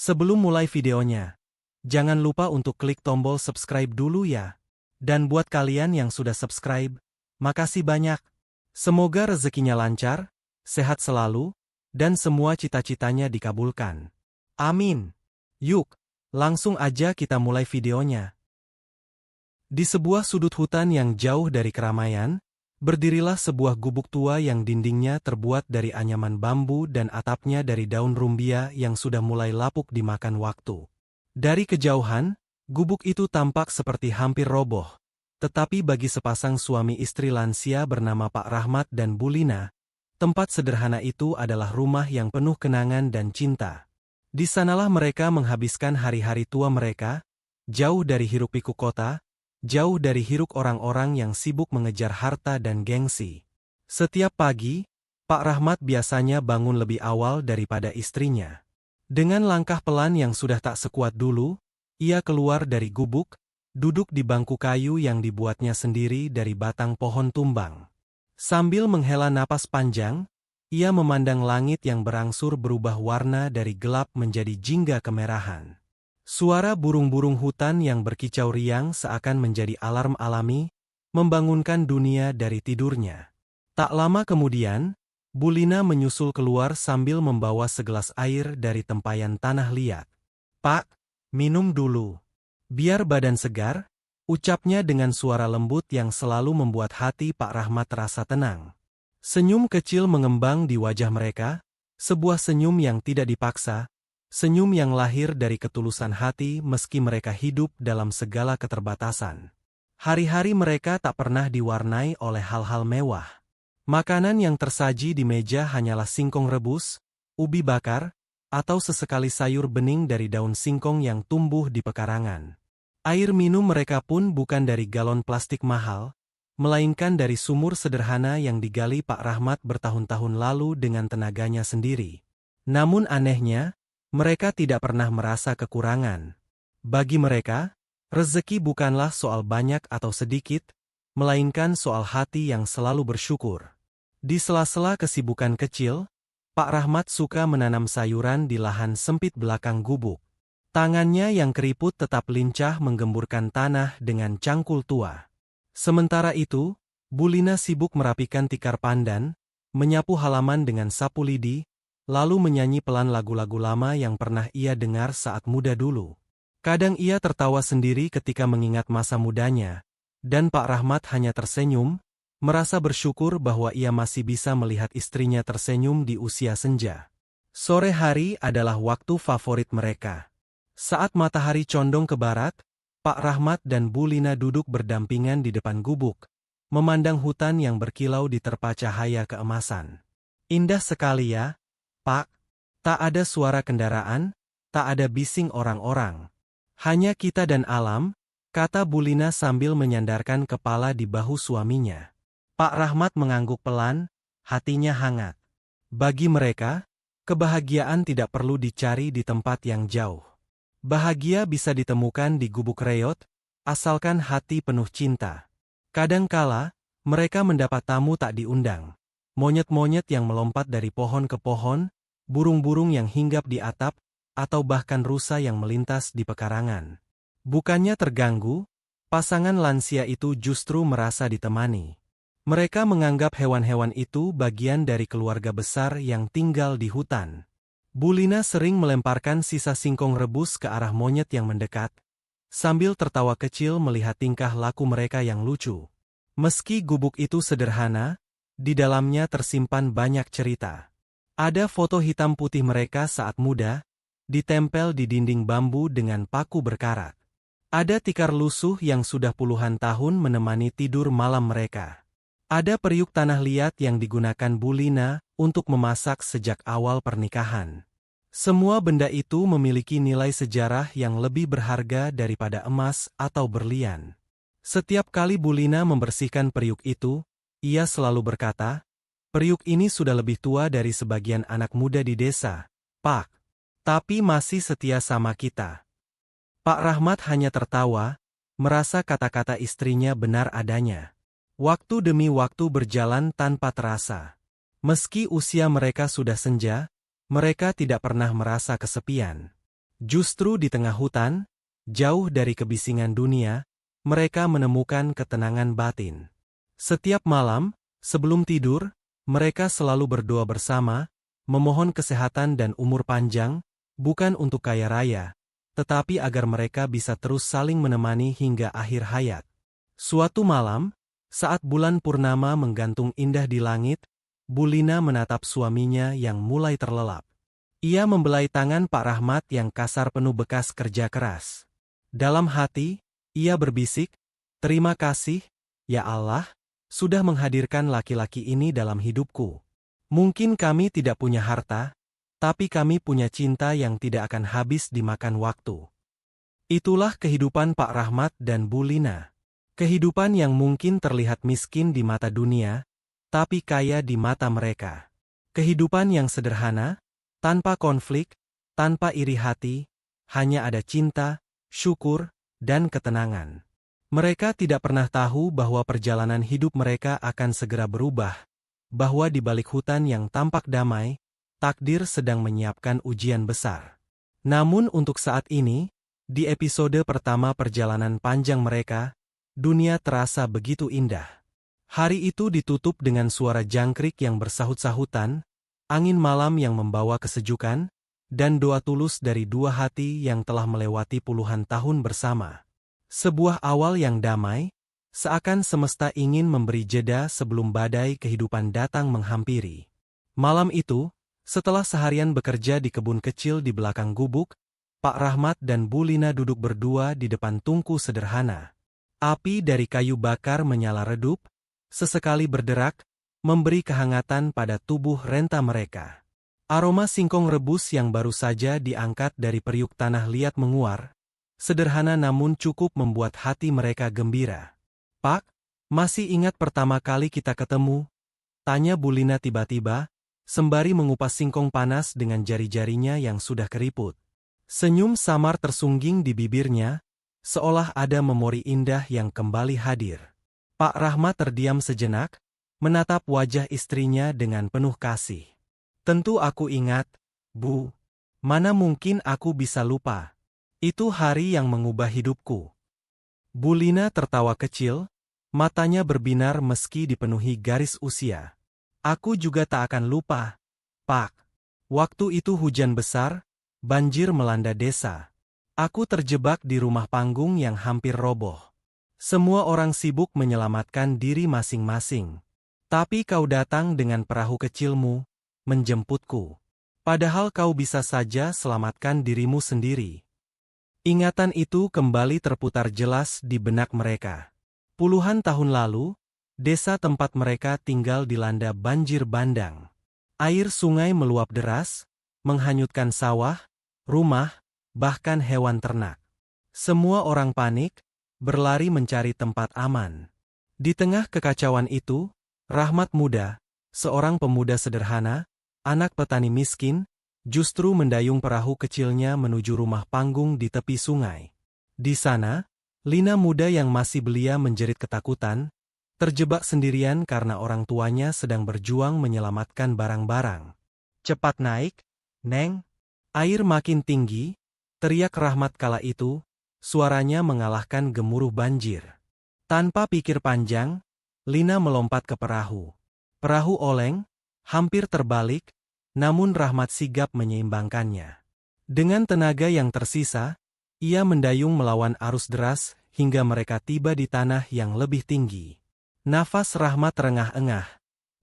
Sebelum mulai videonya, jangan lupa untuk klik tombol subscribe dulu ya. Dan buat kalian yang sudah subscribe, makasih banyak. Semoga rezekinya lancar, sehat selalu, dan semua cita-citanya dikabulkan. Amin. Yuk, langsung aja kita mulai videonya. Di sebuah sudut hutan yang jauh dari keramaian, berdirilah sebuah gubuk tua yang dindingnya terbuat dari anyaman bambu dan atapnya dari daun rumbia yang sudah mulai lapuk dimakan waktu. Dari kejauhan, gubuk itu tampak seperti hampir roboh. Tetapi bagi sepasang suami istri lansia bernama Pak Rahmat dan Bu Lina, tempat sederhana itu adalah rumah yang penuh kenangan dan cinta. Di sanalah mereka menghabiskan hari-hari tua mereka, jauh dari hiruk-pikuk kota, jauh dari hiruk orang-orang yang sibuk mengejar harta dan gengsi. Setiap pagi, Pak Rahmat biasanya bangun lebih awal daripada istrinya. Dengan langkah pelan yang sudah tak sekuat dulu, ia keluar dari gubuk, duduk di bangku kayu yang dibuatnya sendiri dari batang pohon tumbang. Sambil menghela napas panjang, ia memandang langit yang berangsur berubah warna dari gelap menjadi jingga kemerahan. Suara burung-burung hutan yang berkicau riang seakan menjadi alarm alami, membangunkan dunia dari tidurnya. Tak lama kemudian, Bu Lina menyusul keluar sambil membawa segelas air dari tempayan tanah liat. "Pak, minum dulu. Biar badan segar," ucapnya dengan suara lembut yang selalu membuat hati Pak Rahmat terasa tenang. Senyum kecil mengembang di wajah mereka, sebuah senyum yang tidak dipaksa, senyum yang lahir dari ketulusan hati meski mereka hidup dalam segala keterbatasan. Hari-hari mereka tak pernah diwarnai oleh hal-hal mewah. Makanan yang tersaji di meja hanyalah singkong rebus, ubi bakar, atau sesekali sayur bening dari daun singkong yang tumbuh di pekarangan. Air minum mereka pun bukan dari galon plastik mahal, melainkan dari sumur sederhana yang digali Pak Rahmat bertahun-tahun lalu dengan tenaganya sendiri. Namun anehnya, mereka tidak pernah merasa kekurangan. Bagi mereka, rezeki bukanlah soal banyak atau sedikit, melainkan soal hati yang selalu bersyukur. Di sela-sela kesibukan kecil, Pak Rahmat suka menanam sayuran di lahan sempit belakang gubuk. Tangannya yang keriput tetap lincah menggemburkan tanah dengan cangkul tua. Sementara itu, Bu Lina sibuk merapikan tikar pandan, menyapu halaman dengan sapu lidi, lalu menyanyi pelan lagu-lagu lama yang pernah ia dengar saat muda dulu. Kadang ia tertawa sendiri ketika mengingat masa mudanya, dan Pak Rahmat hanya tersenyum, merasa bersyukur bahwa ia masih bisa melihat istrinya tersenyum di usia senja. Sore hari adalah waktu favorit mereka. Saat matahari condong ke barat, Pak Rahmat dan Bu Lina duduk berdampingan di depan gubuk, memandang hutan yang berkilau diterpa cahaya keemasan. "Indah sekali ya, Pak. Tak ada suara kendaraan, tak ada bising orang-orang. Hanya kita dan alam," kata Bu Lina sambil menyandarkan kepala di bahu suaminya. Pak Rahmat mengangguk pelan, hatinya hangat. Bagi mereka, kebahagiaan tidak perlu dicari di tempat yang jauh. Bahagia bisa ditemukan di gubuk reot, asalkan hati penuh cinta. Kadangkala, mereka mendapat tamu tak diundang. Monyet-monyet yang melompat dari pohon ke pohon, burung-burung yang hinggap di atap, atau bahkan rusa yang melintas di pekarangan. Bukannya terganggu, pasangan lansia itu justru merasa ditemani. Mereka menganggap hewan-hewan itu bagian dari keluarga besar yang tinggal di hutan. Bu Lina sering melemparkan sisa singkong rebus ke arah monyet yang mendekat, sambil tertawa kecil melihat tingkah laku mereka yang lucu. Meski gubuk itu sederhana, di dalamnya tersimpan banyak cerita. Ada foto hitam putih mereka saat muda, ditempel di dinding bambu dengan paku berkarat. Ada tikar lusuh yang sudah puluhan tahun menemani tidur malam mereka. Ada periuk tanah liat yang digunakan Bu Lina untuk memasak sejak awal pernikahan. Semua benda itu memiliki nilai sejarah yang lebih berharga daripada emas atau berlian. Setiap kali Bu Lina membersihkan periuk itu, ia selalu berkata, "Periuk ini sudah lebih tua dari sebagian anak muda di desa, Pak. Tapi masih setia sama kita." Pak Rahmat hanya tertawa, merasa kata-kata istrinya benar adanya. Waktu demi waktu berjalan tanpa terasa. Meski usia mereka sudah senja, mereka tidak pernah merasa kesepian. Justru di tengah hutan, jauh dari kebisingan dunia, mereka menemukan ketenangan batin. Setiap malam, sebelum tidur, mereka selalu berdoa bersama, memohon kesehatan dan umur panjang, bukan untuk kaya raya, tetapi agar mereka bisa terus saling menemani hingga akhir hayat. Suatu malam, saat bulan purnama menggantung indah di langit, Bu Lina menatap suaminya yang mulai terlelap. Ia membelai tangan Pak Rahmat yang kasar penuh bekas kerja keras. Dalam hati, ia berbisik, "Terima kasih, ya Allah, sudah menghadirkan laki-laki ini dalam hidupku. Mungkin kami tidak punya harta, tapi kami punya cinta yang tidak akan habis dimakan waktu." Itulah kehidupan Pak Rahmat dan Bu Lina. Kehidupan yang mungkin terlihat miskin di mata dunia, tapi kaya di mata mereka. Kehidupan yang sederhana, tanpa konflik, tanpa iri hati, hanya ada cinta, syukur, dan ketenangan. Mereka tidak pernah tahu bahwa perjalanan hidup mereka akan segera berubah, bahwa di balik hutan yang tampak damai, takdir sedang menyiapkan ujian besar. Namun untuk saat ini, di episode pertama perjalanan panjang mereka, dunia terasa begitu indah. Hari itu ditutup dengan suara jangkrik yang bersahut-sahutan, angin malam yang membawa kesejukan, dan doa tulus dari dua hati yang telah melewati puluhan tahun bersama. Sebuah awal yang damai, seakan semesta ingin memberi jeda sebelum badai kehidupan datang menghampiri. Malam itu, setelah seharian bekerja di kebun kecil di belakang gubuk, Pak Rahmat dan Bu Lina duduk berdua di depan tungku sederhana. Api dari kayu bakar menyala redup, sesekali berderak, memberi kehangatan pada tubuh renta mereka. Aroma singkong rebus yang baru saja diangkat dari periuk tanah liat menguar, sederhana namun cukup membuat hati mereka gembira. "Pak, masih ingat pertama kali kita ketemu?" tanya Bu Lina tiba-tiba, sembari mengupas singkong panas dengan jari-jarinya yang sudah keriput. Senyum samar tersungging di bibirnya, seolah ada memori indah yang kembali hadir. Pak Rahmat terdiam sejenak, menatap wajah istrinya dengan penuh kasih. "Tentu aku ingat, Bu. Mana mungkin aku bisa lupa. Itu hari yang mengubah hidupku." Bu Lina tertawa kecil, matanya berbinar meski dipenuhi garis usia. "Aku juga tak akan lupa, Pak. Waktu itu hujan besar, banjir melanda desa. Aku terjebak di rumah panggung yang hampir roboh. Semua orang sibuk menyelamatkan diri masing-masing. Tapi kau datang dengan perahu kecilmu, menjemputku. Padahal kau bisa saja selamatkan dirimu sendiri." Ingatan itu kembali terputar jelas di benak mereka. Puluhan tahun lalu, desa tempat mereka tinggal dilanda banjir bandang. Air sungai meluap deras, menghanyutkan sawah, rumah, bahkan hewan ternak. Semua orang panik, berlari mencari tempat aman. Di tengah kekacauan itu, Rahmat muda, seorang pemuda sederhana, anak petani miskin, justru mendayung perahu kecilnya menuju rumah panggung di tepi sungai. Di sana, Lina muda yang masih belia menjerit ketakutan, terjebak sendirian karena orang tuanya sedang berjuang menyelamatkan barang-barang. "Cepat naik, Neng. Air makin tinggi," teriak Rahmat kala itu, suaranya mengalahkan gemuruh banjir. Tanpa pikir panjang, Lina melompat ke perahu. Perahu oleng, hampir terbalik, namun Rahmat sigap menyeimbangkannya. Dengan tenaga yang tersisa, ia mendayung melawan arus deras hingga mereka tiba di tanah yang lebih tinggi. Nafas Rahmat terengah-engah,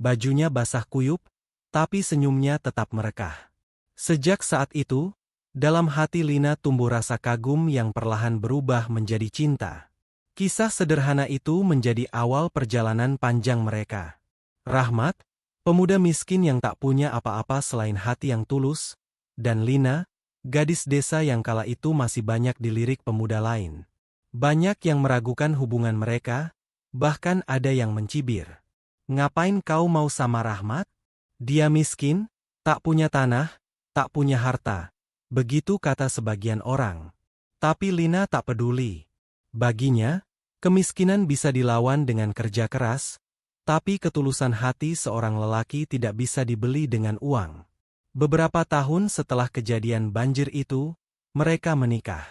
bajunya basah kuyup, tapi senyumnya tetap merekah. Sejak saat itu, dalam hati Lina tumbuh rasa kagum yang perlahan berubah menjadi cinta. Kisah sederhana itu menjadi awal perjalanan panjang mereka. Rahmat, pemuda miskin yang tak punya apa-apa selain hati yang tulus, dan Lina, gadis desa yang kala itu masih banyak dilirik pemuda lain. Banyak yang meragukan hubungan mereka, bahkan ada yang mencibir. "Ngapain kau mau sama Rahmat? Dia miskin, tak punya tanah, tak punya harta." Begitu kata sebagian orang. Tapi Lina tak peduli. Baginya, kemiskinan bisa dilawan dengan kerja keras, tapi ketulusan hati seorang lelaki tidak bisa dibeli dengan uang. Beberapa tahun setelah kejadian banjir itu, mereka menikah.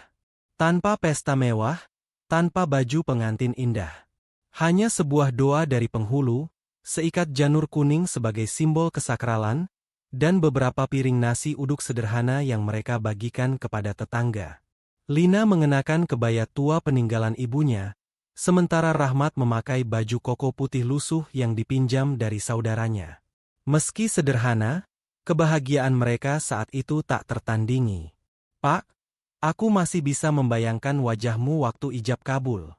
Tanpa pesta mewah, tanpa baju pengantin indah. Hanya sebuah doa dari penghulu, seikat janur kuning sebagai simbol kesakralan, dan beberapa piring nasi uduk sederhana yang mereka bagikan kepada tetangga. Lina mengenakan kebaya tua peninggalan ibunya, sementara Rahmat memakai baju koko putih lusuh yang dipinjam dari saudaranya. Meski sederhana, kebahagiaan mereka saat itu tak tertandingi. "Pak, aku masih bisa membayangkan wajahmu waktu ijab kabul.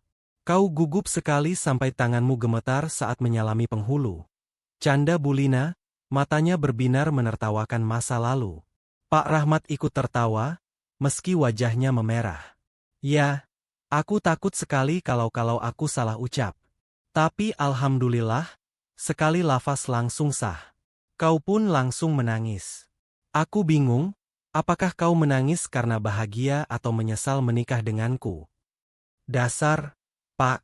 Kau gugup sekali sampai tanganmu gemetar saat menyalami penghulu." Canda Bu Lina, matanya berbinar menertawakan masa lalu. Pak Rahmat ikut tertawa, meski wajahnya memerah. "Ya, aku takut sekali kalau aku salah ucap. Tapi alhamdulillah, sekali lafaz langsung sah. Kau pun langsung menangis. Aku bingung, apakah kau menangis karena bahagia atau menyesal menikah denganku?" "Dasar, Pak,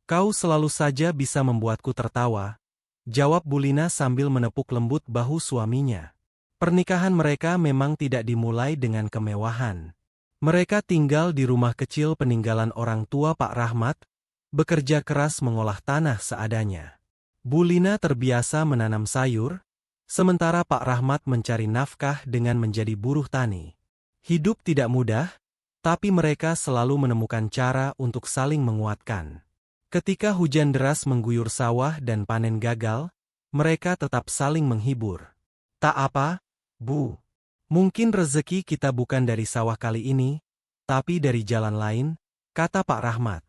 kau selalu saja bisa membuatku tertawa," jawab Bu Lina sambil menepuk lembut bahu suaminya. Pernikahan mereka memang tidak dimulai dengan kemewahan. Mereka tinggal di rumah kecil peninggalan orang tua Pak Rahmat, bekerja keras mengolah tanah seadanya. Bu Lina terbiasa menanam sayur, sementara Pak Rahmat mencari nafkah dengan menjadi buruh tani. Hidup tidak mudah, tapi mereka selalu menemukan cara untuk saling menguatkan. Ketika hujan deras mengguyur sawah dan panen gagal, mereka tetap saling menghibur. "Tak apa, Bu. Mungkin rezeki kita bukan dari sawah kali ini, tapi dari jalan lain," kata Pak Rahmat.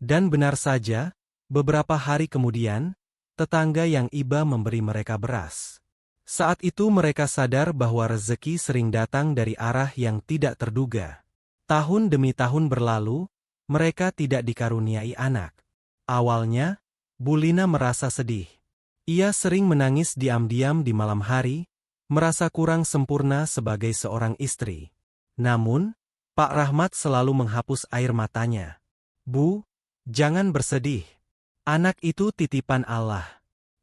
Dan benar saja, beberapa hari kemudian, tetangga yang iba memberi mereka beras. Saat itu mereka sadar bahwa rezeki sering datang dari arah yang tidak terduga. Tahun demi tahun berlalu, mereka tidak dikaruniai anak. Awalnya, Bu Lina merasa sedih. Ia sering menangis diam-diam di malam hari, merasa kurang sempurna sebagai seorang istri. Namun, Pak Rahmat selalu menghapus air matanya. "Bu, jangan bersedih. Anak itu titipan Allah.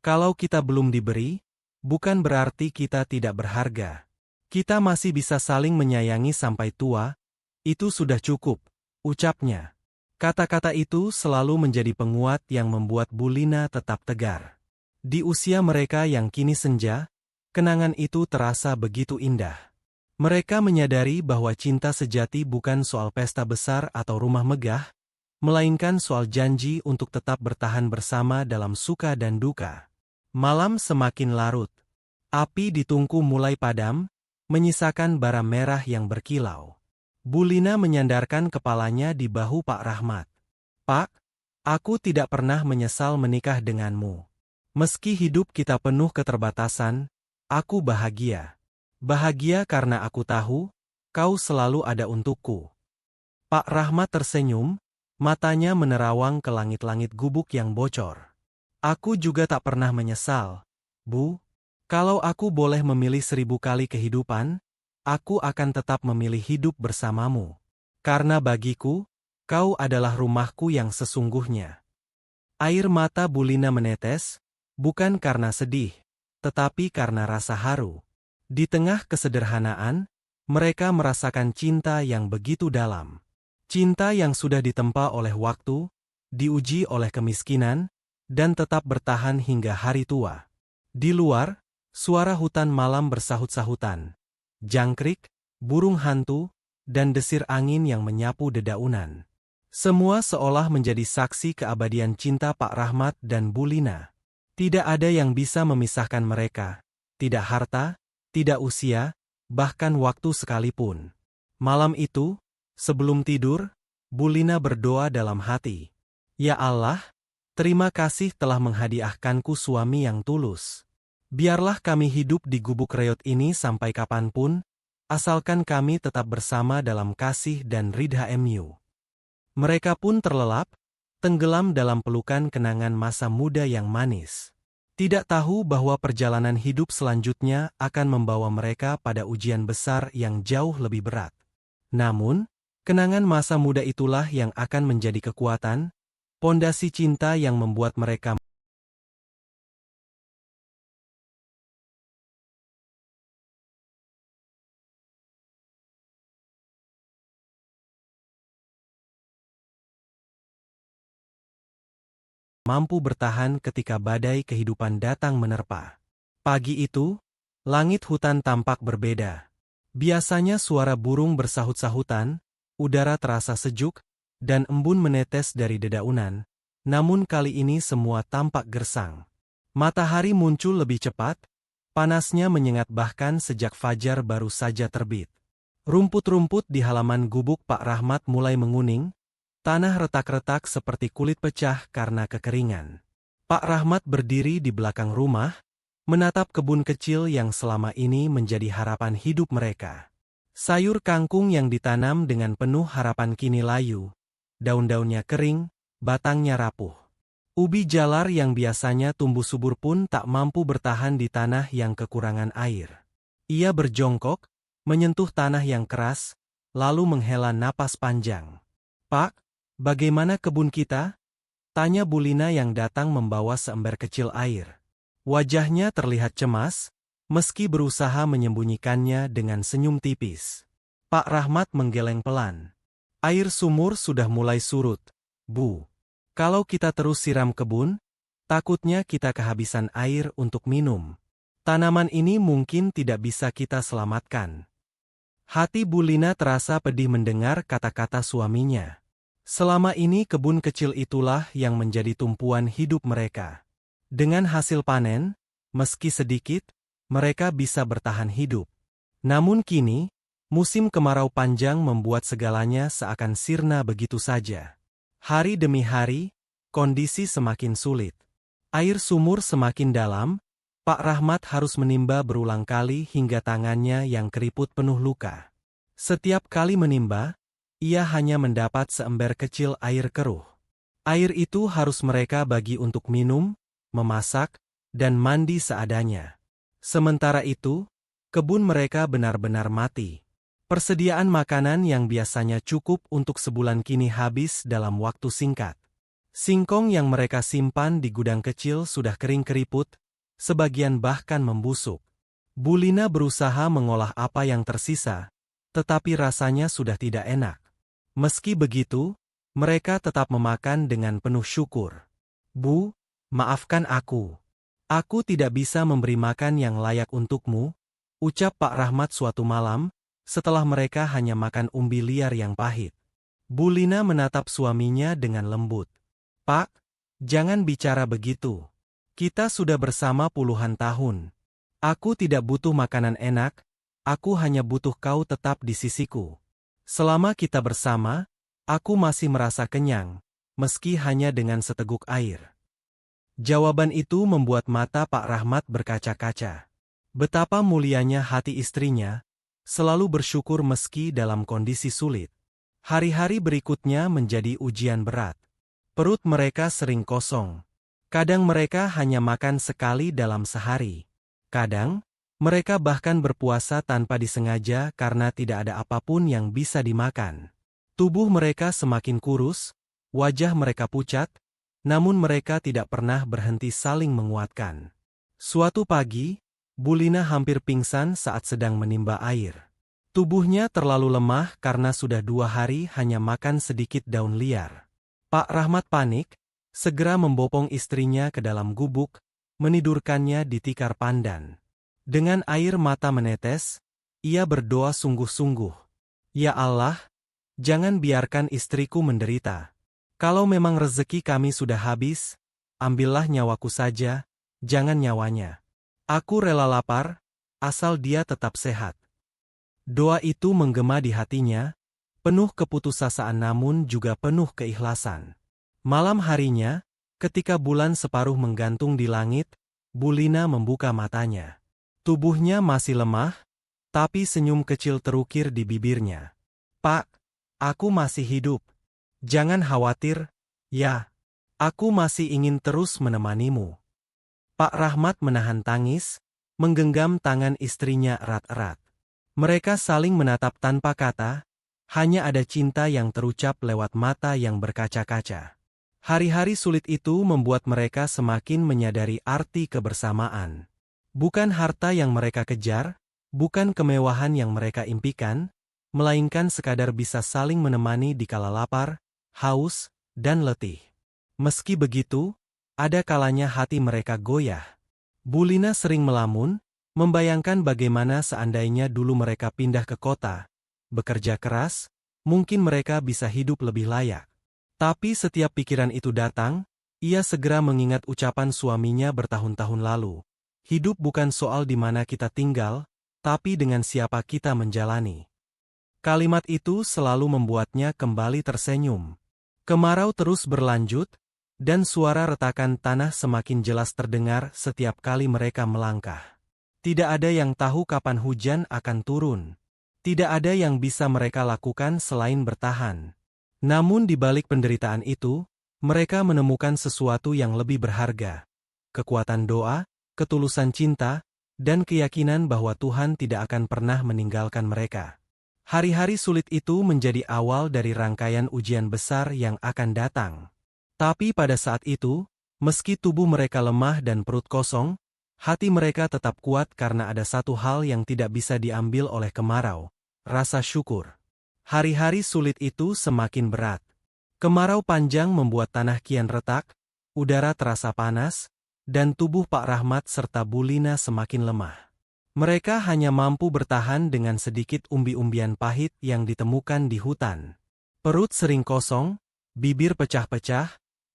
Kalau kita belum diberi, bukan berarti kita tidak berharga. Kita masih bisa saling menyayangi sampai tua, itu sudah cukup," ucapnya. Kata-kata itu selalu menjadi penguat yang membuat Bu Lina tetap tegar. Di usia mereka yang kini senja, kenangan itu terasa begitu indah. Mereka menyadari bahwa cinta sejati bukan soal pesta besar atau rumah megah, melainkan soal janji untuk tetap bertahan bersama dalam suka dan duka. Malam semakin larut. Api di tungku mulai padam, menyisakan bara merah yang berkilau. Bu Lina menyandarkan kepalanya di bahu Pak Rahmat. "Pak, aku tidak pernah menyesal menikah denganmu. Meski hidup kita penuh keterbatasan, aku bahagia. Bahagia karena aku tahu, kau selalu ada untukku." Pak Rahmat tersenyum, matanya menerawang ke langit-langit gubuk yang bocor. "Aku juga tak pernah menyesal, Bu. Kalau aku boleh memilih 1000 kali kehidupan, aku akan tetap memilih hidup bersamamu. Karena bagiku, kau adalah rumahku yang sesungguhnya." Air mata Bu Lina menetes, bukan karena sedih, tetapi karena rasa haru. Di tengah kesederhanaan, mereka merasakan cinta yang begitu dalam. Cinta yang sudah ditempa oleh waktu, diuji oleh kemiskinan, dan tetap bertahan hingga hari tua. Di luar, suara hutan malam bersahut-sahutan. Jangkrik, burung hantu, dan desir angin yang menyapu dedaunan. Semua seolah menjadi saksi keabadian cinta Pak Rahmat dan Bu Lina. Tidak ada yang bisa memisahkan mereka. Tidak harta, tidak usia, bahkan waktu sekalipun. Malam itu, sebelum tidur, Bu Lina berdoa dalam hati. "Ya Allah, terima kasih telah menghadiahkanku suami yang tulus. Biarlah kami hidup di gubuk reot ini sampai kapanpun, asalkan kami tetap bersama dalam kasih dan ridha MU." Mereka pun terlelap, tenggelam dalam pelukan kenangan masa muda yang manis. Tidak tahu bahwa perjalanan hidup selanjutnya akan membawa mereka pada ujian besar yang jauh lebih berat. Namun, kenangan masa muda itulah yang akan menjadi kekuatan, pondasi cinta yang membuat mereka mampu bertahan ketika badai kehidupan datang menerpa. Pagi itu, langit hutan tampak berbeda. Biasanya suara burung bersahut-sahutan, udara terasa sejuk, dan embun menetes dari dedaunan. Namun kali ini semua tampak gersang. Matahari muncul lebih cepat, panasnya menyengat bahkan sejak fajar baru saja terbit. Rumput-rumput di halaman gubuk Pak Rahmat mulai menguning, tanah retak-retak seperti kulit pecah karena kekeringan. Pak Rahmat berdiri di belakang rumah, menatap kebun kecil yang selama ini menjadi harapan hidup mereka. Sayur kangkung yang ditanam dengan penuh harapan kini layu, daun-daunnya kering, batangnya rapuh. Ubi jalar yang biasanya tumbuh subur pun tak mampu bertahan di tanah yang kekurangan air. Ia berjongkok, menyentuh tanah yang keras, lalu menghela napas panjang. "Pak, bagaimana kebun kita?" tanya Bu Lina yang datang membawa seember kecil air. Wajahnya terlihat cemas, meski berusaha menyembunyikannya dengan senyum tipis. Pak Rahmat menggeleng pelan. "Air sumur sudah mulai surut, Bu. Kalau kita terus siram kebun, takutnya kita kehabisan air untuk minum. Tanaman ini mungkin tidak bisa kita selamatkan." Hati Bu Lina terasa pedih mendengar kata-kata suaminya. Selama ini kebun kecil itulah yang menjadi tumpuan hidup mereka. Dengan hasil panen, meski sedikit, mereka bisa bertahan hidup. Namun kini, musim kemarau panjang membuat segalanya seakan sirna begitu saja. Hari demi hari, kondisi semakin sulit. Air sumur semakin dalam, Pak Rahmat harus menimba berulang kali hingga tangannya yang keriput penuh luka. Setiap kali menimba, ia hanya mendapat seember kecil air keruh. Air itu harus mereka bagi untuk minum, memasak, dan mandi seadanya. Sementara itu, kebun mereka benar-benar mati. Persediaan makanan yang biasanya cukup untuk sebulan kini habis dalam waktu singkat. Singkong yang mereka simpan di gudang kecil sudah kering keriput, sebagian bahkan membusuk. Bu Lina berusaha mengolah apa yang tersisa, tetapi rasanya sudah tidak enak. Meski begitu, mereka tetap memakan dengan penuh syukur. "Bu, maafkan aku. Aku tidak bisa memberi makan yang layak untukmu," ucap Pak Rahmat suatu malam, setelah mereka hanya makan umbi liar yang pahit. Bu Lina menatap suaminya dengan lembut. "Pak, jangan bicara begitu. Kita sudah bersama puluhan tahun. Aku tidak butuh makanan enak, aku hanya butuh kau tetap di sisiku. Selama kita bersama, aku masih merasa kenyang, meski hanya dengan seteguk air." Jawaban itu membuat mata Pak Rahmat berkaca-kaca. Betapa mulianya hati istrinya, selalu bersyukur meski dalam kondisi sulit. Hari-hari berikutnya menjadi ujian berat. Perut mereka sering kosong. Kadang mereka hanya makan sekali dalam sehari. Kadang, mereka bahkan berpuasa tanpa disengaja karena tidak ada apapun yang bisa dimakan. Tubuh mereka semakin kurus, wajah mereka pucat, namun mereka tidak pernah berhenti saling menguatkan. Suatu pagi, Bu Lina hampir pingsan saat sedang menimba air. Tubuhnya terlalu lemah karena sudah 2 hari hanya makan sedikit daun liar. Pak Rahmat panik, segera membopong istrinya ke dalam gubuk, menidurkannya di tikar pandan. Dengan air mata menetes, ia berdoa sungguh-sungguh. "Ya Allah, jangan biarkan istriku menderita. Kalau memang rezeki kami sudah habis, ambillah nyawaku saja, jangan nyawanya. Aku rela lapar, asal dia tetap sehat." Doa itu menggema di hatinya, penuh keputusasaan namun juga penuh keikhlasan. Malam harinya, ketika bulan separuh menggantung di langit, Bu Lina membuka matanya. Tubuhnya masih lemah, tapi senyum kecil terukir di bibirnya. "Pak, aku masih hidup. Jangan khawatir, ya. Aku masih ingin terus menemanimu." Pak Rahmat menahan tangis, menggenggam tangan istrinya erat-erat. Mereka saling menatap tanpa kata, hanya ada cinta yang terucap lewat mata yang berkaca-kaca. Hari-hari sulit itu membuat mereka semakin menyadari arti kebersamaan. Bukan harta yang mereka kejar, bukan kemewahan yang mereka impikan, melainkan sekadar bisa saling menemani di kala lapar, haus, dan letih. Meski begitu, ada kalanya hati mereka goyah. Bu Lina sering melamun, membayangkan bagaimana seandainya dulu mereka pindah ke kota, bekerja keras, mungkin mereka bisa hidup lebih layak. Tapi setiap pikiran itu datang, ia segera mengingat ucapan suaminya bertahun-tahun lalu. Hidup bukan soal di mana kita tinggal, tapi dengan siapa kita menjalani. Kalimat itu selalu membuatnya kembali tersenyum. Kemarau terus berlanjut, dan suara retakan tanah semakin jelas terdengar setiap kali mereka melangkah. Tidak ada yang tahu kapan hujan akan turun. Tidak ada yang bisa mereka lakukan selain bertahan. Namun di balik penderitaan itu, mereka menemukan sesuatu yang lebih berharga. Kekuatan doa, ketulusan cinta, dan keyakinan bahwa Tuhan tidak akan pernah meninggalkan mereka. Hari-hari sulit itu menjadi awal dari rangkaian ujian besar yang akan datang. Tapi pada saat itu, meski tubuh mereka lemah dan perut kosong, hati mereka tetap kuat karena ada satu hal yang tidak bisa diambil oleh kemarau, rasa syukur. Hari-hari sulit itu semakin berat. Kemarau panjang membuat tanah kian retak, udara terasa panas, dan tubuh Pak Rahmat serta Bu Lina semakin lemah. Mereka hanya mampu bertahan dengan sedikit umbi-umbian pahit yang ditemukan di hutan. Perut sering kosong, bibir pecah-pecah,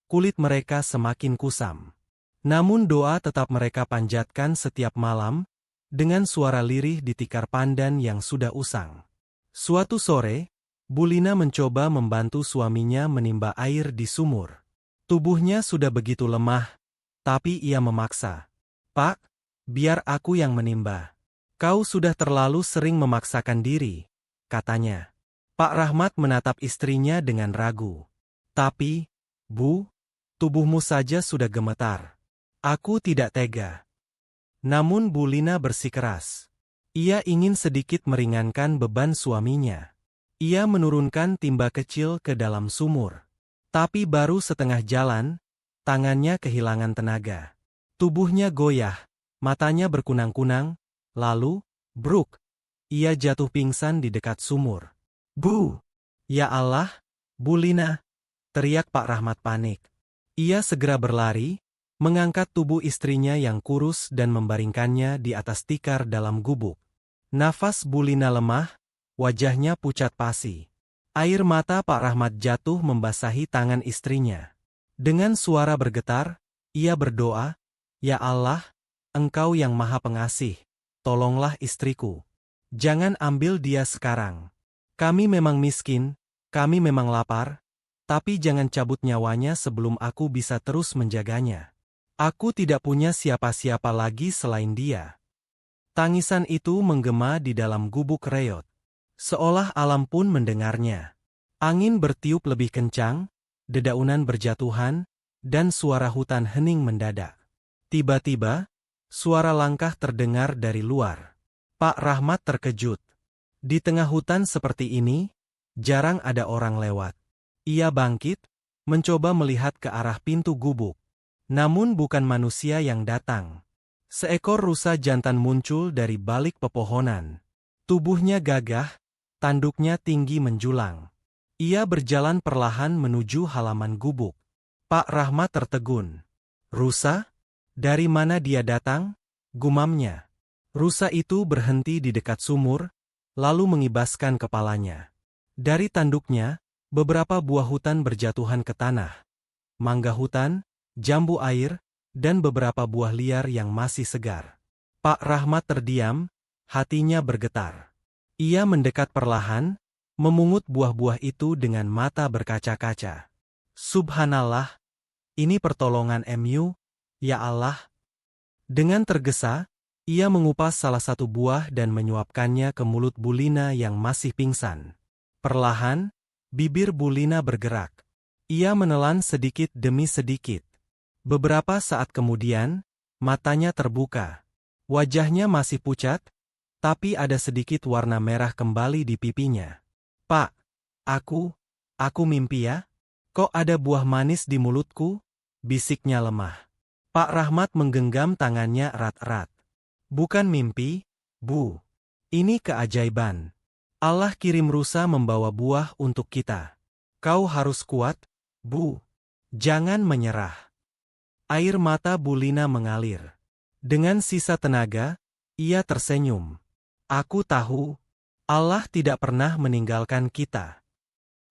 kulit mereka semakin kusam. Namun doa tetap mereka panjatkan setiap malam, dengan suara lirih di tikar pandan yang sudah usang. Suatu sore, Bu Lina mencoba membantu suaminya menimba air di sumur. Tubuhnya sudah begitu lemah, tapi ia memaksa. "Pak, biar aku yang menimba. Kau sudah terlalu sering memaksakan diri," katanya. Pak Rahmat menatap istrinya dengan ragu. "Tapi, Bu, tubuhmu saja sudah gemetar. Aku tidak tega." Namun Bu Lina bersikeras. Ia ingin sedikit meringankan beban suaminya. Ia menurunkan timba kecil ke dalam sumur. Tapi baru setengah jalan, tangannya kehilangan tenaga. Tubuhnya goyah, matanya berkunang-kunang, lalu, bruk, ia jatuh pingsan di dekat sumur. "Bu! Ya Allah, Bu Lina!" teriak Pak Rahmat panik. Ia segera berlari, mengangkat tubuh istrinya yang kurus dan membaringkannya di atas tikar dalam gubuk. Nafas Bu Lina lemah, wajahnya pucat pasi. Air mata Pak Rahmat jatuh membasahi tangan istrinya. Dengan suara bergetar, ia berdoa, "Ya Allah, Engkau yang Maha Pengasih, tolonglah istriku. Jangan ambil dia sekarang. Kami memang miskin, kami memang lapar, tapi jangan cabut nyawanya sebelum aku bisa terus menjaganya. Aku tidak punya siapa-siapa lagi selain dia." Tangisan itu menggema di dalam gubuk reot. Seolah alam pun mendengarnya. Angin bertiup lebih kencang, dedaunan berjatuhan, dan suara hutan hening mendadak. Tiba-tiba, suara langkah terdengar dari luar. Pak Rahmat terkejut. Di tengah hutan seperti ini, jarang ada orang lewat. Ia bangkit, mencoba melihat ke arah pintu gubuk. Namun bukan manusia yang datang. Seekor rusa jantan muncul dari balik pepohonan. Tubuhnya gagah, tanduknya tinggi menjulang. Ia berjalan perlahan menuju halaman gubuk. Pak Rahmat tertegun. "Rusa? Dari mana dia datang?" gumamnya. Rusa itu berhenti di dekat sumur, lalu mengibaskan kepalanya. Dari tanduknya, beberapa buah hutan berjatuhan ke tanah. Mangga hutan, jambu air, dan beberapa buah liar yang masih segar. Pak Rahmat terdiam, hatinya bergetar. Ia mendekat perlahan, memungut buah-buah itu dengan mata berkaca-kaca. "Subhanallah, ini pertolongan MU, ya Allah." Dengan tergesa, ia mengupas salah satu buah dan menyuapkannya ke mulut Bu Lina yang masih pingsan. Perlahan, bibir Bu Lina bergerak. Ia menelan sedikit demi sedikit. Beberapa saat kemudian, matanya terbuka. Wajahnya masih pucat, tapi ada sedikit warna merah kembali di pipinya. "Pak, aku mimpi ya? Kok ada buah manis di mulutku?" bisiknya lemah. Pak Rahmat menggenggam tangannya erat-erat. "Bukan mimpi, Bu. Ini keajaiban. Allah kirim rusa membawa buah untuk kita. Kau harus kuat, Bu. Jangan menyerah." Air mata Bulina mengalir. Dengan sisa tenaga, ia tersenyum. Aku tahu, Allah tidak pernah meninggalkan kita.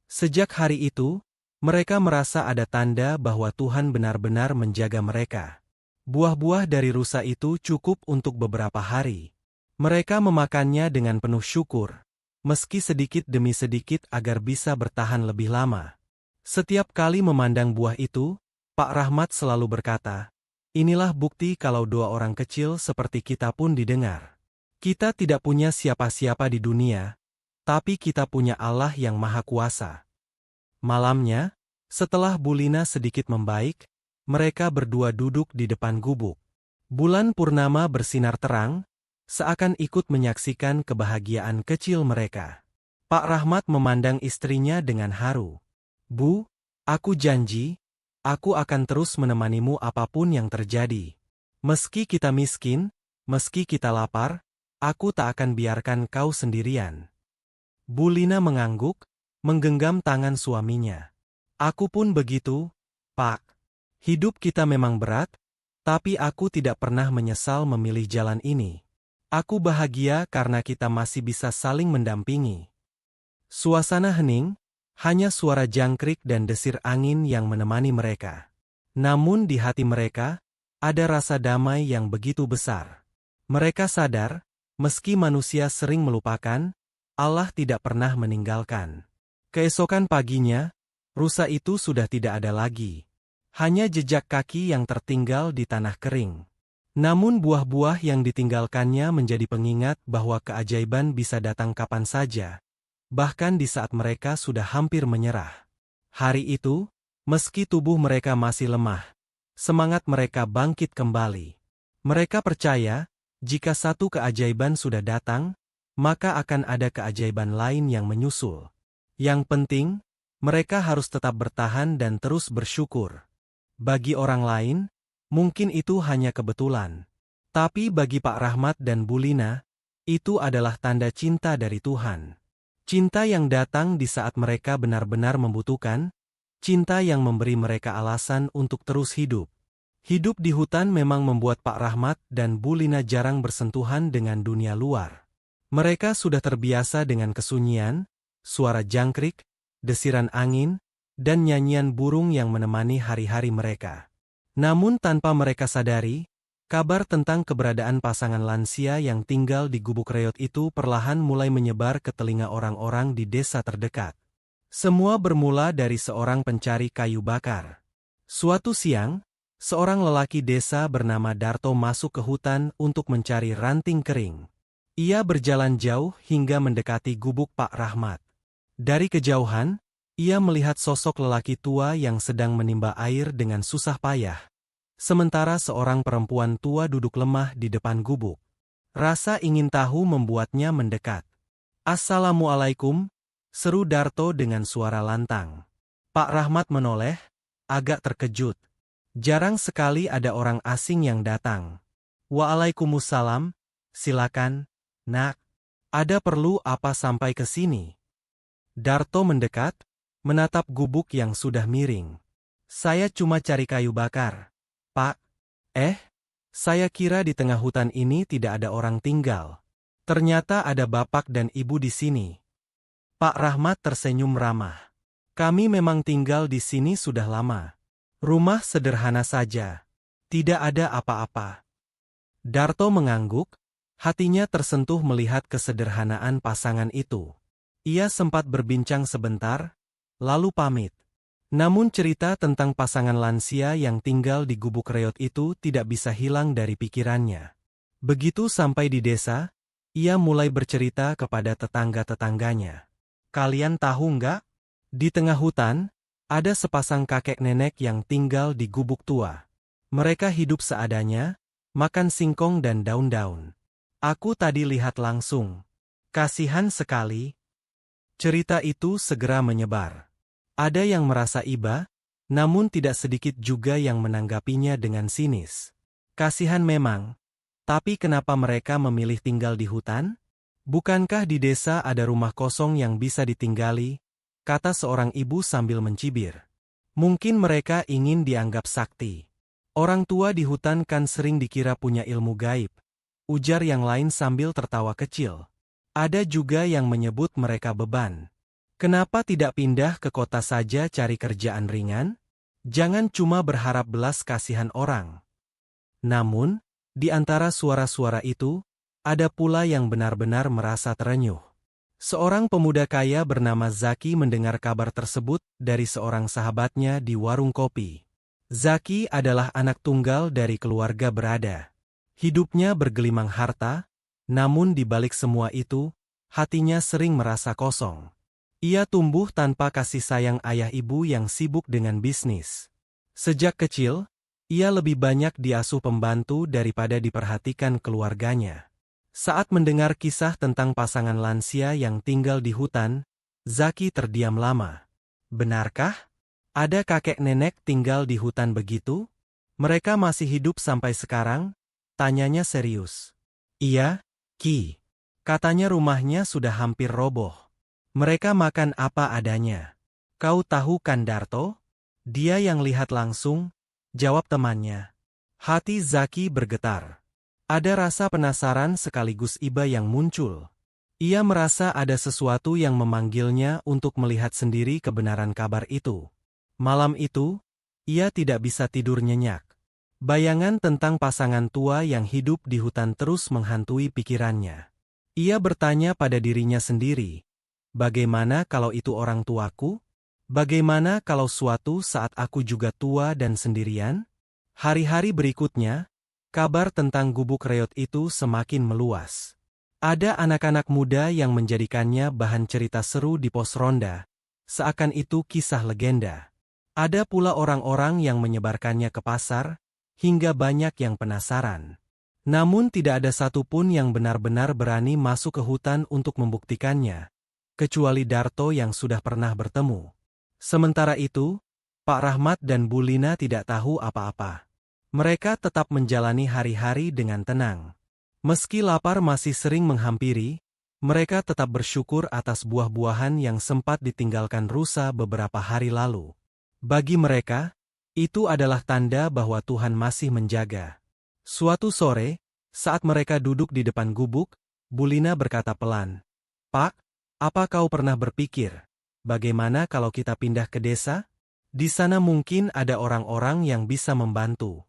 Sejak hari itu, mereka merasa ada tanda bahwa Tuhan benar-benar menjaga mereka. Buah-buah dari rusa itu cukup untuk beberapa hari. Mereka memakannya dengan penuh syukur, meski sedikit demi sedikit agar bisa bertahan lebih lama. Setiap kali memandang buah itu, Pak Rahmat selalu berkata, "Inilah bukti kalau doa orang kecil seperti kita pun didengar. Kita tidak punya siapa-siapa di dunia, tapi kita punya Allah yang Maha Kuasa." Malamnya, setelah Bulina sedikit membaik, mereka berdua duduk di depan gubuk. Bulan purnama bersinar terang, seakan ikut menyaksikan kebahagiaan kecil mereka. Pak Rahmat memandang istrinya dengan haru. "Bu, aku janji, aku akan terus menemanimu apapun yang terjadi. Meski kita miskin, meski kita lapar, aku tak akan biarkan kau sendirian." Bulina mengangguk, menggenggam tangan suaminya. "Aku pun begitu, Pak. Hidup kita memang berat, tapi aku tidak pernah menyesal memilih jalan ini. Aku bahagia karena kita masih bisa saling mendampingi." Suasana hening, hanya suara jangkrik dan desir angin yang menemani mereka. Namun di hati mereka, ada rasa damai yang begitu besar. Mereka sadar, meski manusia sering melupakan, Allah tidak pernah meninggalkan. Keesokan paginya, rusa itu sudah tidak ada lagi. Hanya jejak kaki yang tertinggal di tanah kering. Namun buah-buah yang ditinggalkannya menjadi pengingat bahwa keajaiban bisa datang kapan saja. Bahkan di saat mereka sudah hampir menyerah. Hari itu, meski tubuh mereka masih lemah, semangat mereka bangkit kembali. Mereka percaya, jika satu keajaiban sudah datang, maka akan ada keajaiban lain yang menyusul. Yang penting, mereka harus tetap bertahan dan terus bersyukur. Bagi orang lain, mungkin itu hanya kebetulan. Tapi bagi Pak Rahmat dan Bulina, itu adalah tanda cinta dari Tuhan. Cinta yang datang di saat mereka benar-benar membutuhkan, cinta yang memberi mereka alasan untuk terus hidup. Hidup di hutan memang membuat Pak Rahmat dan Bulina jarang bersentuhan dengan dunia luar. Mereka sudah terbiasa dengan kesunyian, suara jangkrik, desiran angin, dan nyanyian burung yang menemani hari-hari mereka. Namun tanpa mereka sadari, kabar tentang keberadaan pasangan lansia yang tinggal di gubuk reot itu perlahan mulai menyebar ke telinga orang-orang di desa terdekat. Semua bermula dari seorang pencari kayu bakar. Suatu siang, seorang lelaki desa bernama Darto masuk ke hutan untuk mencari ranting kering. Ia berjalan jauh hingga mendekati gubuk Pak Rahmat. Dari kejauhan, ia melihat sosok lelaki tua yang sedang menimba air dengan susah payah. Sementara seorang perempuan tua duduk lemah di depan gubuk. Rasa ingin tahu membuatnya mendekat. "Assalamualaikum," seru Darto dengan suara lantang. Pak Rahmat menoleh, agak terkejut. Jarang sekali ada orang asing yang datang. "Waalaikumsalam, silakan, Nak. Ada perlu apa sampai ke sini?" Darto mendekat, menatap gubuk yang sudah miring. "Saya cuma cari kayu bakar, Pak." Saya kira di tengah hutan ini tidak ada orang tinggal. Ternyata ada bapak dan ibu di sini." Pak Rahmat tersenyum ramah. "Kami memang tinggal di sini sudah lama. Rumah sederhana saja. Tidak ada apa-apa." Darto mengangguk, hatinya tersentuh melihat kesederhanaan pasangan itu. Ia sempat berbincang sebentar, lalu pamit. Namun cerita tentang pasangan lansia yang tinggal di gubuk reot itu tidak bisa hilang dari pikirannya. Begitu sampai di desa, ia mulai bercerita kepada tetangga-tetangganya. "Kalian tahu nggak? Di tengah hutan, ada sepasang kakek nenek yang tinggal di gubuk tua. Mereka hidup seadanya, makan singkong dan daun-daun. Aku tadi lihat langsung. Kasihan sekali." Cerita itu segera menyebar. Ada yang merasa iba, namun tidak sedikit juga yang menanggapinya dengan sinis. Kasihan memang, tapi kenapa mereka memilih tinggal di hutan? Bukankah di desa ada rumah kosong yang bisa ditinggali? Kata seorang ibu sambil mencibir. Mungkin mereka ingin dianggap sakti. Orang tua di hutan kan sering dikira punya ilmu gaib, ujar yang lain sambil tertawa kecil. Ada juga yang menyebut mereka beban. Kenapa tidak pindah ke kota saja cari kerjaan ringan? Jangan cuma berharap belas kasihan orang. Namun, di antara suara-suara itu, ada pula yang benar-benar merasa terenyuh. Seorang pemuda kaya bernama Zaki mendengar kabar tersebut dari seorang sahabatnya di warung kopi. Zaki adalah anak tunggal dari keluarga berada. Hidupnya bergelimang harta, namun di balik semua itu, hatinya sering merasa kosong. Ia tumbuh tanpa kasih sayang ayah ibu yang sibuk dengan bisnis. Sejak kecil, ia lebih banyak diasuh pembantu daripada diperhatikan keluarganya. Saat mendengar kisah tentang pasangan lansia yang tinggal di hutan, Zaki terdiam lama. Benarkah? Ada kakek nenek tinggal di hutan begitu? Mereka masih hidup sampai sekarang? Tanyanya serius. Iya, Ki. Katanya rumahnya sudah hampir roboh. Mereka makan apa adanya. Kau tahu kan Darto? Dia yang lihat langsung, jawab temannya. Hati Zaki bergetar. Ada rasa penasaran sekaligus iba yang muncul. Ia merasa ada sesuatu yang memanggilnya untuk melihat sendiri kebenaran kabar itu. Malam itu, ia tidak bisa tidur nyenyak. Bayangan tentang pasangan tua yang hidup di hutan terus menghantui pikirannya. Ia bertanya pada dirinya sendiri, bagaimana kalau itu orang tuaku? Bagaimana kalau suatu saat aku juga tua dan sendirian? Hari-hari berikutnya, kabar tentang gubuk reot itu semakin meluas. Ada anak-anak muda yang menjadikannya bahan cerita seru di pos ronda, seakan itu kisah legenda. Ada pula orang-orang yang menyebarkannya ke pasar, hingga banyak yang penasaran. Namun tidak ada satupun yang benar-benar berani masuk ke hutan untuk membuktikannya, kecuali Darto yang sudah pernah bertemu. Sementara itu, Pak Rahmat dan Bu Lina tidak tahu apa-apa. Mereka tetap menjalani hari-hari dengan tenang. Meski lapar masih sering menghampiri, mereka tetap bersyukur atas buah-buahan yang sempat ditinggalkan rusa beberapa hari lalu. Bagi mereka, itu adalah tanda bahwa Tuhan masih menjaga. Suatu sore, saat mereka duduk di depan gubuk, Bu Lina berkata pelan, "Pak, apa kau pernah berpikir, bagaimana kalau kita pindah ke desa? Di sana mungkin ada orang-orang yang bisa membantu."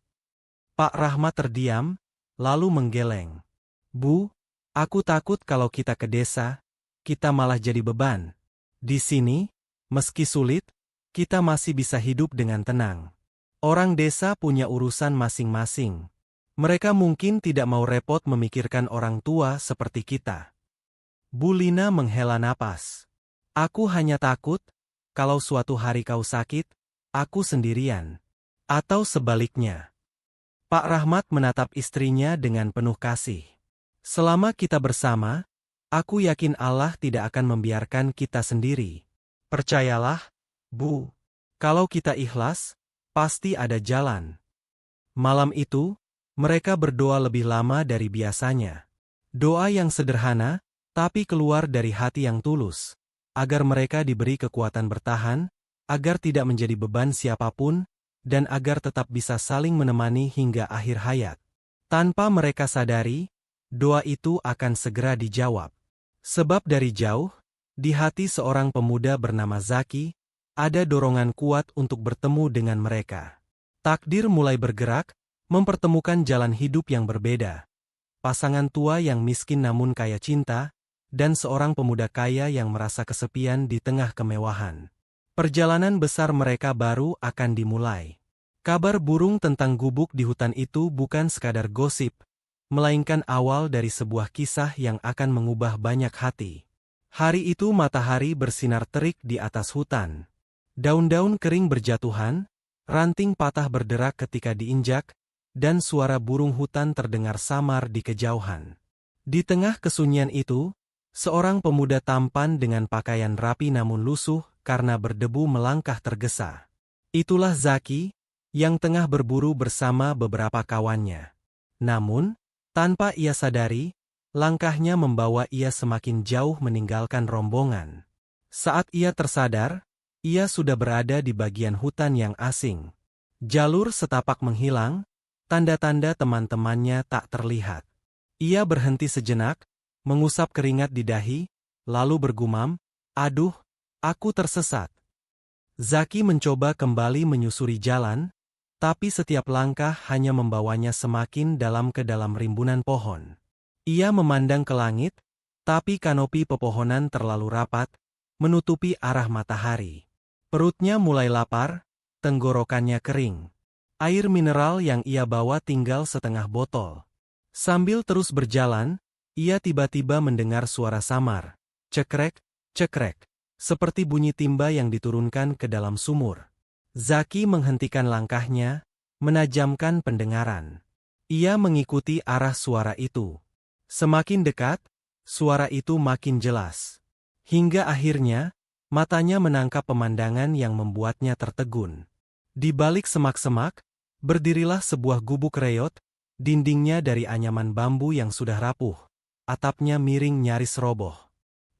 Pak Rahmat terdiam, lalu menggeleng. "Bu, aku takut kalau kita ke desa, kita malah jadi beban. Di sini, meski sulit, kita masih bisa hidup dengan tenang. Orang desa punya urusan masing-masing. Mereka mungkin tidak mau repot memikirkan orang tua seperti kita." Bu Lina menghela napas. "Aku hanya takut, kalau suatu hari kau sakit, aku sendirian. Atau sebaliknya." Pak Rahmat menatap istrinya dengan penuh kasih. "Selama kita bersama, aku yakin Allah tidak akan membiarkan kita sendiri. Percayalah, Bu, kalau kita ikhlas, pasti ada jalan." Malam itu, mereka berdoa lebih lama dari biasanya. Doa yang sederhana, tapi keluar dari hati yang tulus, agar mereka diberi kekuatan bertahan, agar tidak menjadi beban siapapun, dan agar tetap bisa saling menemani hingga akhir hayat. Tanpa mereka sadari, doa itu akan segera dijawab. Sebab dari jauh, di hati seorang pemuda bernama Zaki, ada dorongan kuat untuk bertemu dengan mereka. Takdir mulai bergerak, mempertemukan jalan hidup yang berbeda. Pasangan tua yang miskin namun kaya cinta, dan seorang pemuda kaya yang merasa kesepian di tengah kemewahan. Perjalanan besar mereka baru akan dimulai. Kabar burung tentang gubuk di hutan itu bukan sekadar gosip, melainkan awal dari sebuah kisah yang akan mengubah banyak hati. Hari itu matahari bersinar terik di atas hutan. Daun-daun kering berjatuhan, ranting patah berderak ketika diinjak, dan suara burung hutan terdengar samar di kejauhan. Di tengah kesunyian itu, seorang pemuda tampan dengan pakaian rapi namun lusuh karena berdebu melangkah tergesa. Itulah Zaki, yang tengah berburu bersama beberapa kawannya. Namun, tanpa ia sadari, langkahnya membawa ia semakin jauh meninggalkan rombongan. Saat ia tersadar, ia sudah berada di bagian hutan yang asing. Jalur setapak menghilang, tanda-tanda teman-temannya tak terlihat. Ia berhenti sejenak, mengusap keringat di dahi, lalu bergumam, "Aduh, aku tersesat." Zaki mencoba kembali menyusuri jalan, tapi setiap langkah hanya membawanya semakin dalam ke dalam rimbunan pohon. Ia memandang ke langit, tapi kanopi pepohonan terlalu rapat, menutupi arah matahari. Perutnya mulai lapar, tenggorokannya kering. Air mineral yang ia bawa tinggal setengah botol. Sambil terus berjalan, ia tiba-tiba mendengar suara samar. Cekrek, cekrek. Seperti bunyi timba yang diturunkan ke dalam sumur. Zaki menghentikan langkahnya, menajamkan pendengaran. Ia mengikuti arah suara itu. Semakin dekat, suara itu makin jelas. Hingga akhirnya, matanya menangkap pemandangan yang membuatnya tertegun. Di balik semak-semak, berdirilah sebuah gubuk reot, dindingnya dari anyaman bambu yang sudah rapuh. Atapnya miring nyaris roboh.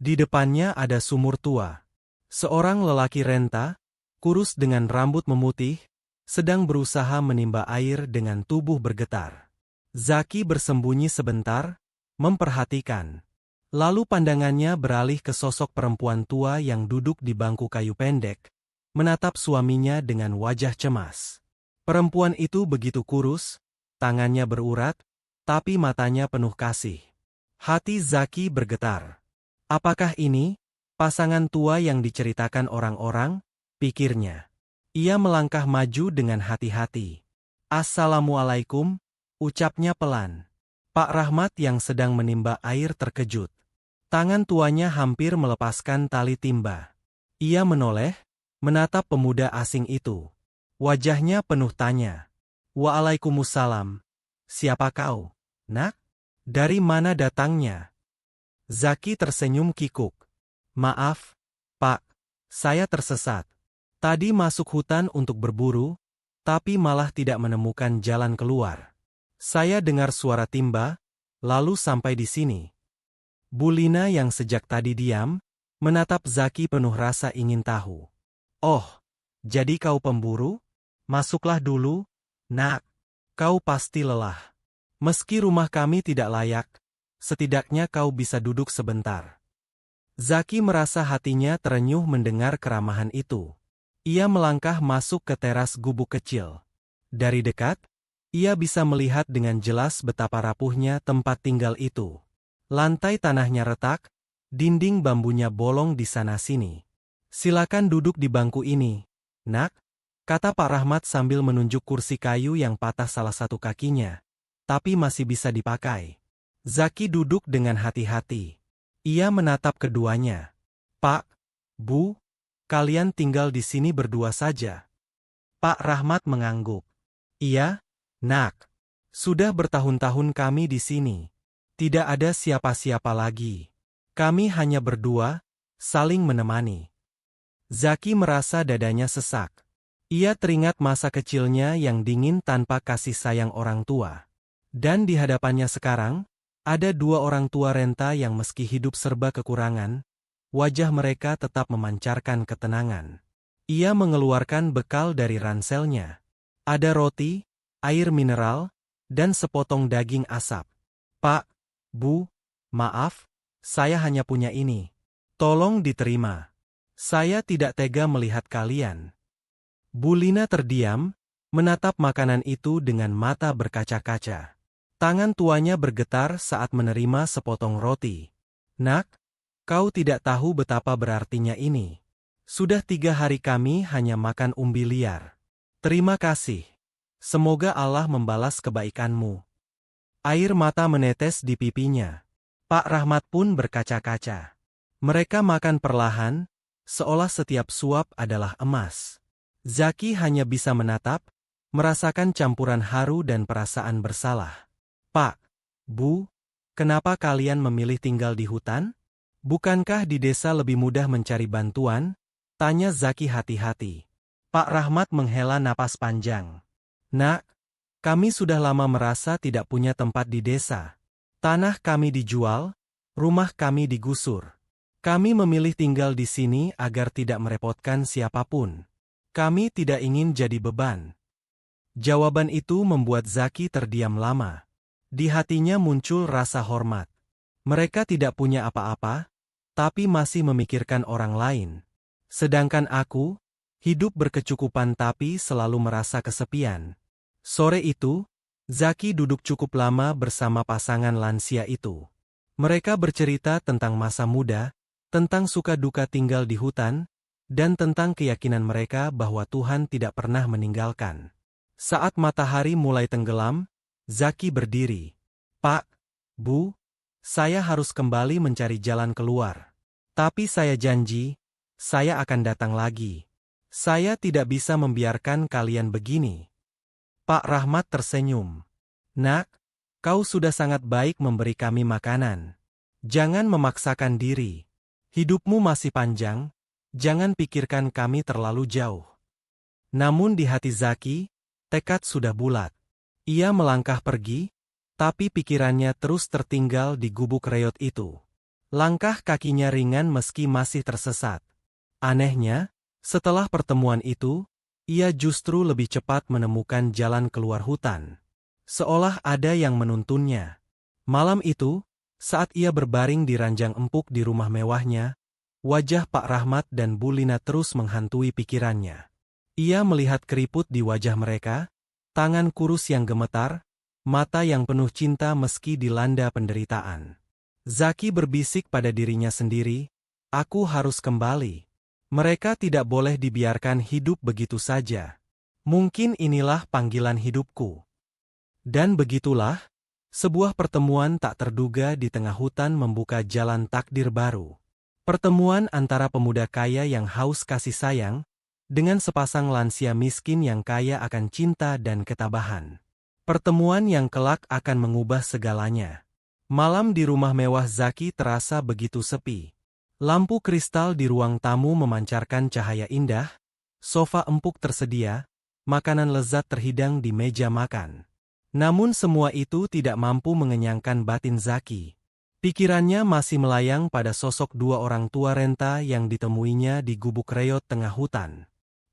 Di depannya ada sumur tua. Seorang lelaki renta, kurus dengan rambut memutih, sedang berusaha menimba air dengan tubuh bergetar. Zaki bersembunyi sebentar, memperhatikan. Lalu pandangannya beralih ke sosok perempuan tua yang duduk di bangku kayu pendek, menatap suaminya dengan wajah cemas. Perempuan itu begitu kurus, tangannya berurat, tapi matanya penuh kasih. Hati Zaki bergetar. Apakah ini pasangan tua yang diceritakan orang-orang? Pikirnya. Ia melangkah maju dengan hati-hati. "Assalamualaikum," ucapnya pelan. Pak Rahmat yang sedang menimba air terkejut. Tangan tuanya hampir melepaskan tali timba. Ia menoleh, menatap pemuda asing itu. Wajahnya penuh tanya. "Waalaikumsalam. Siapa kau, nak? Dari mana datangnya?" Zaki tersenyum kikuk. "Maaf, Pak, saya tersesat. Tadi masuk hutan untuk berburu, tapi malah tidak menemukan jalan keluar. Saya dengar suara timba, lalu sampai di sini." Bulina yang sejak tadi diam, menatap Zaki penuh rasa ingin tahu. "Oh, jadi kau pemburu? Masuklah dulu, nak. Kau pasti lelah. Meski rumah kami tidak layak, setidaknya kau bisa duduk sebentar." Zaki merasa hatinya terenyuh mendengar keramahan itu. Ia melangkah masuk ke teras gubuk kecil. Dari dekat, ia bisa melihat dengan jelas betapa rapuhnya tempat tinggal itu. Lantai tanahnya retak, dinding bambunya bolong di sana-sini. "Silakan duduk di bangku ini, nak," kata Pak Rahmat sambil menunjuk kursi kayu yang patah salah satu kakinya, tapi masih bisa dipakai. Zaki duduk dengan hati-hati. Ia menatap keduanya. "Pak, Bu, kalian tinggal di sini berdua saja?" Pak Rahmat mengangguk. "Iya, nak. Sudah bertahun-tahun kami di sini. Tidak ada siapa-siapa lagi. Kami hanya berdua, saling menemani." Zaki merasa dadanya sesak. Ia teringat masa kecilnya yang dingin tanpa kasih sayang orang tua. Dan di hadapannya sekarang, ada dua orang tua renta yang meski hidup serba kekurangan, wajah mereka tetap memancarkan ketenangan. Ia mengeluarkan bekal dari ranselnya. Ada roti, air mineral, dan sepotong daging asap. "Pak, Bu, maaf, saya hanya punya ini. Tolong diterima. Saya tidak tega melihat kalian." Bulina terdiam, menatap makanan itu dengan mata berkaca-kaca. Tangan tuanya bergetar saat menerima sepotong roti. "Nak, kau tidak tahu betapa berartinya ini. Sudah 3 hari kami hanya makan umbi liar. Terima kasih. Semoga Allah membalas kebaikanmu." Air mata menetes di pipinya. Pak Rahmat pun berkaca-kaca. Mereka makan perlahan, seolah setiap suap adalah emas. Zaki hanya bisa menatap, merasakan campuran haru dan perasaan bersalah. "Pak, Bu, kenapa kalian memilih tinggal di hutan? Bukankah di desa lebih mudah mencari bantuan?" tanya Zaki hati-hati. Pak Rahmat menghela napas panjang. "Nak, kami sudah lama merasa tidak punya tempat di desa. Tanah kami dijual, rumah kami digusur. Kami memilih tinggal di sini agar tidak merepotkan siapapun. Kami tidak ingin jadi beban." Jawaban itu membuat Zaki terdiam lama. Di hatinya muncul rasa hormat. Mereka tidak punya apa-apa, tapi masih memikirkan orang lain. Sedangkan aku, hidup berkecukupan tapi selalu merasa kesepian. Sore itu, Zaki duduk cukup lama bersama pasangan lansia itu. Mereka bercerita tentang masa muda, tentang suka duka tinggal di hutan, dan tentang keyakinan mereka bahwa Tuhan tidak pernah meninggalkan. Saat matahari mulai tenggelam, Zaki berdiri. "Pak, Bu, saya harus kembali mencari jalan keluar. Tapi saya janji, saya akan datang lagi. Saya tidak bisa membiarkan kalian begini." Pak Rahmat tersenyum. "Nak, kau sudah sangat baik memberi kami makanan. Jangan memaksakan diri. Hidupmu masih panjang, jangan pikirkan kami terlalu jauh." Namun di hati Zaki, tekad sudah bulat. Ia melangkah pergi, tapi pikirannya terus tertinggal di gubuk reot itu. Langkah kakinya ringan meski masih tersesat. Anehnya, setelah pertemuan itu, ia justru lebih cepat menemukan jalan keluar hutan. Seolah ada yang menuntunnya. Malam itu, saat ia berbaring di ranjang empuk di rumah mewahnya, wajah Pak Rahmat dan Bu Lina terus menghantui pikirannya. Ia melihat keriput di wajah mereka, tangan kurus yang gemetar, mata yang penuh cinta meski dilanda penderitaan. Zaki berbisik pada dirinya sendiri, "Aku harus kembali. Mereka tidak boleh dibiarkan hidup begitu saja. Mungkin inilah panggilan hidupku." Dan begitulah, sebuah pertemuan tak terduga di tengah hutan membuka jalan takdir baru. Pertemuan antara pemuda kaya yang haus kasih sayang, dengan sepasang lansia miskin yang kaya akan cinta dan ketabahan. Pertemuan yang kelak akan mengubah segalanya. Malam di rumah mewah Zaki terasa begitu sepi. Lampu kristal di ruang tamu memancarkan cahaya indah, sofa empuk tersedia, makanan lezat terhidang di meja makan. Namun semua itu tidak mampu mengenyangkan batin Zaki. Pikirannya masih melayang pada sosok dua orang tua renta yang ditemuinya di gubuk reot tengah hutan.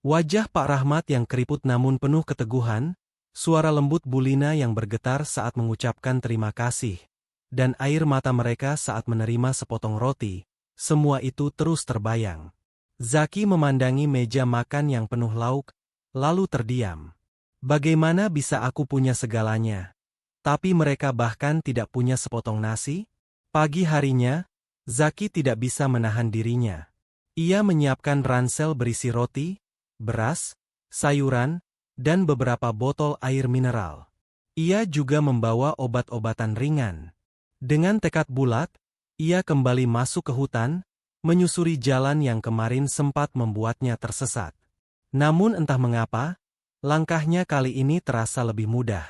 Wajah Pak Rahmat yang keriput namun penuh keteguhan, suara lembut Bu Lina yang bergetar saat mengucapkan terima kasih, dan air mata mereka saat menerima sepotong roti. Semua itu terus terbayang. Zaki memandangi meja makan yang penuh lauk, lalu terdiam. Bagaimana bisa aku punya segalanya, tapi mereka bahkan tidak punya sepotong nasi? Pagi harinya, Zaki tidak bisa menahan dirinya. Ia menyiapkan ransel berisi roti, beras, sayuran, dan beberapa botol air mineral. Ia juga membawa obat-obatan ringan. Dengan tekad bulat, ia kembali masuk ke hutan, menyusuri jalan yang kemarin sempat membuatnya tersesat. Namun entah mengapa, langkahnya kali ini terasa lebih mudah.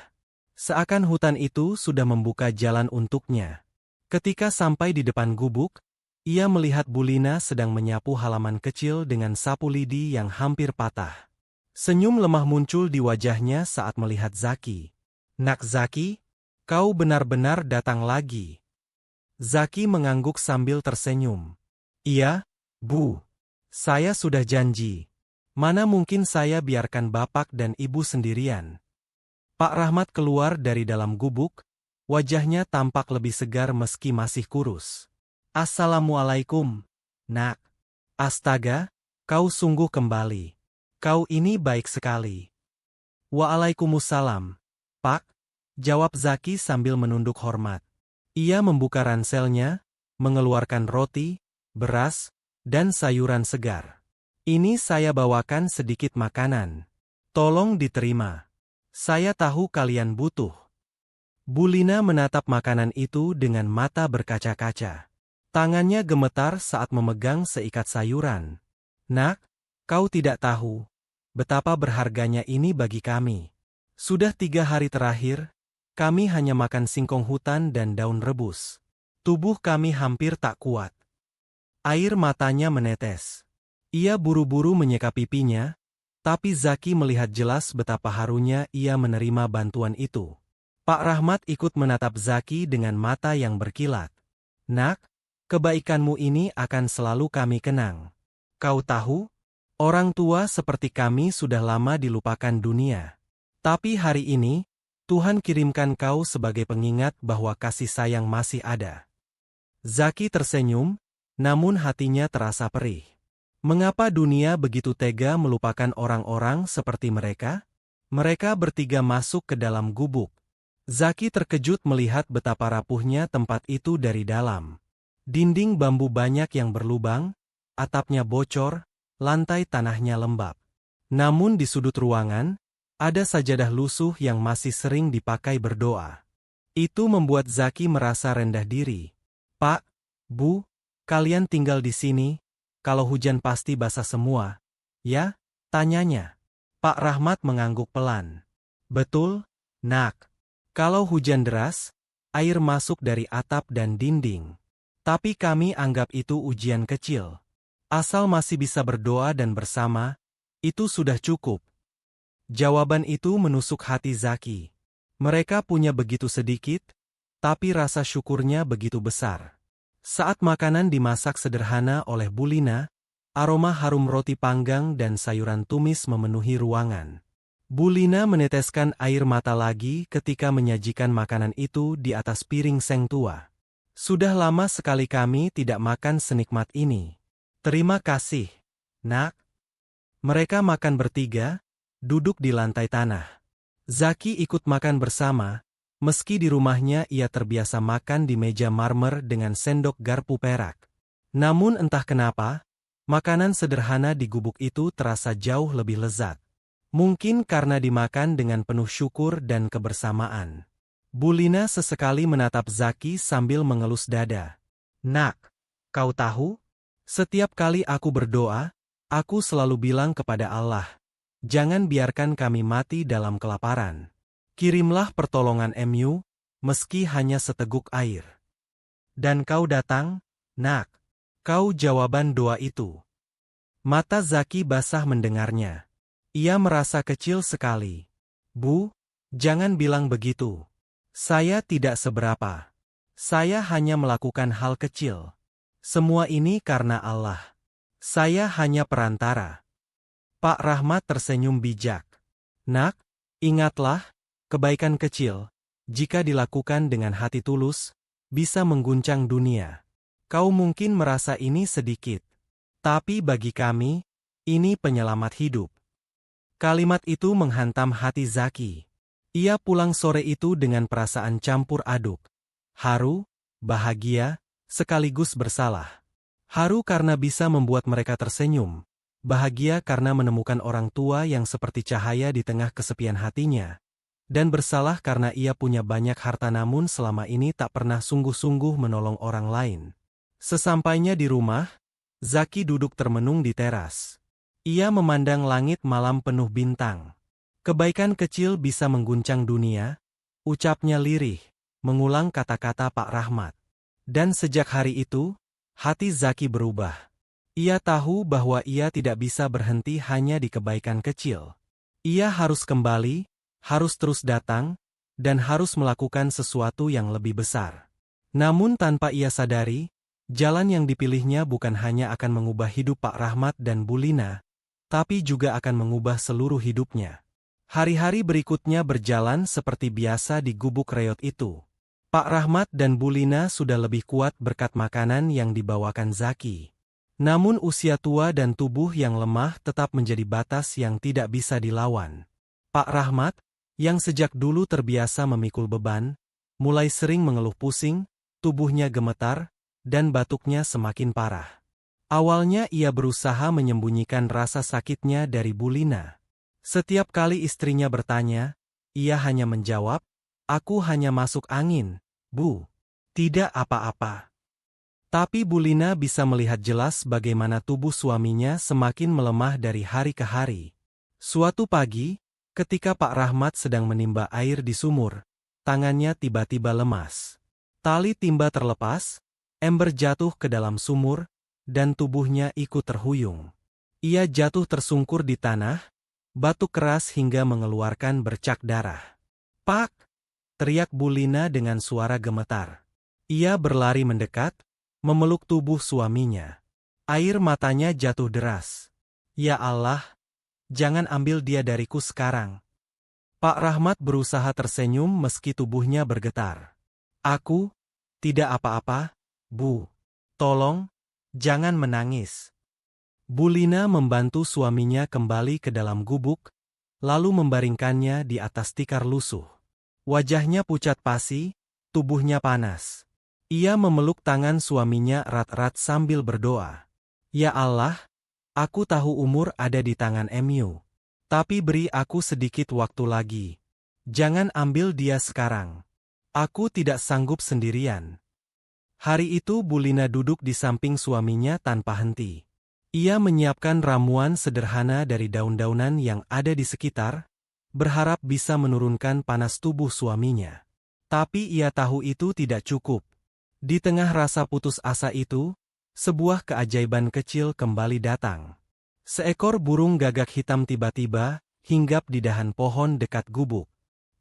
Seakan hutan itu sudah membuka jalan untuknya. Ketika sampai di depan gubuk, ia melihat Bu Lina sedang menyapu halaman kecil dengan sapu lidi yang hampir patah. Senyum lemah muncul di wajahnya saat melihat Zaki. "Nak Zaki, kau benar-benar datang lagi." Zaki mengangguk sambil tersenyum. "Iya, Bu. Saya sudah janji. Mana mungkin saya biarkan Bapak dan Ibu sendirian." Pak Rahmat keluar dari dalam gubuk, wajahnya tampak lebih segar meski masih kurus. "Assalamualaikum, Nak." "Astaga, kau sungguh kembali. Kau ini baik sekali." "Waalaikumsalam, Pak," jawab Zaki sambil menunduk hormat. Ia membuka ranselnya, mengeluarkan roti, beras, dan sayuran segar. "Ini saya bawakan sedikit makanan. Tolong diterima. Saya tahu kalian butuh." Bu Lina menatap makanan itu dengan mata berkaca-kaca. Tangannya gemetar saat memegang seikat sayuran. "Nak, kau tidak tahu betapa berharganya ini bagi kami. Sudah 3 hari terakhir, kami hanya makan singkong hutan dan daun rebus. Tubuh kami hampir tak kuat." Air matanya menetes. Ia buru-buru menyeka pipinya, tapi Zaki melihat jelas betapa harunya ia menerima bantuan itu. Pak Rahmat ikut menatap Zaki dengan mata yang berkilat. "Nak, kebaikanmu ini akan selalu kami kenang. Kau tahu, orang tua seperti kami sudah lama dilupakan dunia. Tapi hari ini, Tuhan kirimkan kau sebagai pengingat bahwa kasih sayang masih ada. Zaki tersenyum, namun hatinya terasa perih. Mengapa dunia begitu tega melupakan orang-orang seperti mereka? Mereka bertiga masuk ke dalam gubuk. Zaki terkejut melihat betapa rapuhnya tempat itu dari dalam. Dinding bambu banyak yang berlubang, atapnya bocor, lantai tanahnya lembab. Namun di sudut ruangan, ada sajadah lusuh yang masih sering dipakai berdoa. Itu membuat Zaki merasa rendah diri. Pak, Bu, kalian tinggal di sini, kalau hujan pasti basah semua. Ya? Tanyanya. Pak Rahmat mengangguk pelan. Betul, Nak. Kalau hujan deras, air masuk dari atap dan dinding. Tapi kami anggap itu ujian kecil. Asal masih bisa berdoa dan bersama, itu sudah cukup. Jawaban itu menusuk hati Zaki. Mereka punya begitu sedikit, tapi rasa syukurnya begitu besar. Saat makanan dimasak sederhana oleh Bu Lina, aroma harum roti panggang dan sayuran tumis memenuhi ruangan. Bu Lina meneteskan air mata lagi ketika menyajikan makanan itu di atas piring seng tua. Sudah lama sekali kami tidak makan senikmat ini. Terima kasih, Nak. Mereka makan bertiga, duduk di lantai tanah. Zaki ikut makan bersama, meski di rumahnya ia terbiasa makan di meja marmer dengan sendok garpu perak. Namun entah kenapa, makanan sederhana di gubuk itu terasa jauh lebih lezat. Mungkin karena dimakan dengan penuh syukur dan kebersamaan. Bu Lina sesekali menatap Zaki sambil mengelus dada. Nak, kau tahu? Setiap kali aku berdoa, aku selalu bilang kepada Allah, jangan biarkan kami mati dalam kelaparan. Kirimlah pertolongan MU, meski hanya seteguk air. Dan kau datang, Nak. Kau jawaban doa itu. Mata Zaki basah mendengarnya. Ia merasa kecil sekali. Bu, jangan bilang begitu. Saya tidak seberapa. Saya hanya melakukan hal kecil. Semua ini karena Allah. Saya hanya perantara. Pak Rahmat tersenyum bijak. Nak, ingatlah, kebaikan kecil, jika dilakukan dengan hati tulus, bisa mengguncang dunia. Kau mungkin merasa ini sedikit. Tapi bagi kami, ini penyelamat hidup. Kalimat itu menghantam hati Zaki. Ia pulang sore itu dengan perasaan campur aduk. Haru, bahagia, sekaligus bersalah. Haru karena bisa membuat mereka tersenyum. Bahagia karena menemukan orang tua yang seperti cahaya di tengah kesepian hatinya. Dan bersalah karena ia punya banyak harta namun selama ini tak pernah sungguh-sungguh menolong orang lain. Sesampainya di rumah, Zaki duduk termenung di teras. Ia memandang langit malam penuh bintang. Kebaikan kecil bisa mengguncang dunia, ucapnya lirih, mengulang kata-kata Pak Rahmat. Dan sejak hari itu, hati Zaki berubah. Ia tahu bahwa ia tidak bisa berhenti hanya di kebaikan kecil. Ia harus kembali, harus terus datang, dan harus melakukan sesuatu yang lebih besar. Namun tanpa ia sadari, jalan yang dipilihnya bukan hanya akan mengubah hidup Pak Rahmat dan Bu Lina, tapi juga akan mengubah seluruh hidupnya. Hari-hari berikutnya berjalan seperti biasa di gubuk reot itu. Pak Rahmat dan Bu Lina sudah lebih kuat berkat makanan yang dibawakan Zaki. Namun usia tua dan tubuh yang lemah tetap menjadi batas yang tidak bisa dilawan. Pak Rahmat, yang sejak dulu terbiasa memikul beban, mulai sering mengeluh pusing, tubuhnya gemetar, dan batuknya semakin parah. Awalnya ia berusaha menyembunyikan rasa sakitnya dari Bu Lina. Setiap kali istrinya bertanya, ia hanya menjawab, "Aku hanya masuk angin, Bu. Tidak apa-apa." Tapi Bu Lina bisa melihat jelas bagaimana tubuh suaminya semakin melemah dari hari ke hari. Suatu pagi, ketika Pak Rahmat sedang menimba air di sumur, tangannya tiba-tiba lemas. Tali timba terlepas, ember jatuh ke dalam sumur, dan tubuhnya ikut terhuyung. Ia jatuh tersungkur di tanah, batuk keras hingga mengeluarkan bercak darah. "Pak!" teriak Bu Lina dengan suara gemetar. Ia berlari mendekat, memeluk tubuh suaminya. Air matanya jatuh deras. "Ya Allah, jangan ambil dia dariku sekarang." Pak Rahmat berusaha tersenyum meski tubuhnya bergetar. Aku, tidak apa-apa, Bu. Tolong, jangan menangis. Bu Lina membantu suaminya kembali ke dalam gubuk, lalu membaringkannya di atas tikar lusuh. Wajahnya pucat pasi, tubuhnya panas. Ia memeluk tangan suaminya erat-erat sambil berdoa. Ya Allah, aku tahu umur ada di tangan Mu. Tapi beri aku sedikit waktu lagi. Jangan ambil dia sekarang. Aku tidak sanggup sendirian. Hari itu Bu Lina duduk di samping suaminya tanpa henti. Ia menyiapkan ramuan sederhana dari daun-daunan yang ada di sekitar, berharap bisa menurunkan panas tubuh suaminya. Tapi ia tahu itu tidak cukup. Di tengah rasa putus asa itu, sebuah keajaiban kecil kembali datang. Seekor burung gagak hitam tiba-tiba hinggap di dahan pohon dekat gubuk.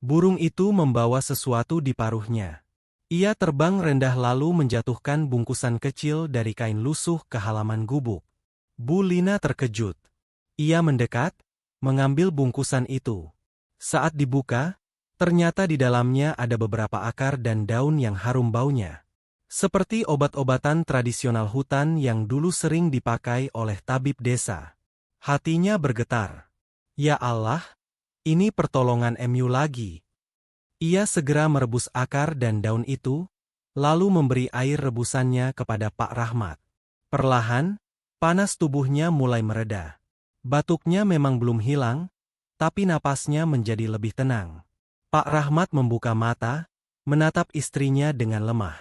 Burung itu membawa sesuatu di paruhnya. Ia terbang rendah lalu menjatuhkan bungkusan kecil dari kain lusuh ke halaman gubuk. Bu Lina terkejut. Ia mendekat, mengambil bungkusan itu. Saat dibuka, ternyata di dalamnya ada beberapa akar dan daun yang harum baunya. Seperti obat-obatan tradisional hutan yang dulu sering dipakai oleh tabib desa. Hatinya bergetar. Ya Allah, ini pertolongan Mu lagi. Ia segera merebus akar dan daun itu, lalu memberi air rebusannya kepada Pak Rahmat. Perlahan, panas tubuhnya mulai mereda. Batuknya memang belum hilang, tapi napasnya menjadi lebih tenang. Pak Rahmat membuka mata, menatap istrinya dengan lemah.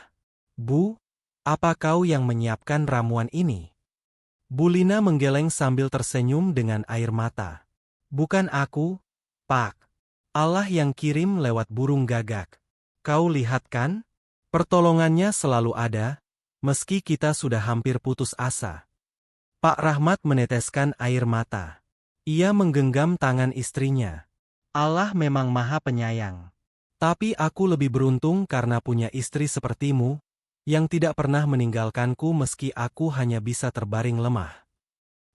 Bu, apa kau yang menyiapkan ramuan ini? Bu Lina menggeleng sambil tersenyum dengan air mata. Bukan aku, Pak. Allah yang kirim lewat burung gagak. Kau lihat kan? Pertolongannya selalu ada, meski kita sudah hampir putus asa. Pak Rahmat meneteskan air mata. Ia menggenggam tangan istrinya. Allah memang maha penyayang. Tapi aku lebih beruntung karena punya istri sepertimu, yang tidak pernah meninggalkanku meski aku hanya bisa terbaring lemah.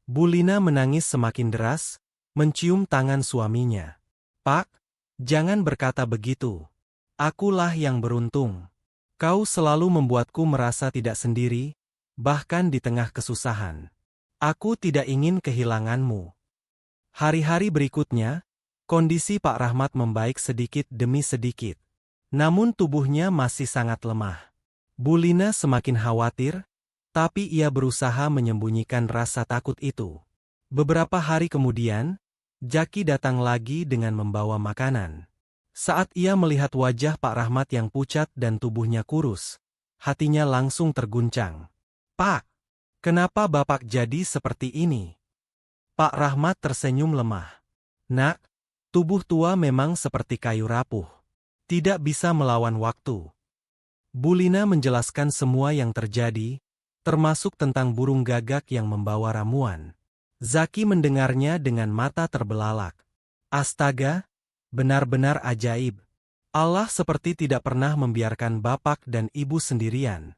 Bu Lina menangis semakin deras, mencium tangan suaminya. Pak, jangan berkata begitu. Akulah yang beruntung. Kau selalu membuatku merasa tidak sendiri, bahkan di tengah kesusahan. Aku tidak ingin kehilanganmu. Hari-hari berikutnya, kondisi Pak Rahmat membaik sedikit demi sedikit. Namun tubuhnya masih sangat lemah. Bu Lina semakin khawatir, tapi ia berusaha menyembunyikan rasa takut itu. Beberapa hari kemudian, Jaki datang lagi dengan membawa makanan. Saat ia melihat wajah Pak Rahmat yang pucat dan tubuhnya kurus, hatinya langsung terguncang. Pak, kenapa Bapak jadi seperti ini? Pak Rahmat tersenyum lemah. Nak, tubuh tua memang seperti kayu rapuh. Tidak bisa melawan waktu. Bu Lina menjelaskan semua yang terjadi, termasuk tentang burung gagak yang membawa ramuan. Zaki mendengarnya dengan mata terbelalak. Astaga, benar-benar ajaib. Allah seperti tidak pernah membiarkan bapak dan ibu sendirian.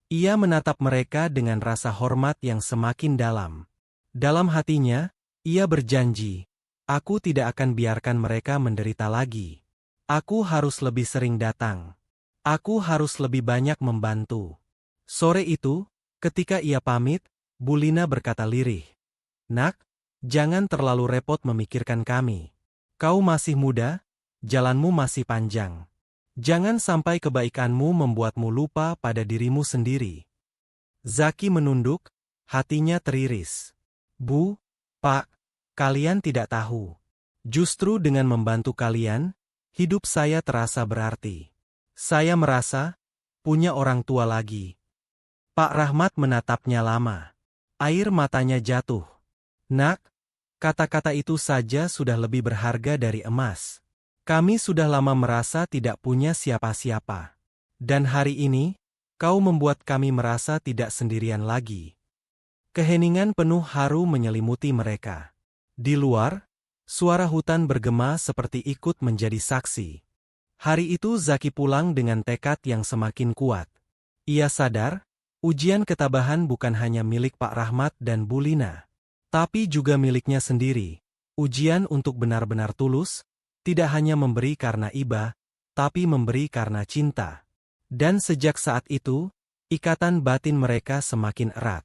Ia menatap mereka dengan rasa hormat yang semakin dalam. Dalam hatinya, ia berjanji, aku tidak akan biarkan mereka menderita lagi. Aku harus lebih sering datang. Aku harus lebih banyak membantu. Sore itu, ketika ia pamit, Bu Lina berkata lirih. Nak, jangan terlalu repot memikirkan kami. Kau masih muda, jalanmu masih panjang. Jangan sampai kebaikanmu membuatmu lupa pada dirimu sendiri. Zaki menunduk, hatinya teriris. Bu, Pak, kalian tidak tahu. Justru dengan membantu kalian, hidup saya terasa berarti. Saya merasa punya orang tua lagi. Pak Rahmat menatapnya lama. Air matanya jatuh. Nak, kata-kata itu saja sudah lebih berharga dari emas. Kami sudah lama merasa tidak punya siapa-siapa. Dan hari ini, kau membuat kami merasa tidak sendirian lagi. Keheningan penuh haru menyelimuti mereka. Di luar, suara hutan bergema seperti ikut menjadi saksi. Hari itu Zaki pulang dengan tekad yang semakin kuat. Ia sadar, ujian ketabahan bukan hanya milik Pak Rahmat dan Bu Lina, tapi juga miliknya sendiri. Ujian untuk benar-benar tulus, tidak hanya memberi karena iba, tapi memberi karena cinta. Dan sejak saat itu, ikatan batin mereka semakin erat.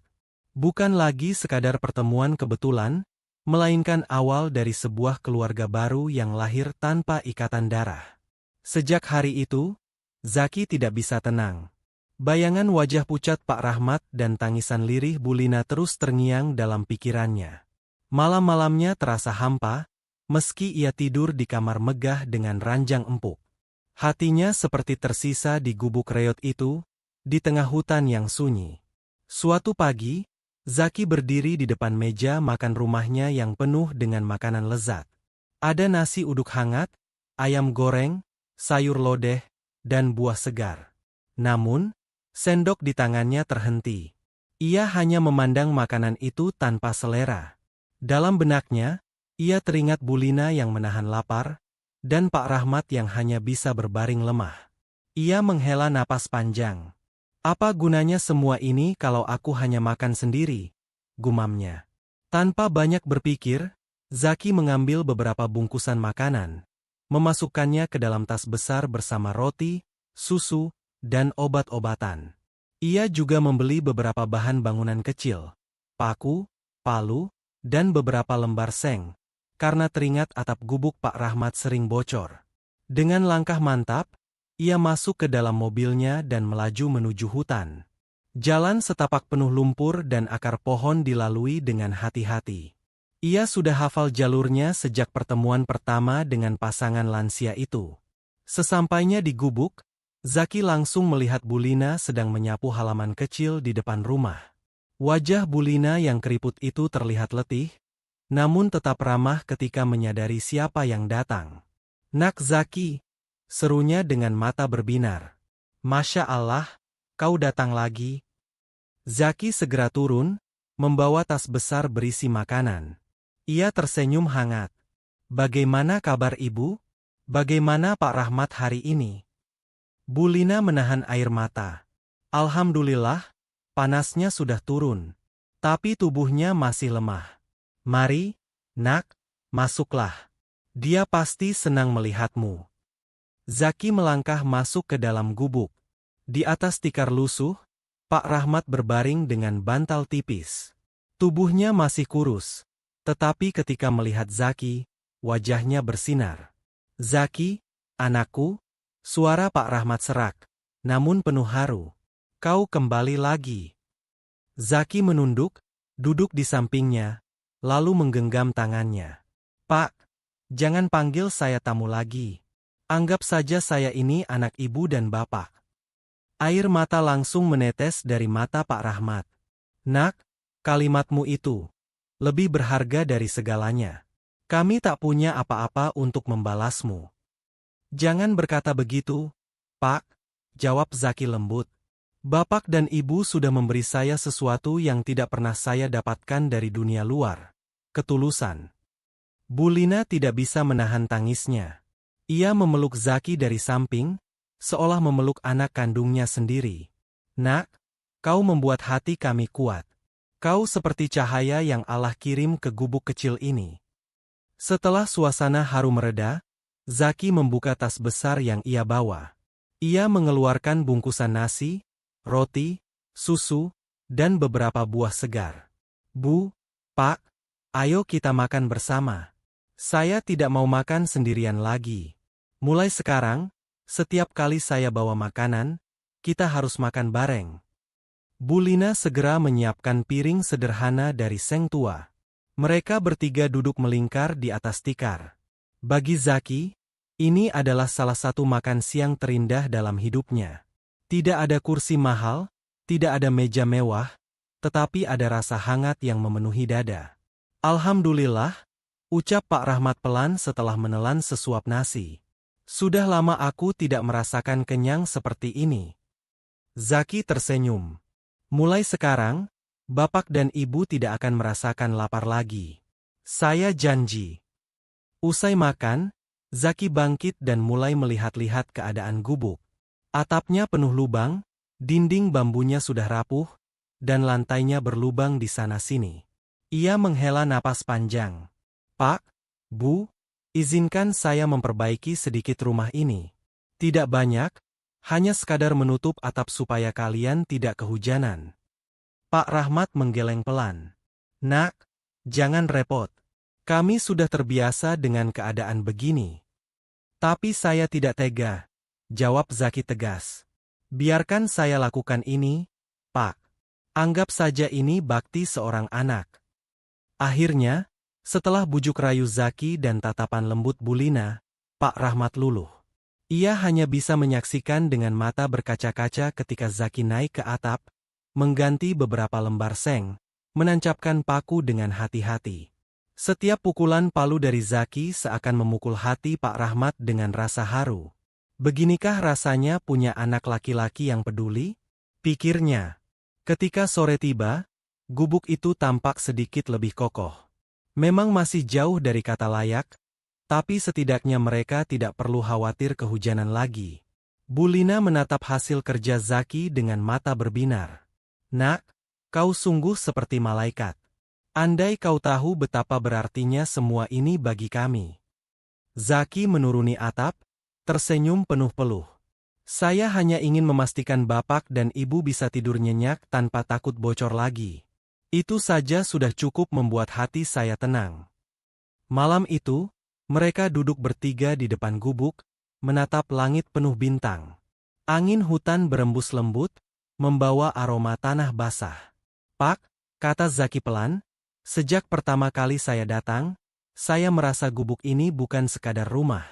Bukan lagi sekadar pertemuan kebetulan, melainkan awal dari sebuah keluarga baru yang lahir tanpa ikatan darah. Sejak hari itu, Zaki tidak bisa tenang. Bayangan wajah pucat Pak Rahmat dan tangisan lirih Bulina terus terngiang dalam pikirannya. Malam-malamnya terasa hampa, meski ia tidur di kamar megah dengan ranjang empuk. Hatinya seperti tersisa di gubuk reot itu, di tengah hutan yang sunyi. Suatu pagi, Zaki berdiri di depan meja makan rumahnya yang penuh dengan makanan lezat. Ada nasi uduk hangat, ayam goreng, sayur lodeh, dan buah segar. Namun, sendok di tangannya terhenti. Ia hanya memandang makanan itu tanpa selera. Dalam benaknya, ia teringat Bulina yang menahan lapar, dan Pak Rahmat yang hanya bisa berbaring lemah. Ia menghela napas panjang. Apa gunanya semua ini kalau aku hanya makan sendiri? Gumamnya. Tanpa banyak berpikir, Zaki mengambil beberapa bungkusan makanan, memasukkannya ke dalam tas besar bersama roti, susu, dan obat-obatan. Ia juga membeli beberapa bahan bangunan kecil, paku, palu, dan beberapa lembar seng, karena teringat atap gubuk Pak Rahmat sering bocor. Dengan langkah mantap, ia masuk ke dalam mobilnya dan melaju menuju hutan. Jalan setapak penuh lumpur dan akar pohon dilalui dengan hati-hati. Ia sudah hafal jalurnya sejak pertemuan pertama dengan pasangan lansia itu. Sesampainya di gubuk, Zaki langsung melihat Bulina sedang menyapu halaman kecil di depan rumah. Wajah Bulina yang keriput itu terlihat letih, namun tetap ramah ketika menyadari siapa yang datang. "Nak Zaki," serunya dengan mata berbinar. "Masya Allah, kau datang lagi." Zaki segera turun, membawa tas besar berisi makanan. Ia tersenyum hangat. "Bagaimana kabar ibu? Bagaimana Pak Rahmat hari ini?" Bulina menahan air mata. "Alhamdulillah, panasnya sudah turun. Tapi tubuhnya masih lemah. Mari, nak, masuklah. Dia pasti senang melihatmu." Zaki melangkah masuk ke dalam gubuk. Di atas tikar lusuh, Pak Rahmat berbaring dengan bantal tipis. Tubuhnya masih kurus, tetapi ketika melihat Zaki, wajahnya bersinar. "Zaki, anakku," suara Pak Rahmat serak, namun penuh haru. "Kau kembali lagi." Zaki menunduk, duduk di sampingnya, lalu menggenggam tangannya. "Pak, jangan panggil saya tamu lagi. Anggap saja saya ini anak ibu dan bapak." Air mata langsung menetes dari mata Pak Rahmat. "Nak, kalimatmu itu lebih berharga dari segalanya. Kami tak punya apa-apa untuk membalasmu." "Jangan berkata begitu, Pak," jawab Zaki lembut. "Bapak dan ibu sudah memberi saya sesuatu yang tidak pernah saya dapatkan dari dunia luar. Ketulusan." Bulina tidak bisa menahan tangisnya. Ia memeluk Zaki dari samping, seolah memeluk anak kandungnya sendiri. "Nak, kau membuat hati kami kuat. Kau seperti cahaya yang Allah kirim ke gubuk kecil ini." Setelah suasana haru mereda, Zaki membuka tas besar yang ia bawa. Ia mengeluarkan bungkusan nasi, roti, susu, dan beberapa buah segar. "Bu, Pak, ayo kita makan bersama. Saya tidak mau makan sendirian lagi. Mulai sekarang, setiap kali saya bawa makanan, kita harus makan bareng." Bulina segera menyiapkan piring sederhana dari seng tua. Mereka bertiga duduk melingkar di atas tikar. Bagi Zaki, ini adalah salah satu makan siang terindah dalam hidupnya. Tidak ada kursi mahal, tidak ada meja mewah, tetapi ada rasa hangat yang memenuhi dada. "Alhamdulillah," ucap Pak Rahmat pelan setelah menelan sesuap nasi. "Sudah lama aku tidak merasakan kenyang seperti ini." Zaki tersenyum. "Mulai sekarang, bapak dan ibu tidak akan merasakan lapar lagi. Saya janji." Usai makan, Zaki bangkit dan mulai melihat-lihat keadaan gubuk. Atapnya penuh lubang, dinding bambunya sudah rapuh, dan lantainya berlubang di sana-sini. Ia menghela napas panjang. "Pak, Bu, Izinkan saya memperbaiki sedikit rumah ini. Tidak banyak, hanya sekadar menutup atap supaya kalian tidak kehujanan. Pak Rahmat menggeleng pelan. Nak, jangan repot. Kami sudah terbiasa dengan keadaan begini. Tapi saya tidak tega, jawab Zaki tegas. Biarkan saya lakukan ini, Pak. Anggap saja ini bakti seorang anak. Akhirnya, setelah bujuk rayu Zaki dan tatapan lembut Bulina, Pak Rahmat luluh. Ia hanya bisa menyaksikan dengan mata berkaca-kaca ketika Zaki naik ke atap, mengganti beberapa lembar seng, menancapkan paku dengan hati-hati. Setiap pukulan palu dari Zaki seakan memukul hati Pak Rahmat dengan rasa haru. Beginikah rasanya punya anak laki-laki yang peduli? Pikirnya. Ketika sore tiba, gubuk itu tampak sedikit lebih kokoh. Memang masih jauh dari kata layak, tapi setidaknya mereka tidak perlu khawatir kehujanan lagi. Bulina menatap hasil kerja Zaki dengan mata berbinar. Nak, kau sungguh seperti malaikat. Andai kau tahu betapa berartinya semua ini bagi kami. Zaki menuruni atap, tersenyum penuh peluh. Saya hanya ingin memastikan bapak dan ibu bisa tidur nyenyak tanpa takut bocor lagi. Itu saja sudah cukup membuat hati saya tenang. Malam itu, mereka duduk bertiga di depan gubuk, menatap langit penuh bintang. Angin hutan berembus lembut, membawa aroma tanah basah. Pak, kata Zaki pelan, sejak pertama kali saya datang, saya merasa gubuk ini bukan sekadar rumah.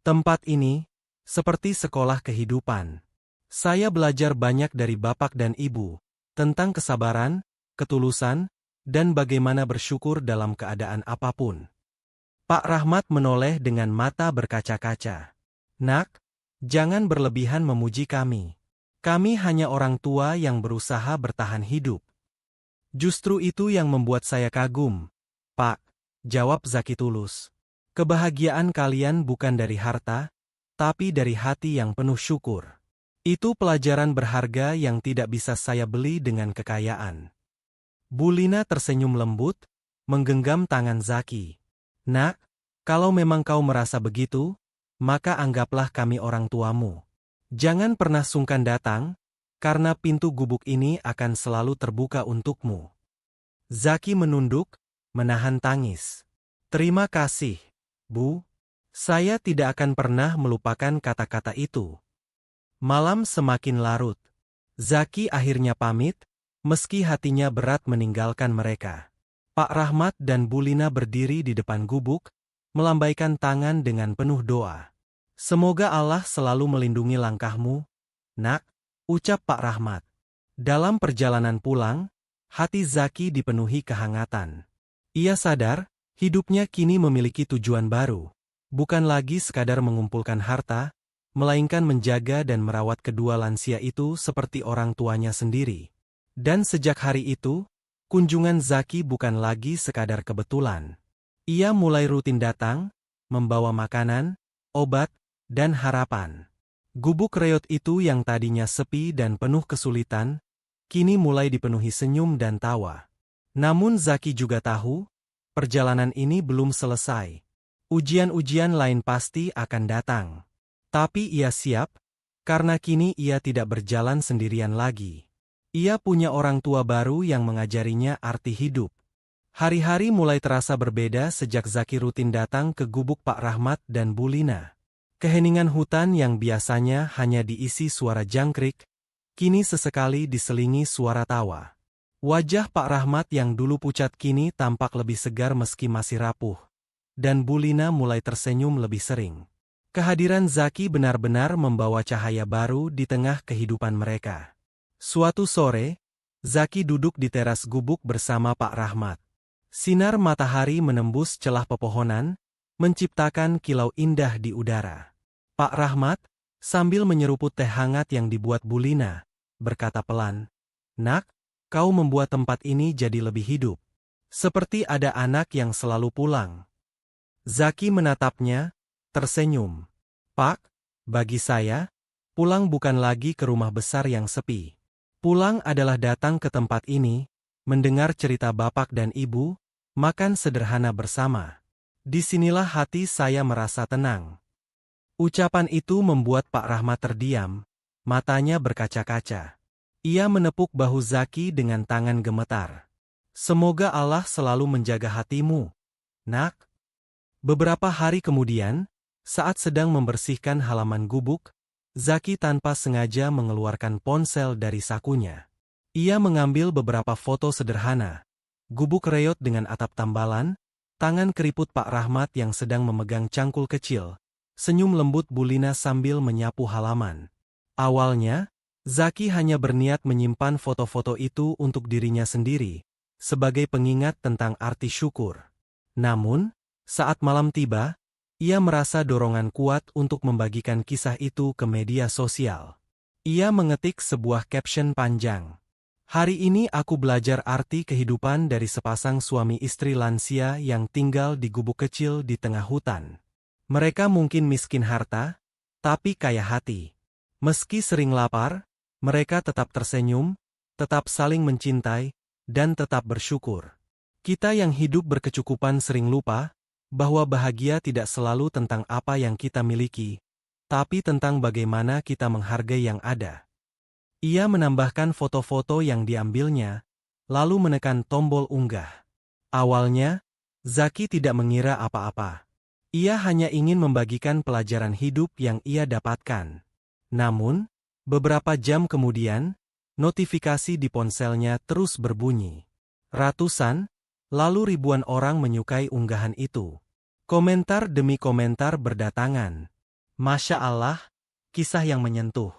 Tempat ini, seperti sekolah kehidupan. Saya belajar banyak dari bapak dan ibu, tentang kesabaran, ketulusan, dan bagaimana bersyukur dalam keadaan apapun. Pak Rahmat menoleh dengan mata berkaca-kaca. Nak, jangan berlebihan memuji kami. Kami hanya orang tua yang berusaha bertahan hidup. Justru itu yang membuat saya kagum, Pak, jawab Zaki tulus. Kebahagiaan kalian bukan dari harta, tapi dari hati yang penuh syukur. Itu pelajaran berharga yang tidak bisa saya beli dengan kekayaan. Bulina tersenyum lembut, menggenggam tangan Zaki. Nak, kalau memang kau merasa begitu, maka anggaplah kami orang tuamu. Jangan pernah sungkan datang, karena pintu gubuk ini akan selalu terbuka untukmu. Zaki menunduk, menahan tangis. Terima kasih, Bu. Saya tidak akan pernah melupakan kata-kata itu. Malam semakin larut. Zaki akhirnya pamit, meski hatinya berat meninggalkan mereka. Pak Rahmat dan Bulina berdiri di depan gubuk, melambaikan tangan dengan penuh doa. Semoga Allah selalu melindungi langkahmu, Nak, ucap Pak Rahmat. Dalam perjalanan pulang, hati Zaki dipenuhi kehangatan. Ia sadar, hidupnya kini memiliki tujuan baru. Bukan lagi sekadar mengumpulkan harta, melainkan menjaga dan merawat kedua lansia itu seperti orang tuanya sendiri. Dan sejak hari itu, kunjungan Zaki bukan lagi sekadar kebetulan. Ia mulai rutin datang, membawa makanan, obat, dan harapan. Gubuk reot itu yang tadinya sepi dan penuh kesulitan, kini mulai dipenuhi senyum dan tawa. Namun Zaki juga tahu, perjalanan ini belum selesai. Ujian-ujian lain pasti akan datang. Tapi ia siap, karena kini ia tidak berjalan sendirian lagi. Ia punya orang tua baru yang mengajarinya arti hidup. Hari-hari mulai terasa berbeda sejak Zaki rutin datang ke gubuk Pak Rahmat dan Bulina. Keheningan hutan yang biasanya hanya diisi suara jangkrik, kini sesekali diselingi suara tawa. Wajah Pak Rahmat yang dulu pucat kini tampak lebih segar meski masih rapuh. Dan Bulina mulai tersenyum lebih sering. Kehadiran Zaki benar-benar membawa cahaya baru di tengah kehidupan mereka. Suatu sore, Zaki duduk di teras gubuk bersama Pak Rahmat. Sinar matahari menembus celah pepohonan, menciptakan kilau indah di udara. Pak Rahmat, sambil menyeruput teh hangat yang dibuat Bulina, berkata pelan, "Nak, kau membuat tempat ini jadi lebih hidup. Seperti ada anak yang selalu pulang." Zaki menatapnya, tersenyum. "Pak, bagi saya, pulang bukan lagi ke rumah besar yang sepi. Pulang adalah datang ke tempat ini, mendengar cerita bapak dan ibu, makan sederhana bersama. Disinilah hati saya merasa tenang. Ucapan itu membuat Pak Rahmat terdiam, matanya berkaca-kaca. Ia menepuk bahu Zaki dengan tangan gemetar. Semoga Allah selalu menjaga hatimu, nak. Beberapa hari kemudian, saat sedang membersihkan halaman gubuk, Zaki tanpa sengaja mengeluarkan ponsel dari sakunya. Ia mengambil beberapa foto sederhana. Gubuk reot dengan atap tambalan, tangan keriput Pak Rahmat yang sedang memegang cangkul kecil, senyum lembut Bulina sambil menyapu halaman. Awalnya, Zaki hanya berniat menyimpan foto-foto itu untuk dirinya sendiri, sebagai pengingat tentang arti syukur. Namun, saat malam tiba, ia merasa dorongan kuat untuk membagikan kisah itu ke media sosial. Ia mengetik sebuah caption panjang. Hari ini aku belajar arti kehidupan dari sepasang suami istri lansia yang tinggal di gubuk kecil di tengah hutan. Mereka mungkin miskin harta, tapi kaya hati. Meski sering lapar, mereka tetap tersenyum, tetap saling mencintai, dan tetap bersyukur. Kita yang hidup berkecukupan sering lupa bahwa bahagia tidak selalu tentang apa yang kita miliki, tapi tentang bagaimana kita menghargai yang ada. Ia menambahkan foto-foto yang diambilnya, lalu menekan tombol unggah. Awalnya, Zaki tidak mengira apa-apa. Ia hanya ingin membagikan pelajaran hidup yang ia dapatkan. Namun, beberapa jam kemudian, notifikasi di ponselnya terus berbunyi. Ratusan, lalu ribuan orang menyukai unggahan itu. Komentar demi komentar berdatangan. Masya Allah, kisah yang menyentuh.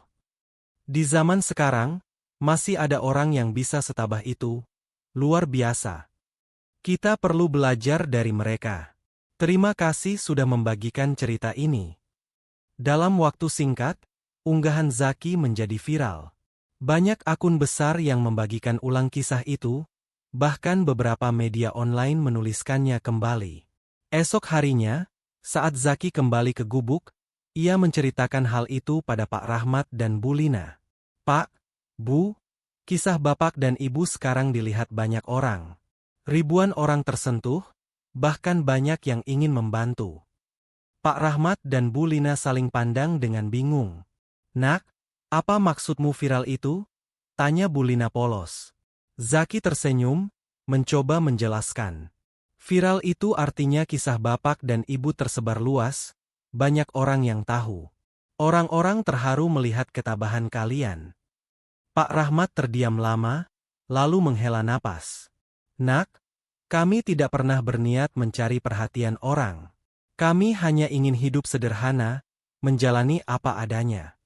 Di zaman sekarang, masih ada orang yang bisa setabah itu. Luar biasa. Kita perlu belajar dari mereka. Terima kasih sudah membagikan cerita ini. Dalam waktu singkat, unggahan Zaki menjadi viral. Banyak akun besar yang membagikan ulang kisah itu, bahkan beberapa media online menuliskannya kembali. Esok harinya, saat Zaki kembali ke gubuk, ia menceritakan hal itu pada Pak Rahmat dan Bulina. Pak, Bu, kisah Bapak dan Ibu sekarang dilihat banyak orang. Ribuan orang tersentuh, bahkan banyak yang ingin membantu. Pak Rahmat dan Bulina saling pandang dengan bingung. Nak, apa maksudmu viral itu? Tanya Bulina polos. Zaki tersenyum, mencoba menjelaskan. Viral itu artinya kisah Bapak dan Ibu tersebar luas, banyak orang yang tahu. Orang-orang terharu melihat ketabahan kalian. Pak Rahmat terdiam lama, lalu menghela napas. Nak, kami tidak pernah berniat mencari perhatian orang. Kami hanya ingin hidup sederhana, menjalani apa adanya.